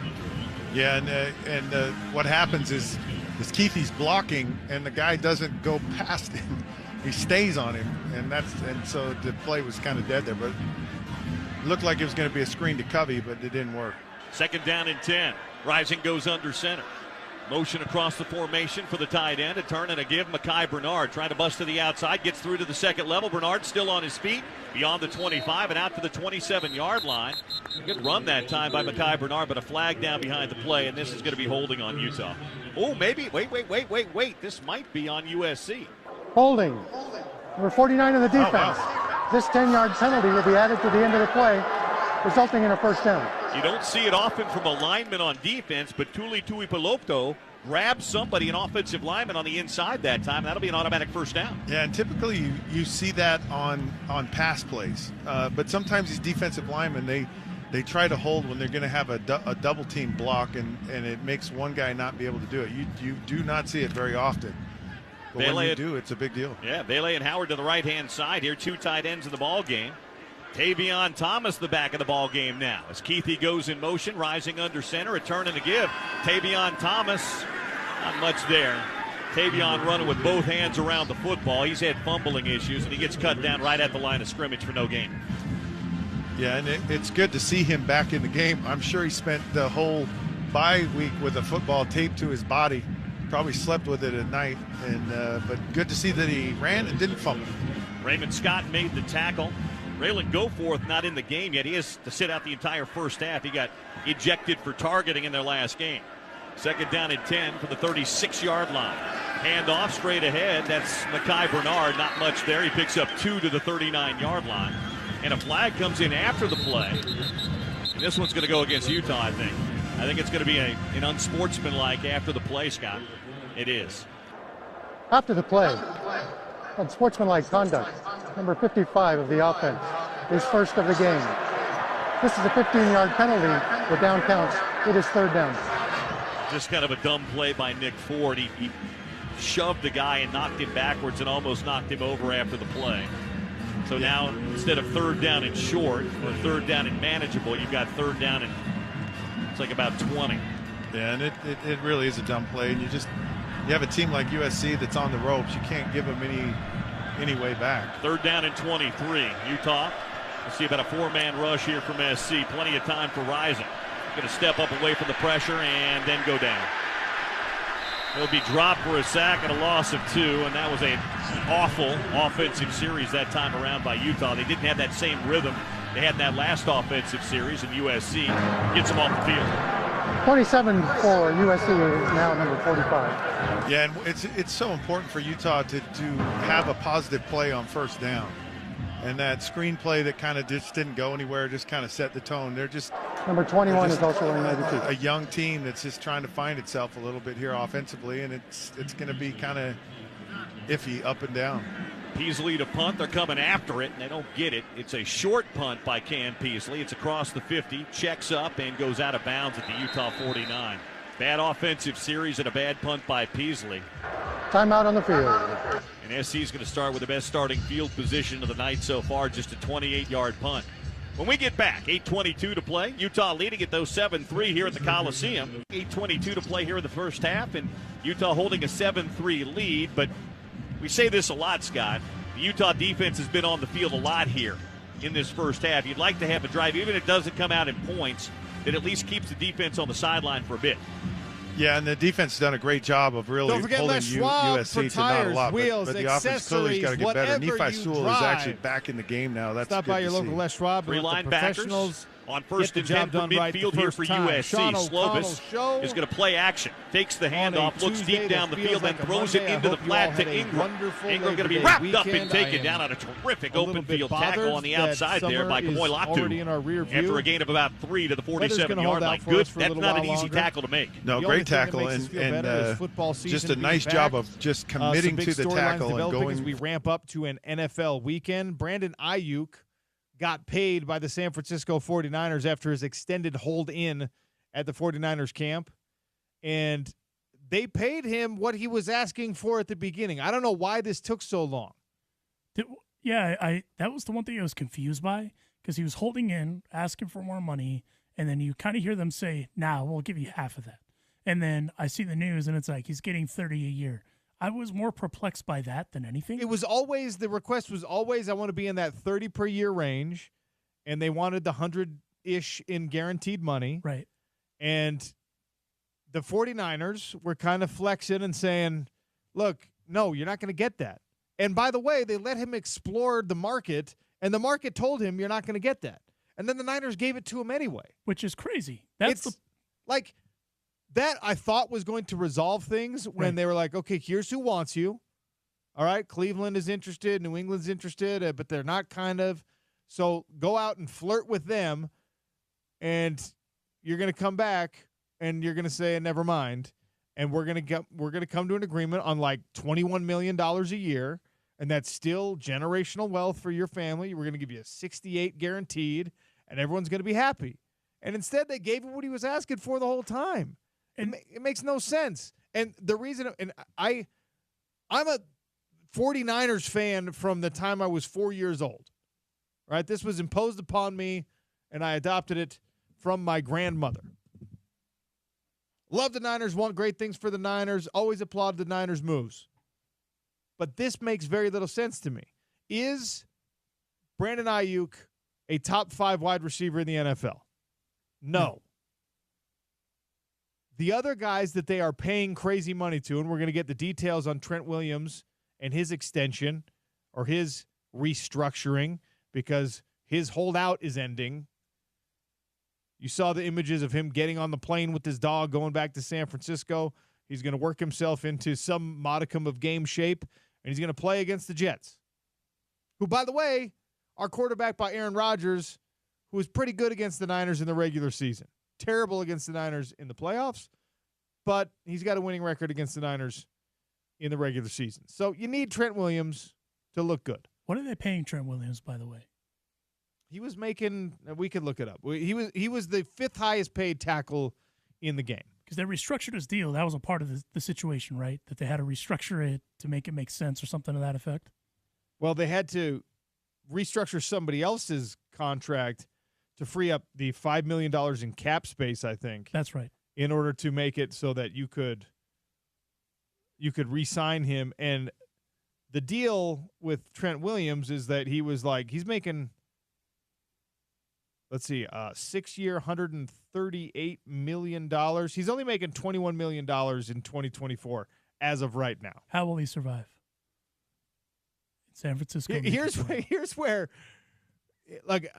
Yeah, and what happens is Keithy's blocking, and the guy doesn't go past him. He stays on him, and so the play was kind of dead there. But it looked like it was going to be a screen to Covey, but it didn't work. 2nd down and 10. Rising goes under center. Motion across the formation for the tight end. A turn and a give. Mekhi Bernard trying to bust to the outside. Gets through to the second level. Bernard still on his feet. Beyond the 25 and out to the 27-yard line. Good run that time by Mekhi Bernard, but a flag down behind the play, and this is going to be holding on Utah. Oh, maybe. Wait. This might be on USC. Holding. Number 49 of the defense. Oh, wow. This 10-yard penalty will be added to the end of the play, resulting in a first down. You don't see it often from a lineman on defense, but Tuli Tuipulotu grabs somebody, an offensive lineman, on the inside that time. That'll be an automatic first down. Yeah, and typically you see that on pass plays. But sometimes these defensive linemen, they try to hold when they're going to have a double team block, and it makes one guy not be able to do it. You do not see it very often. But when you do, it's a big deal. Yeah, Bailey and Howard to the right-hand side here. 2 tight ends in the ball game. Tavion Thomas the back of the ball game now. As Keithy goes in motion, Rising under center, a turn and a give. Tavion Thomas, not much there. Tavion running with both hands around the football. He's had fumbling issues, and he gets cut down right at the line of scrimmage for no gain. Yeah, and it's good to see him back in the game. I'm sure he spent the whole bye week with a football taped to his body. Probably slept with it at night, but good to see that he ran and didn't fumble. Raymond Scott made the tackle. Raylan Goforth not in the game yet. He has to sit out the entire first half. He got ejected for targeting in their last game. 2nd down and 10 for the 36-yard line. Handoff straight ahead. That's Mekhi Bernard. Not much there. He picks up 2 to the 39-yard line. And a flag comes in after the play. And this one's going to go against Utah, I think. I think it's going to be an unsportsmanlike after the play, Scott. It is. After the play, unsportsmanlike conduct. Number 55 of the offense, his first of the game. This is a 15-yard penalty. The down counts. It is 3rd down. Just kind of a dumb play by Nick Ford. He shoved the guy and knocked him backwards and almost knocked him over after the play. So now instead of third down and short or third down and manageable, you've got third down and it's like about 20. Yeah, and it really is a dumb play. And you have a team like USC that's on the ropes. You can't give them any way back. Third down and 23. Utah, we'll see about a 4-man rush here from SC. Plenty of time for Rising. Going to step up away from the pressure and then go down. He'll be dropped for a sack and a loss of 2, and that was an awful offensive series that time around by Utah. They didn't have that same rhythm they had in that last offensive series, and USC gets them off the field. 27 for USC, now number 45. Yeah, and it's so important for Utah to have a positive play on first down. And that screen play that kind of just didn't go anywhere just kind of set the tone. They're just number 21 is also wearing 92. A young team that's just trying to find itself a little bit here offensively, and it's going to be kind of iffy up and down. Peasley to punt. They're coming after it, and they don't get it. It's a short punt by Cam Peasley. It's across the 50, checks up, and goes out of bounds at the Utah 49. Bad offensive series and a bad punt by Peasley. Timeout on the field. And SC is going to start with the best starting field position of the night so far, just a 28-yard punt. When we get back, 8:22 to play. Utah leading it, though, 7-3 here at the Coliseum. 8:22 to play here in the first half, and Utah holding a 7-3 lead. But we say this a lot, Scott. The Utah defense has been on the field a lot here in this first half. You'd like to have a drive, even if it doesn't come out in points, that at least keeps the defense on the sideline for a bit. Yeah, and the defense has done a great job of really holding USC to not a lot. Wheels, but the offense clearly got to get better. Nephi Sewell is actually back in the game now. That's Stop good by your to local see. Les Schwab. Three linebackers on first and 10 from right midfield here for USC. Slovis is going to play action. Takes the handoff, looks deep down the field, then throws it into the flat to Ingram. Ingram going to be wrapped up and taken down on a terrific open field tackle on the outside there by Kamoy Latu. After a gain of about 3 to the 47-yard line. Good. That's not an easy tackle to make. No, great tackle, and just a nice job of just committing to the tackle and going. As we ramp up to an NFL weekend, Brandon Ayuk got paid by the San Francisco 49ers after his extended hold in at the 49ers camp. And they paid him what he was asking for at the beginning. I don't know why this took so long. That was the one thing I was confused by, because he was holding in, asking for more money, and then you kind of hear them say, "Nah, we'll give you half of that." And then I see the news, and it's like he's getting $30 a year. I was more perplexed by that than anything. It was always, the request was always, I want to be in that 30 per year range, and they wanted the 100-ish in guaranteed money. Right. And the 49ers were kind of flexing and saying, look, no, you're not going to get that. And by the way, they let him explore the market, and the market told him you're not going to get that. And then the Niners gave it to him anyway. Which is crazy. Like, that I thought was going to resolve things when they were like, okay, here's who wants you. All right, Cleveland is interested, New England's interested, but they're not kind of. So go out and flirt with them, and you're going to come back, and you're going to say, never mind, and we're going to come to an agreement on like $21 million a year, and that's still generational wealth for your family. We're going to give you a 68 guaranteed, and everyone's going to be happy. And instead, they gave him what he was asking for the whole time. It makes no sense. And the reason, and I'm a 49ers fan from the time I was 4 years old. Right? This was imposed upon me, and I adopted it from my grandmother. Love the Niners, want great things for the Niners, always applaud the Niners' moves. But this makes very little sense to me. Is Brandon Ayuk a top 5 wide receiver in the NFL? No. The other guys that they are paying crazy money to, and we're going to get the details on Trent Williams and his extension or his restructuring because his holdout is ending. You saw the images of him getting on the plane with his dog going back to San Francisco. He's going to work himself into some modicum of game shape, and he's going to play against the Jets, who, by the way, are quarterbacked by Aaron Rodgers, who was pretty good against the Niners in the regular season. Terrible against the Niners in the playoffs, but he's got a winning record against the Niners in the regular season. So you need Trent Williams to look good. What are they paying Trent Williams, by the way? He was making, we could look it up. He was the 5th highest paid tackle in the game. Because they restructured his deal. That was a part of the situation, right? That they had to restructure it to make it make sense or something to that effect. Well, they had to restructure somebody else's contract to free up the $5 million in cap space, I think. That's right. In order to make it so that you could re-sign him. And the deal with Trent Williams is that he was like, he's making, let's see, 6-year, $138 million. He's only making $21 million in 2024 as of right now. How will he survive? San Francisco. Here's where like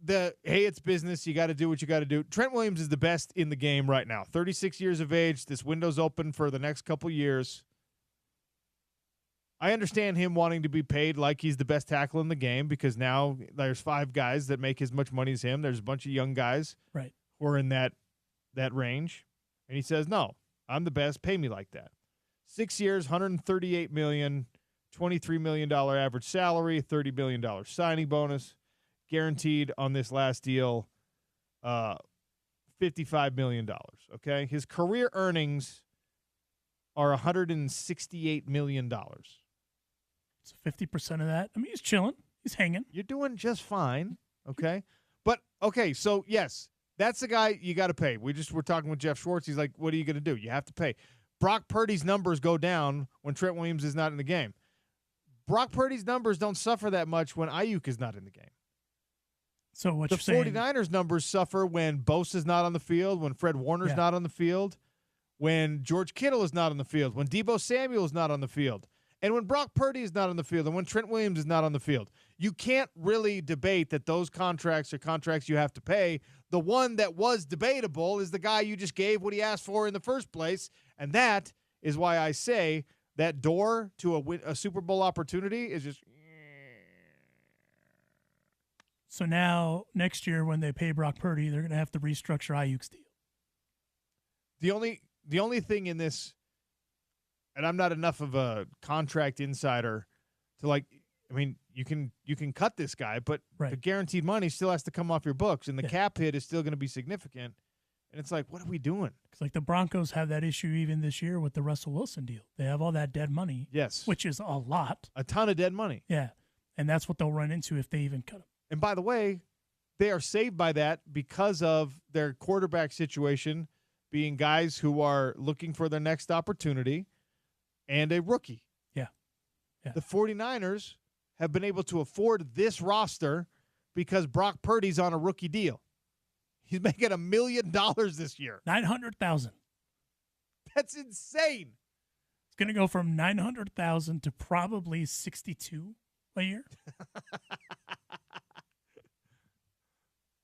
hey, it's business. You got to do what you got to do. Trent Williams is the best in the game right now. 36 years of age. This window's open for the next couple years. I understand him wanting to be paid like he's the best tackle in the game because now there's 5 guys that make as much money as him. There's a bunch of young guys right who are in that range. And he says, no, I'm the best. Pay me like that. 6 years, $138 million, $23 million average salary, $30 million signing bonus. Guaranteed on this last deal, $55 million, okay? His career earnings are $168 million. So 50% of that. I mean, he's chilling. He's hanging. You're doing just fine, okay? But, okay, so, yes, that's the guy you got to pay. We're talking with Jeff Schwartz. He's like, what are you going to do? You have to pay. Brock Purdy's numbers go down when Trent Williams is not in the game. Brock Purdy's numbers don't suffer that much when Ayuk is not in the game. So what the you're saying, 49ers numbers suffer when Bosa's not on the field, when Fred Warner's not on the field, when George Kittle is not on the field, when Deebo Samuel is not on the field, and when Brock Purdy is not on the field, and when Trent Williams is not on the field. You can't really debate that those contracts are contracts you have to pay. The one that was debatable is the guy you just gave what he asked for in the first place, and that is why I say that door to a Super Bowl opportunity is just... So now, next year, when they pay Brock Purdy, they're going to have to restructure Ayuk's deal. The only thing in this, and I'm not enough of a contract insider to I mean, you can cut this guy, but the guaranteed money still has to come off your books, and the cap hit is still going to be significant. And it's like, what are we doing? Because like the Broncos have that issue even this year with the Russell Wilson deal. They have all that dead money. Yes. Which is a lot. A ton of dead money. Yeah. And that's what they'll run into if they even cut him. And by the way, they are saved by that because of their quarterback situation being guys who are looking for their next opportunity and a rookie. Yeah. The 49ers have been able to afford this roster because Brock Purdy's on a rookie deal. He's making $1 million this year. $900,000. That's insane. It's going to go from $900,000 to probably $62 a year.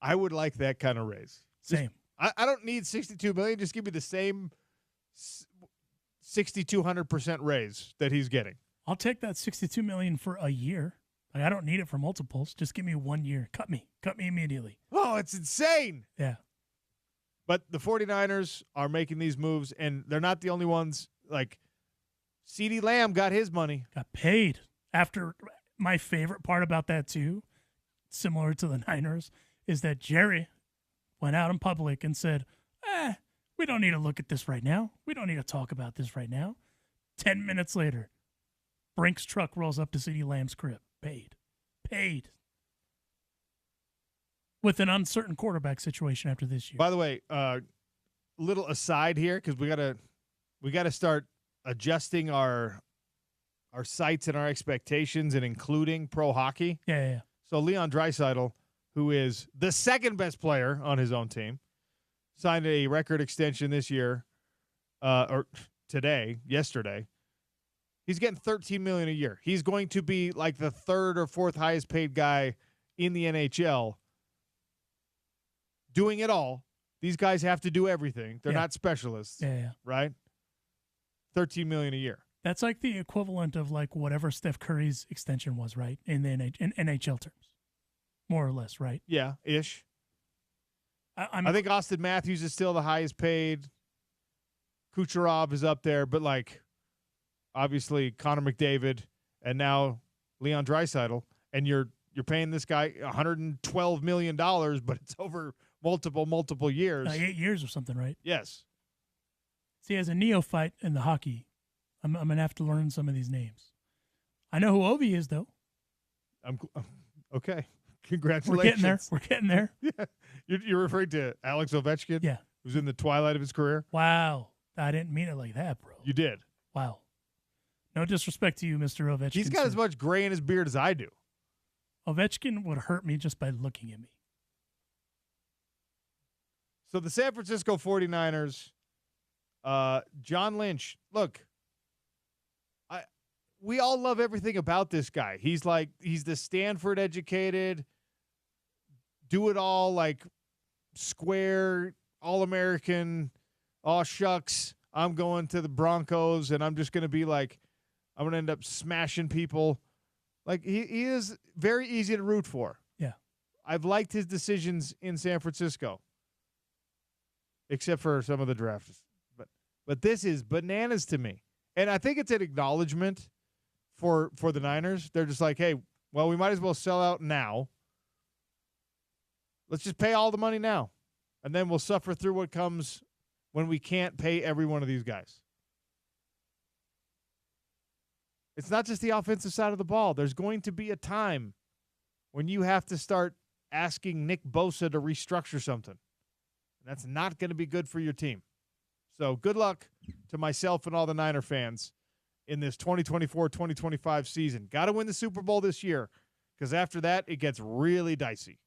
I would like that kind of raise. Same. I don't need $62 million. Just give me the same 6,200% raise that he's getting. I'll take that $62 million for a year. Like, I don't need it for multiples. Just give me 1 year. Cut me immediately. Oh, it's insane. Yeah. But the 49ers are making these moves, and they're not the only ones. Like, CeeDee Lamb got his money. Got paid. After my favorite part about that, too, similar to the Niners, is that Jerry went out in public and said, we don't need to look at this right now. We don't need to talk about this right now. 10 minutes later, Brink's truck rolls up to CeeDee Lamb's crib. Paid. With an uncertain quarterback situation after this year. By the way, little aside here, because we gotta start adjusting our sights and our expectations and including pro hockey. Yeah. So Leon Draisaitl, who is the second best player on his own team, signed a record extension this year, or yesterday. He's getting $13 million a year. He's going to be like the third or fourth highest paid guy in the NHL, doing it all. These guys have to do everything. They're not specialists. Yeah. Right? $13 million a year. That's like the equivalent of like whatever Steph Curry's extension was, right? In the NHL terms. More or less, right? Yeah, ish. I think Austin Matthews is still the highest paid. Kucherov is up there, but like obviously Connor McDavid and now Leon Draisaitl, and you're paying this guy $112 million, but it's over multiple years. 8 years or something, right? Yes. See, as a neophyte in the hockey, I'm gonna have to learn some of these names. I know who Ovi is, though. I'm Okay. Congratulations. We're getting there. We're getting there. Yeah. You're referring to Alex Ovechkin? Yeah. Who's in the twilight of his career? Wow. I didn't mean it like that, bro. You did. Wow. No disrespect to you, Mr. Ovechkin. He's got as much gray in his beard as I do. Ovechkin would hurt me just by looking at me. So the San Francisco 49ers, John Lynch, look, we all love everything about this guy. He's the Stanford educated, do it all, like square, all-American, aw shucks, I'm going to the Broncos and I'm just going to be like, I'm going to end up smashing people. Like, he is very easy to root for. Yeah. I've liked his decisions in San Francisco, except for some of the drafts. But this is bananas to me. And I think it's an acknowledgement for the Niners. They're just like, hey, well, we might as well sell out now. Let's just pay all the money now. And then we'll suffer through what comes when we can't pay every one of these guys. It's not just the offensive side of the ball. There's going to be a time when you have to start asking Nick Bosa to restructure something. And that's not going to be good for your team. So good luck to myself and all the Niner fans in this 2024-2025 season. Got to win the Super Bowl this year, because after that, it gets really dicey.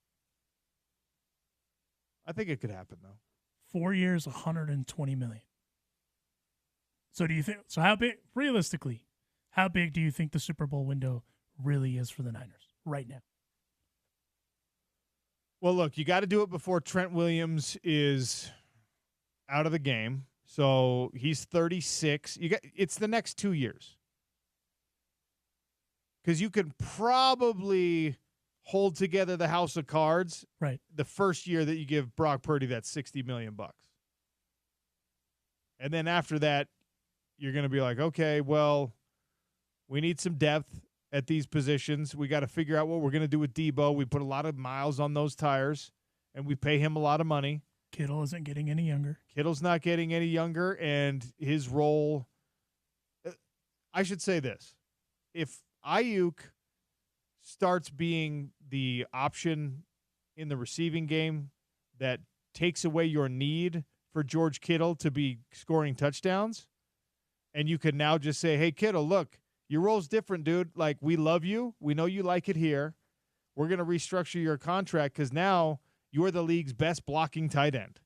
I think it could happen, though. 4 years, $120 million. So do you think? So how big, realistically, how big do you think the Super Bowl window really is for the Niners right now? Well, look, you got to do it before Trent Williams is out of the game. So he's 36. It's the next 2 years. Because you can probably hold together the house of cards right the first year that you give Brock Purdy that $60 million. And then after that, you're going to be like, okay, well, we need some depth at these positions. We got to figure out what we're going to do with Debo. We put a lot of miles on those tires, and we pay him a lot of money. Kittle isn't getting any younger. Kittle's not getting any younger, and his role – I should say this. If Ayuk starts being the option in the receiving game that takes away your need for George Kittle to be scoring touchdowns, and you can now just say, hey, Kittle, look, your role's different, dude. Like, we love you. We know you like it here. We're going to restructure your contract because now you're the league's best blocking tight end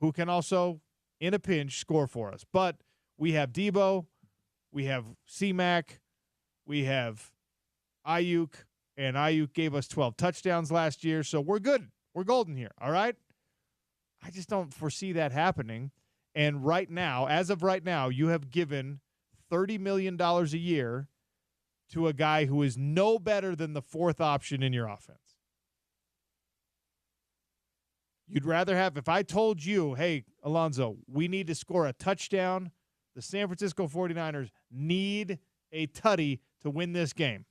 who can also, in a pinch, score for us. But we have Debo, we have C-Mac, we have Ayuk, and Ayuk gave us 12 touchdowns last year, so we're good. We're golden here, all right? I just don't foresee that happening. And right now, as of right now, you have given $30 million a year to a guy who is no better than the fourth option in your offense. You'd rather have, if I told you, hey, Alonzo, we need to score a touchdown, the San Francisco 49ers need a tutty to win this game.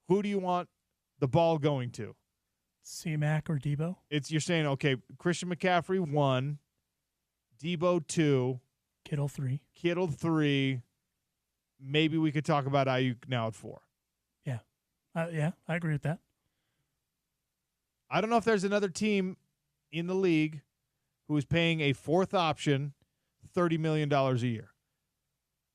Who do you want the ball going to? C-Mac or Debo? You're saying, okay, Christian McCaffrey 1, Debo 2, Kittle 3. Kittle 3. Maybe we could talk about Ayuk now at 4. Yeah. Yeah, I agree with that. I don't know if there's another team in the league who is paying a fourth option $30 million a year.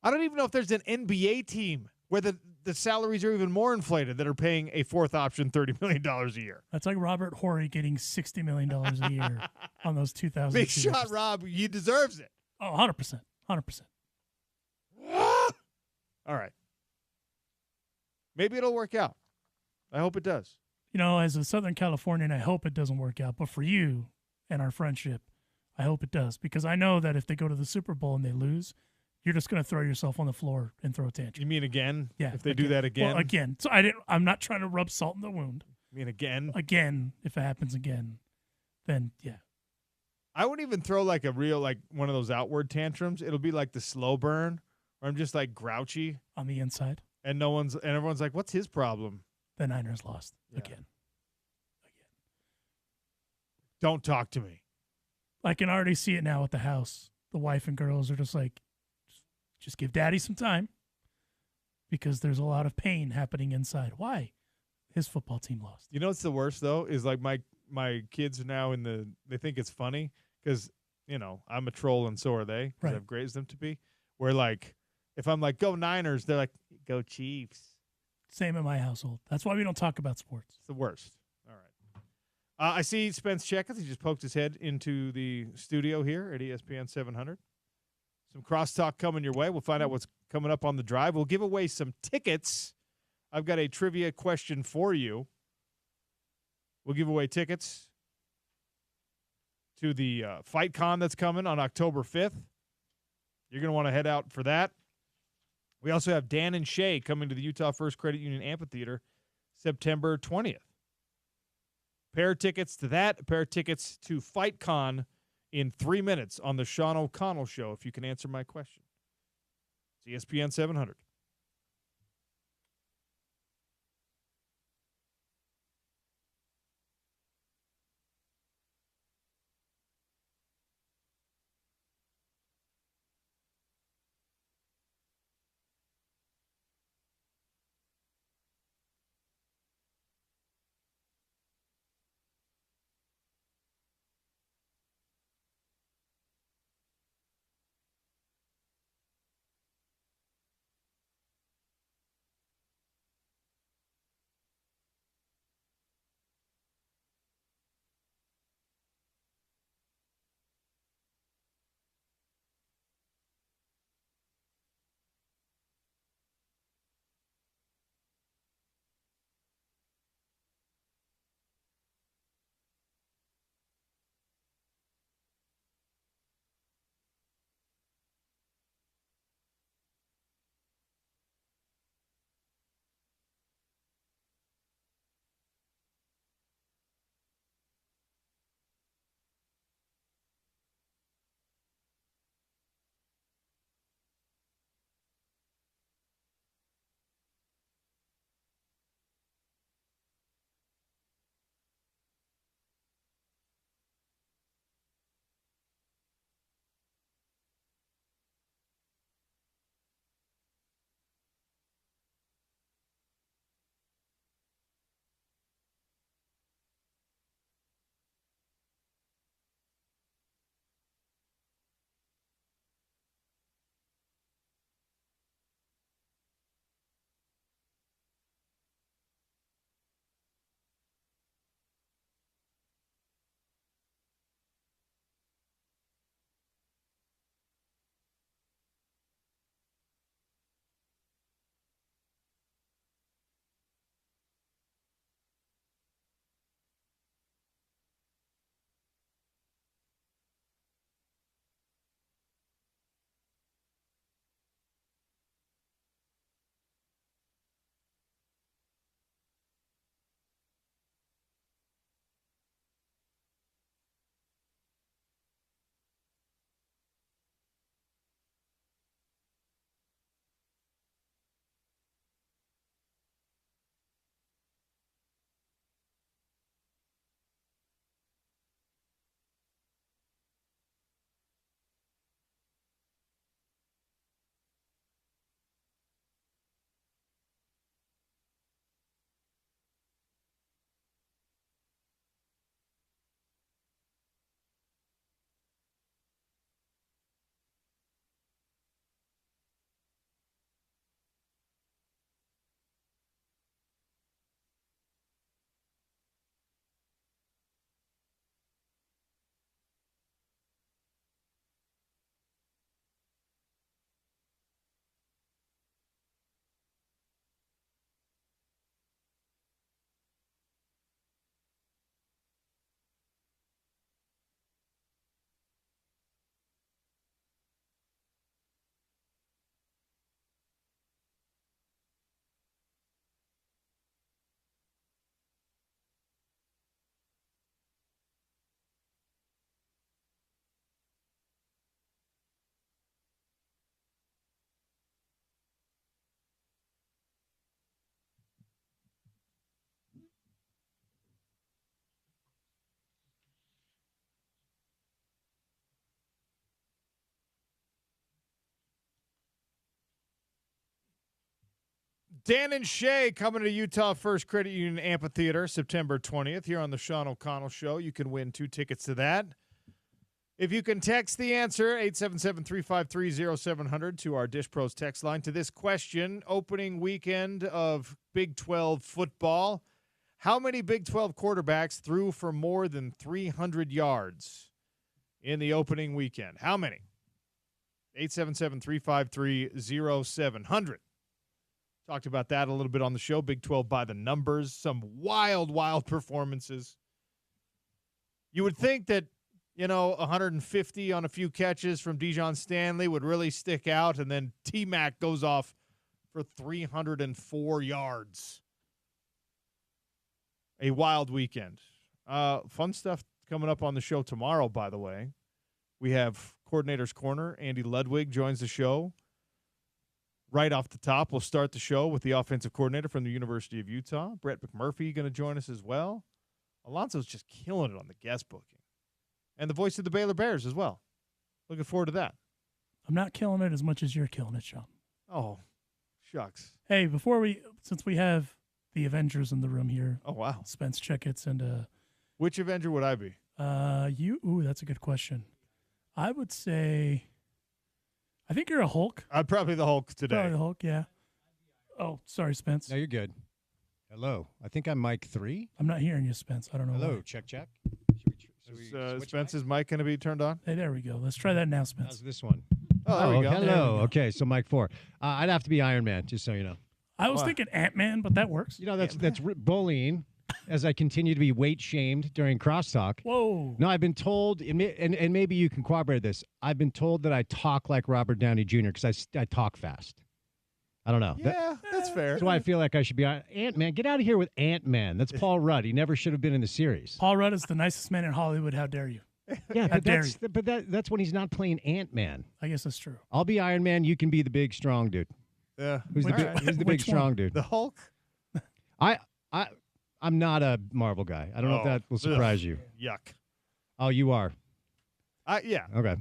I don't even know if there's an NBA team where the salaries are even more inflated that are paying a fourth option $30 million a year. That's like Robert Horry getting $60 million a year on those 2000. Big shot, Rob. He deserves it. Oh, 100%. 100%. All right. Maybe it'll work out. I hope it does. You know, as a Southern Californian, I hope it doesn't work out. But for you and our friendship, I hope it does. Because I know that if they go to the Super Bowl and they lose, you're just going to throw yourself on the floor and throw a tantrum. You mean again? Yeah. If they do that again? Well, again. So I'm not trying to rub salt in the wound. You mean again? Again, if it happens again, then yeah. I wouldn't even throw like a real, like one of those outward tantrums. It'll be like the slow burn where I'm just like grouchy on the inside. And everyone's like, what's his problem? The Niners lost again. Don't talk to me. I can already see it now at the house. The wife and girls are just like, just give daddy some time because there's a lot of pain happening inside. Why? his football team lost. You know what's the worst though is like my kids are now they think it's funny because I'm a troll and so are they because Right. I've raised them to be. Where like if I'm like go Niners, they're like go Chiefs. Same in my household. That's why we don't talk about sports. It's the worst. All right. I see Spence Checketts. He just poked his head into the studio here at ESPN 700. Some crosstalk coming your way. We'll find out what's coming up on the drive. We'll give away some tickets. I've got a trivia question for you. We'll give away tickets to the Fight Con that's coming on October 5th. You're going to want to head out for that. We also have Dan and Shay coming to the Utah First Credit Union Amphitheater September 20th. Pair of tickets to that, a pair of tickets to Fight Con in 3 minutes on the Sean O'Connell Show, if you can answer my question. It's ESPN 700. Dan and Shay coming to Utah First Credit Union Amphitheater September 20th here on the Sean O'Connell Show. You can win 2 tickets to that. If you can text the answer, 877-353-0700 to our Dish Pros text line to this question, opening weekend of Big 12 football. How many Big 12 quarterbacks threw for more than 300 yards in the opening weekend? How many? 877-353-0700. Talked about that a little bit on the show. Big 12 by the numbers. Some wild, wild performances. You would think that, 150 on a few catches from Dijon Stanley would really stick out, and then T-Mac goes off for 304 yards. A wild weekend. Fun stuff coming up on the show tomorrow, by the way. We have Coordinator's Corner. Andy Ludwig joins the show. Right off the top, we'll start the show with the offensive coordinator from the University of Utah. Brett McMurphy going to join us as well. Alonso's just killing it on the guest booking. And the voice of the Baylor Bears as well. Looking forward to that. I'm not killing it as much as you're killing it, Sean. Oh, shucks. Hey, since we have the Avengers in the room here. Oh, wow. Spence Checketts and which Avenger would I be? That's a good question. I would say, I think you're a Hulk. I'm probably the Hulk today. Probably the Hulk, yeah. Oh, sorry, Spence. No, you're good. Hello. I think I'm mic 3. I'm not hearing you, Spence. I don't know. Hello, why. check. Is Spence's mic going to be turned on? Hey, there we go. Let's try that now, Spence. How's this one? Oh, there we go. Hello. Okay, so mic 4. I'd have to be Iron Man, just so you know. I was thinking Ant-Man, but that works. That's bullying. As I continue to be weight shamed during crosstalk. Whoa. No, I've been told, and maybe you can corroborate this. I've been told that I talk like Robert Downey Jr. because I talk fast. I don't know. Yeah, that's fair. That's why I feel like I should be Ant-Man. Get out of here with Ant-Man. That's Paul Rudd. He never should have been in the series. Paul Rudd is the nicest man in Hollywood. How dare you? Yeah, that's when he's not playing Ant-Man. I guess that's true. I'll be Iron Man. You can be the big, strong dude. Yeah. Who's the big, strong dude? The Hulk? I'm not a Marvel guy. I don't know if that will surprise you. Yuck. Oh, you are? Yeah. Okay.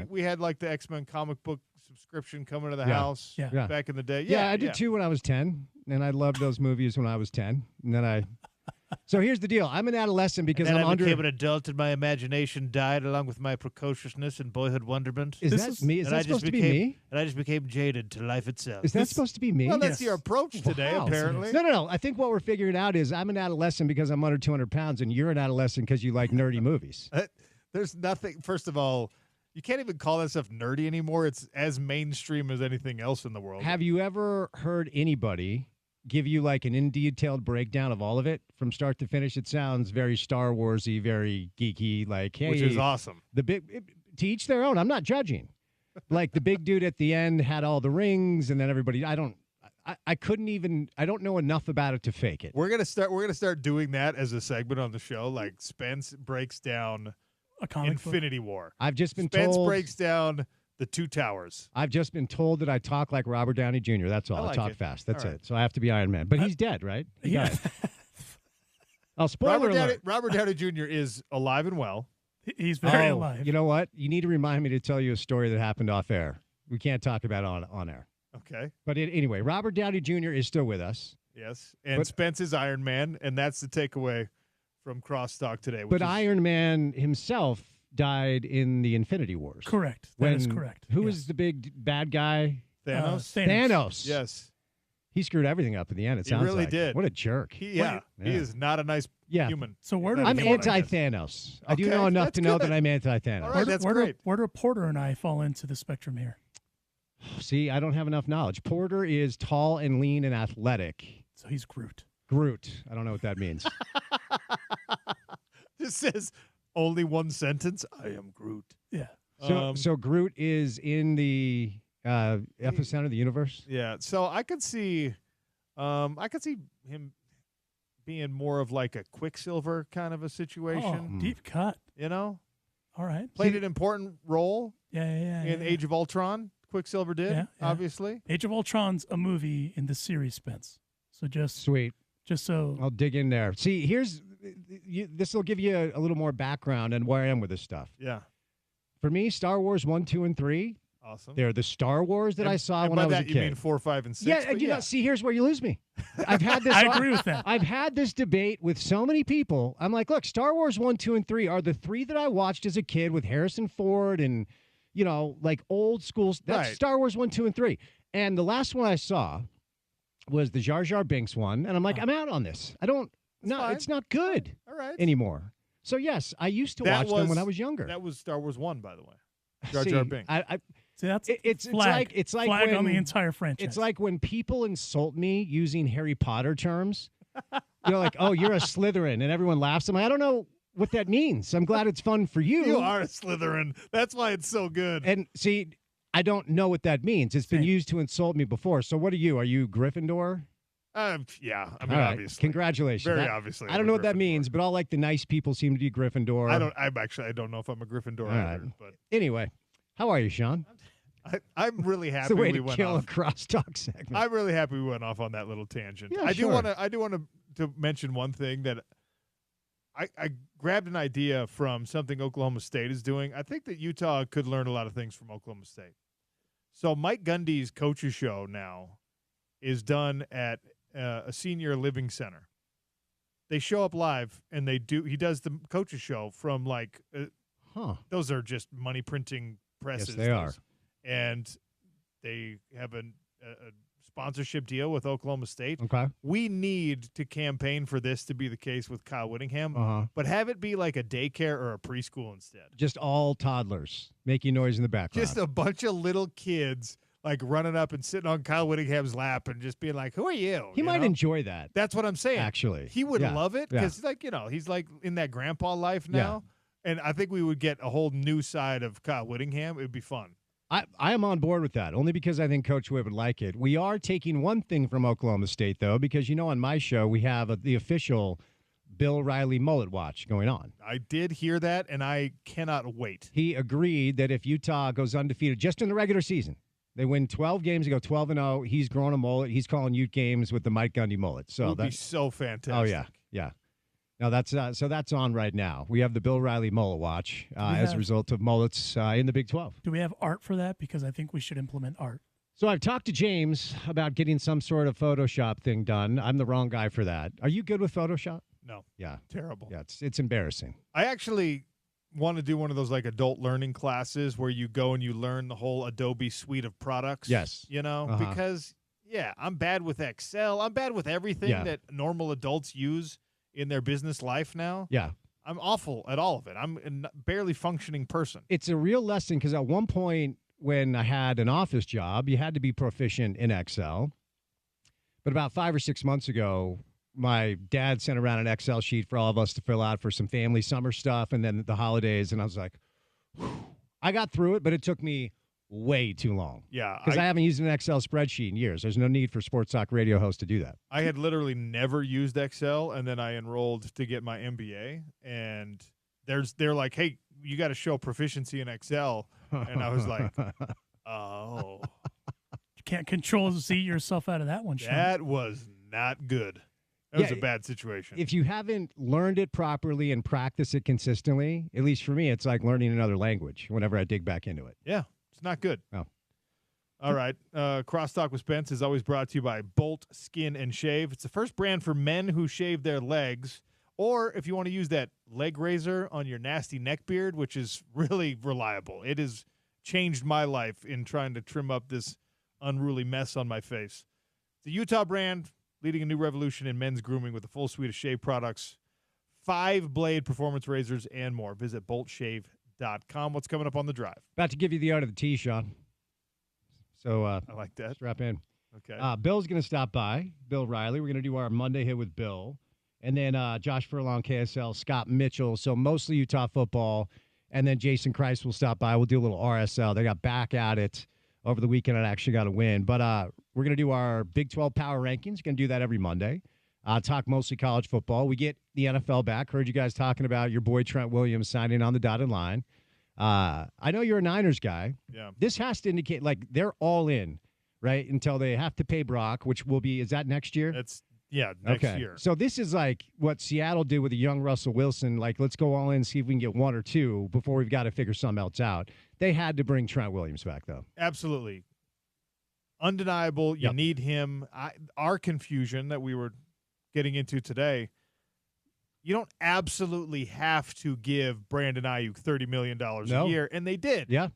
We had like the X-Men comic book subscription coming to the house back in the day. Yeah, I did too when I was 10, and I loved those movies when I was 10. And then So here's the deal. I'm an adolescent because I I'm became an adult and my imagination died along with my precociousness and boyhood wonderment. Is that me? Is that supposed to be me? And I just became jaded to life itself. Is that supposed to be me? Well, that's your approach today, apparently. No. I think what we're figuring out is I'm an adolescent because I'm under 200 pounds, and you're an adolescent because you like nerdy movies. There's nothing. First of all, you can't even call that stuff nerdy anymore. It's as mainstream as anything else in the world. Have you ever heard anybody give you like an in-detailed breakdown of all of it from start to finish? It sounds very Star Warsy, very geeky, like, hey, which is awesome. To each their own. I'm not judging. Like the big dude at the end had all the rings, and then everybody. I don't know enough about it to fake it. We're gonna start doing that as a segment on the show. Like Spence breaks down a comic Infinity War. I've just been Spence told. breaks down the Two Towers. I've just been told that I talk like Robert Downey Jr. That's all. I talk fast. That's it. So I have to be Iron Man. But he's dead, right? He died. Oh, spoiler alert. Robert Downey Jr. is alive and well. He's very alive. You know what? You need to remind me to tell you a story that happened off air. We can't talk about it on air. Okay. But anyway, Robert Downey Jr. is still with us. Yes. And Spence is Iron Man, and that's the takeaway from Crosstalk today. But Iron Man himself died in the Infinity Wars. Correct. That is correct. Who was the big bad guy? Thanos. Thanos. Yes. He screwed everything up in the end, it sounds like. He really did. What a jerk. He is not a nice human. So I'm anti-Thanos. I do know enough to know that I'm anti-Thanos. All right, that's great. Where do Porter and I fall into the spectrum here? See, I don't have enough knowledge. Porter is tall and lean and athletic. So he's Groot. Groot. I don't know what that means. This says only one sentence. I am Groot. Yeah. So Groot is in the epicenter of the universe. Yeah. So I could see him being more of like a Quicksilver kind of a situation. Oh, deep cut. You know. All right. Played an important role. Yeah. In Age of Ultron, Quicksilver did. Yeah. Obviously. Age of Ultron's a movie in the series, Spence. So just sweet. Just so I'll dig in there. See, this will give you a little more background on where I am with this stuff. Yeah. For me, Star Wars 1, 2, and 3 Awesome. They're the Star Wars that I saw and when by I was that a kid. you mean 4, 5, and 6? Yeah, but and see, here's where you lose me. I've had this. I agree with that. I've had this debate with so many people. I'm like, look, Star Wars 1, 2, and 3 are the 3 that I watched as a kid with Harrison Ford and, like old school. That's Right. Star Wars 1, 2, and 3. And the last one I saw was the Jar Jar Binks one, and I'm like, I'm out on this. It's not good All right. anymore. So yes, I used to watch them when I was younger. That was Star Wars 1, by the way. Jar See, Jar Binks. See, that's it's flag. it's like flag when, on the entire franchise. It's like when people insult me using Harry Potter terms. Like, oh, you're a Slytherin, and everyone laughs. I'm like, I don't know what that means. I'm glad it's fun for you. You are a Slytherin. That's why it's so good. And see, I don't know what that means. It's been used to insult me before. So what are you? Are you Gryffindor? Yeah. I mean, All right. obviously. Congratulations. Very obviously. I don't know what that means, but all like the nice people seem to be Gryffindor. I don't know if I'm a Gryffindor All either. right. But Anyway, how are you, Sean? I'm really happy It's the way we to went kill off. a crosstalk segment. I'm really happy we went off on that little tangent. Yeah, I sure. do want to mention one thing that I grabbed an idea from something Oklahoma State is doing. I think that Utah could learn a lot of things from Oklahoma State. So Mike Gundy's coaches show now is done at a senior living center. They show up live and he does the coaches show from like those are just money printing presses. Yes, they are. And they have a sponsorship deal with Oklahoma State. Okay. We need to campaign for this to be the case with Kyle Whittingham, Uh-huh. but have it be like a daycare or a preschool instead. Just all toddlers making noise in the background. Just a bunch of little kids like running up and sitting on Kyle Whittingham's lap and just being like, "Who are you?" He might enjoy that. That's what I'm saying. Actually, he would Yeah. love it Yeah. because, he's like in that grandpa life now, and I think we would get a whole new side of Kyle Whittingham. It would be fun. I am on board with that, only because I think Coach Witt would like it. We are taking one thing from Oklahoma State, though, because, on my show, we have the official Bill Riley Mullet Watch going on. I did hear that, and I cannot wait. He agreed that if Utah goes undefeated just in the regular season, they win 12 games, they go 12-0, he's growing a mullet, he's calling Ute games with the Mike Gundy mullet. So It would be that's so fantastic. Oh, yeah. Now, that's on right now. We have the Bill Riley Mullet Watch as a result of mullets in the Big 12. Do we have art for that? Because I think we should implement art. So I've talked to James about getting some sort of Photoshop thing done. I'm the wrong guy for that. Are you good with Photoshop? No. Yeah. Terrible. Yeah, it's embarrassing. I actually want to do one of those like adult learning classes where you go and you learn the whole Adobe suite of products. Yes. Because, I'm bad with Excel. I'm bad with everything that normal adults use in their business life now. Yeah. I'm awful at all of it. I'm a barely functioning person. It's a real lesson because at one point when I had an office job, you had to be proficient in Excel. But about 5 or 6 months ago, my dad sent around an Excel sheet for all of us to fill out for some family summer stuff and then the holidays. And I was like, whew. I got through it, but it took me way too long. Yeah. Because I haven't used an Excel spreadsheet in years. There's no need for sports talk radio hosts to do that. I had literally never used Excel, and then I enrolled to get my MBA, and they're like, "Hey, you got to show proficiency in Excel," and I was like, "Oh, You can't control Z yourself out of that one, Sean. that was not good. That was a bad situation." If you haven't learned it properly and practice it consistently, at least for me, it's like learning another language whenever I dig back into it. Yeah, it's not good. Oh. All right. Crosstalk with Spence is always brought to you by Bolt Skin and Shave. It's the first brand for men who shave their legs, or if you want to use that leg razor on your nasty neck beard, which is really reliable. It has changed my life in trying to trim up this unruly mess on my face. The Utah brand, leading a new revolution in men's grooming with a full suite of shave products, 5-blade performance razors, and more. Visit boltshave.com. What's coming up on the drive? About to give you the art of the tee, Sean. So I like that. Strap in. Okay. Bill's going to stop by, Bill Riley. We're going to do our Monday hit with Bill. And then Josh Furlong, KSL, Scott Mitchell. So mostly Utah football. And then Jason Christ will stop by. We'll do a little RSL. They got back at it over the weekend and actually got a win. But we're going to do our Big 12 power rankings. Going to do that every Monday. Talk mostly college football. We get the NFL back. Heard you guys talking about your boy Trent Williams signing on the dotted line. I know you're a Niners guy. Yeah. This has to indicate, like, they're all in, right, until they have to pay Brock, which will be, is that next year? That's Yeah, next Okay. year. So this is like what Seattle did with a young Russell Wilson. Like, let's go all in and see if we can get one or two before we've got to figure something else out. They had to bring Trent Williams back, though. Absolutely. Undeniable. You need him. Our confusion that we were getting into today, you don't absolutely have to give Brandon Ayuk $30 million a year, and they did. Yeah.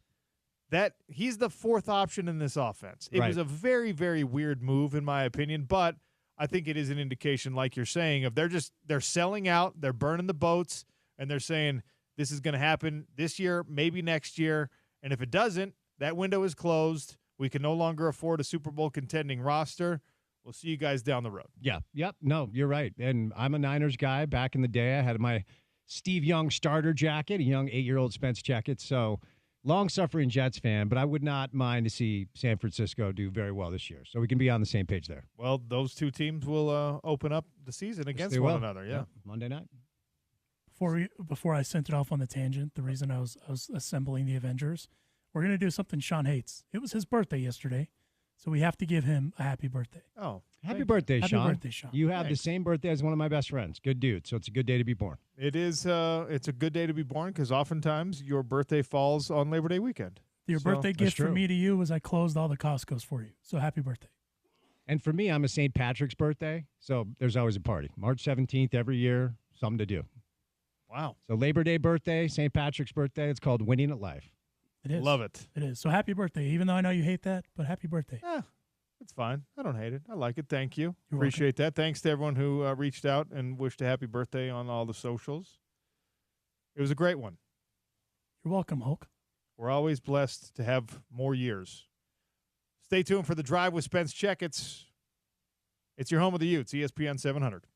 That he's the fourth option in this offense. It was a very, very weird move, in my opinion, but I think it is an indication, like you're saying, of they're selling out, they're burning the boats, and they're saying this is going to happen this year, maybe next year, and if it doesn't, that window is closed. We can no longer afford a Super Bowl contending roster. We'll see you guys down the road. Yeah. Yep. No, you're right. And I'm a Niners guy. Back in the day, I had my Steve Young starter jacket, a young 8-year-old Spence Checketts. So long-suffering Jets fan, but I would not mind to see San Francisco do very well this year. So we can be on the same page there. Well, those two teams will open up the season against one another. Yeah. Monday night. Before I sent it off on the tangent, the reason I was assembling the Avengers, we're going to do something Sean hates. It was his birthday yesterday, so we have to give him a happy birthday. Oh, happy birthday, Sean. Happy birthday, Sean. You have the same birthday as one of my best friends. Good dude. So it's a good day to be born. It is. It's a good day to be born because oftentimes your birthday falls on Labor Day weekend. Your birthday gift from me to you was I closed all the Costco's for you. So happy birthday. And for me, I'm a St. Patrick's birthday, so there's always a party. March 17th every year, something to do. Wow. So Labor Day birthday, St. Patrick's birthday, it's called Winning at Life. It is. Love it. It is. So happy birthday, even though I know you hate that, but happy birthday. It's fine. I don't hate it. I like it. Thank you. Appreciate that. Thanks to everyone who reached out and wished a happy birthday on all the socials. It was a great one. You're welcome, Hulk. We're always blessed to have more years. Stay tuned for The Drive with Spence Checketts. It's your home of the Utes, ESPN 700.